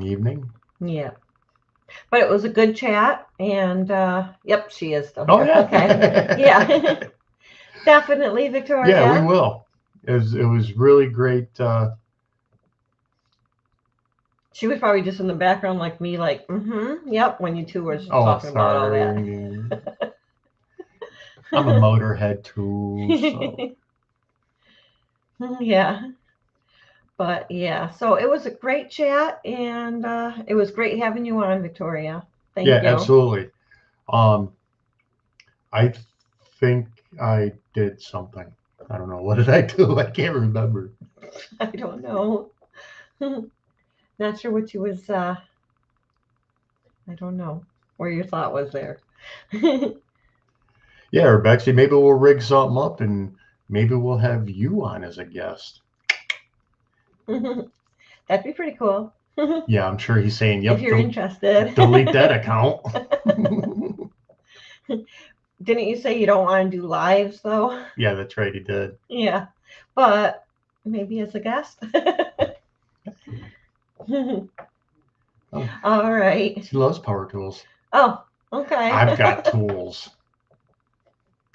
evening. Yeah. But it was a good chat, and yep, she is still here. Oh, yeah. Okay. Yeah. Definitely, Victoria. Yeah, we will. It was really great. She was probably just in the background like me, like, yep, when you two were talking about all that. I'm a motorhead too, so. Yeah. But yeah, so it was a great chat, and it was great having you on, Victoria. Thank you. Yeah, absolutely. I think I did something. I don't know. What did I do? I can't remember. I don't know. Not sure what you was, I don't know where your thought was there. Yeah, Rebecca, maybe we'll rig something up and maybe we'll have you on as a guest. That'd be pretty cool. Yeah, I'm sure he's saying, yep. If you're interested. Delete that account. Didn't you say you don't want to do lives, though? Yeah, that's right, he did. Yeah, but maybe as a guest. All right. He loves power tools. Oh, okay. I've got tools.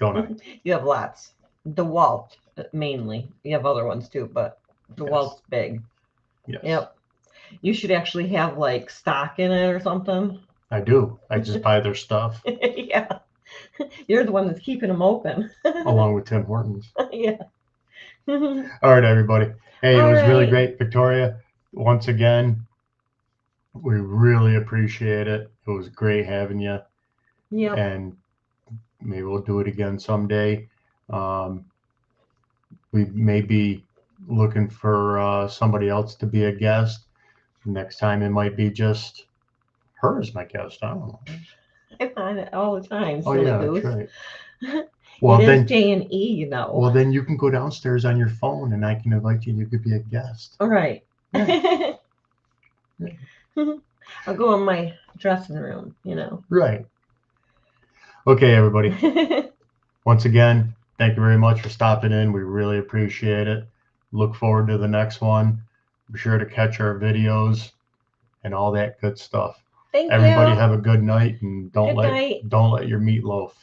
Don't I? You have lots. DeWalt, mainly. You have other ones, too, but DeWalt's big. Yes. Yep. You should actually have, like, stock in it or something. I do. I just buy their stuff. Yeah. You're the one that's keeping them open. along with Tim Hortons. Yeah. All right, everybody. Hey, it All was really right. great, Victoria. Once again, we really appreciate it. It was great having you, Yep. and maybe we'll do it again someday. We may be looking for somebody else to be a guest. Next time it might be just her as my guest. I don't know. I find it all the time, Oh silly yeah, that's goose. right. It Well is then, J&E, you know. well then you can go downstairs on your phone, and I can invite you, and you could be a guest. All right. Yeah. I'll go in my dressing room, you know. Right. Okay, everybody. Once again, thank you very much for stopping in. We really appreciate it. Look forward to the next one. Be sure to catch our videos and all that good stuff. Thank Everybody you. have a good night, and don't Good night. let your meat loaf.